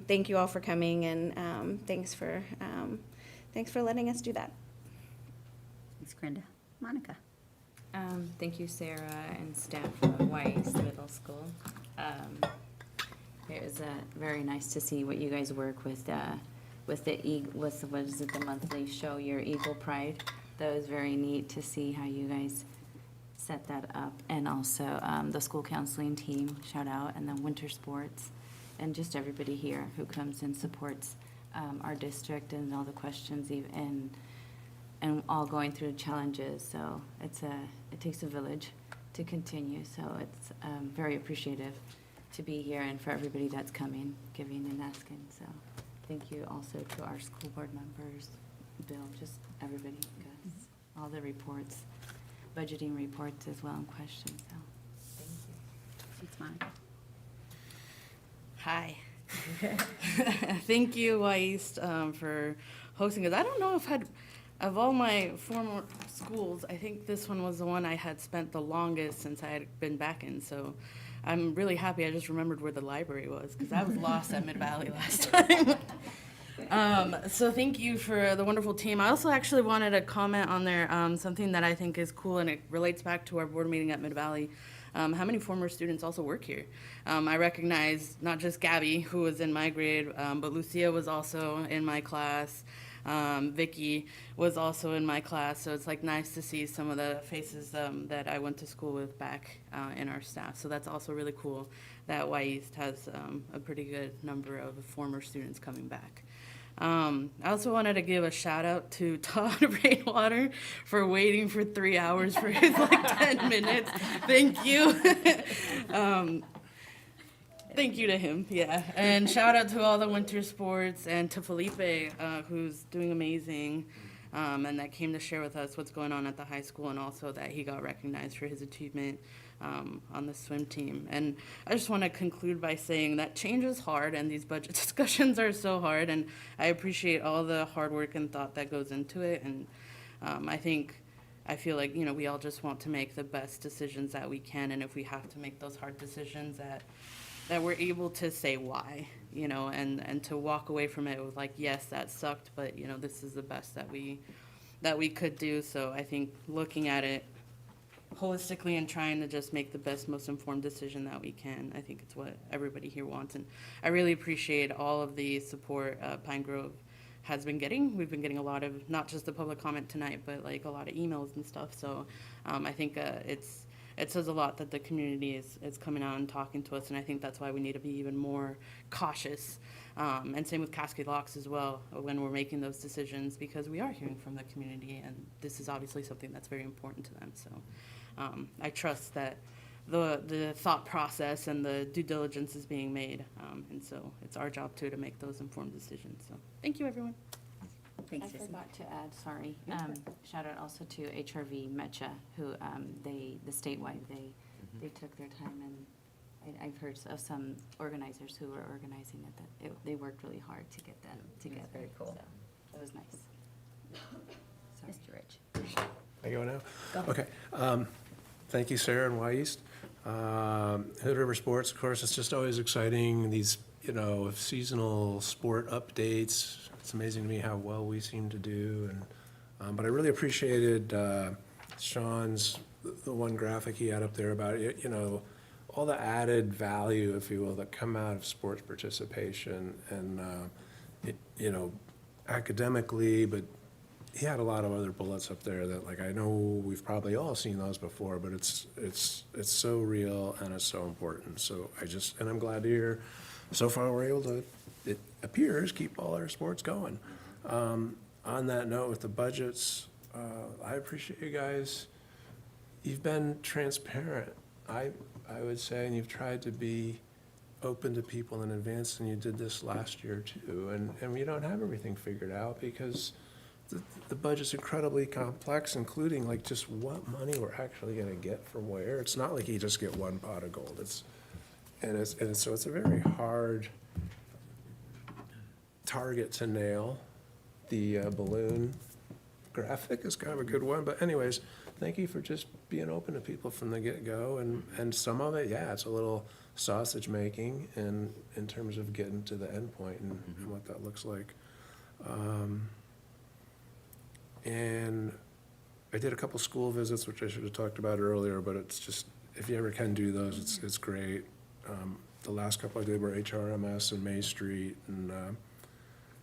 S10: thank you all for coming, and thanks for letting us do that.
S1: Thanks, Brenda. Monica.
S3: Thank you, Sarah and staff of Weiss Middle School. It was very nice to see what you guys work with what is it, the monthly show, your Eagle Pride. That was very neat to see how you guys set that up. And also the school counseling team, shout out, and the winter sports, and just everybody here who comes and supports our district and all the questions and all going through challenges. So it takes a village to continue. So it's very appreciative to be here and for everybody that's coming, giving and asking. So thank you also to our school board members, Bill, just everybody, Gus, all the reports, budgeting reports as well, and questions. So thank you.
S1: Thanks, Monica.
S7: Hi. Thank you, Weiss, for hosting us. I don't know if of all my former schools, I think this one was the one I had spent the longest since I had been back in. So I'm really happy I just remembered where the library was, because I was lost at Mid-Valley last time. So thank you for the wonderful team. I also actually wanted to comment on there something that I think is cool, and it relates back to our board meeting at Mid-Valley. How many former students also work here? I recognize not just Gabby, who was in my grade, but Lucia was also in my class. Vicky was also in my class, so it's like nice to see some of the faces that I went to school with back in our staff. So that's also really cool that YEast has a pretty good number of former students coming back. I also wanted to give a shout out to Todd Rainwater for waiting for 3 hours for his 10 minutes. Thank you. Thank you to him, yeah. And shout out to all the winter sports, and to Felipe, who's doing amazing, and that came to share with us what's going on at the high school, and also that he got recognized for his achievement on the swim team. And I just want to conclude by saying that change is hard, and these budget discussions are so hard, and I appreciate all the hard work and thought that goes into it. And I feel like, we all just want to make the best decisions that we can, and if we have to make those hard decisions, that we're able to say why, and to walk away from it with yes, that sucked, but this is the best that we could do. So I think looking at it holistically and trying to just make the best, most informed decision that we can, I think it's what everybody here wants. And I really appreciate all of the support Pine Grove has been getting. We've been getting a lot of, not just the public comment tonight, but a lot of emails and stuff. So I think it says a lot that the community is coming out and talking to us, and I think that's why we need to be even more cautious. And same with Cascade Locks as well, when we're making those decisions, because we are hearing from the community, and this is obviously something that's very important to them. So I trust that the thought process and the due diligence is being made, and so it's our job too to make those informed decisions. So thank you, everyone.
S1: Thanks,
S3: I forgot to add, sorry, shout out also to HRV Mecha, who the statewide, they took their time, and I've heard of some organizers who were organizing it, that they worked really hard to get them together.
S1: very cool.
S3: So it was nice.
S1: Mr. Rich.
S19: I go now?
S1: Go.
S19: Okay. Thank you, Sarah and Y East. Hood River Sports, of course, it's just always exciting, these, seasonal sport updates. It's amazing to me how well we seem to do. And but I really appreciated Sean's, the one graphic he had up there about, all the added value, if you will, that come out of sports participation and, academically, but he had a lot of other bullets up there that, like, I know we've probably all seen those before, but it's so real and it's so important. So and I'm glad to hear, so far we're able to, it appears, keep all our sports going. On that note, with the budgets, I appreciate you guys. You've been transparent, I would say, and you've tried to be open to people in advance, and you did this last year too. And we don't have everything figured out because the budget's incredibly complex, including like just what money we're actually gonna get from where. It's not like you just get one pot of gold. So it's a very hard target to nail. The balloon graphic is kind of a good one, but anyways, thank you for just being open to people from the get-go, and some of it, yeah, it's a little sausage making in terms of getting to the end point and what that looks like. And I did a couple school visits, which I should have talked about earlier, but it's just, if you ever can do those, it's great. The last couple I did were HRMS and May Street, and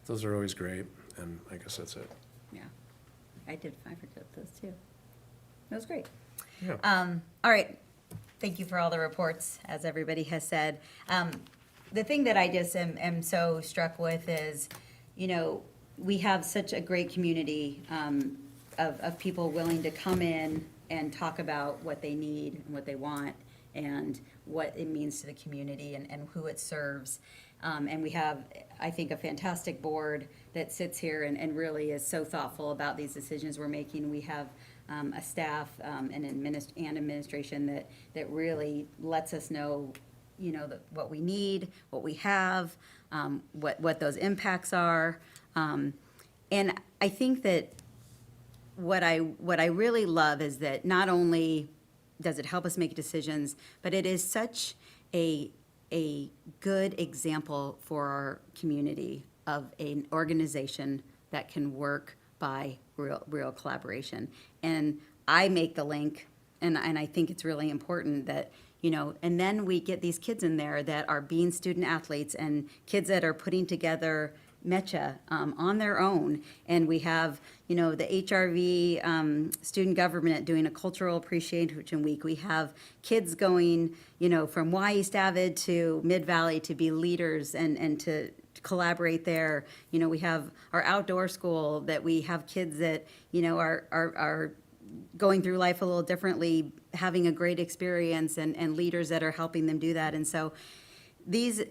S19: those are always great, and I guess that's it.
S1: Yeah, I did those too. That was great.
S19: Yeah.
S1: All right, thank you for all the reports, as everybody has said. The thing that I just am so struck with is, we have such a great community of people willing to come in and talk about what they need and what they want and what it means to the community and who it serves. And we have, I think, a fantastic board that sits here and really is so thoughtful about these decisions we're making. We have a staff and administration that really lets us know, what we need, what we have, what those impacts are. And I think that what I really love is that not only does it help us make decisions, but it is such a good example for our community of an organization that can work by real collaboration. And I make the link, and I think it's really important that, and then we get these kids in there that are being student athletes and kids that are putting together MECHA on their own. And we have, the HRV student government doing a cultural appreciation week. We have kids going, from Y East Avid to Mid-Valley to be leaders and to collaborate there. We have our outdoor school that we have kids that, are going through life a little differently, having a great experience and leaders that are helping them do that. And so these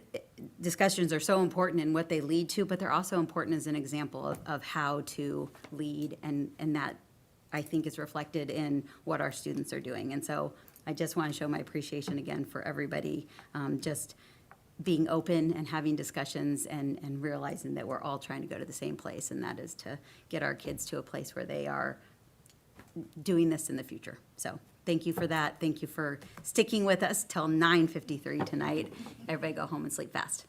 S1: discussions are so important in what they lead to, but they're also important as an example of how to lead, and that, I think, is reflected in what our students are doing. And so I just want to show my appreciation again for everybody just being open and having discussions and realizing that we're all trying to go to the same place, and that is to get our kids to a place where they are doing this in the future. So thank you for that. Thank you for sticking with us till 9:53 tonight. Everybody go home and sleep fast.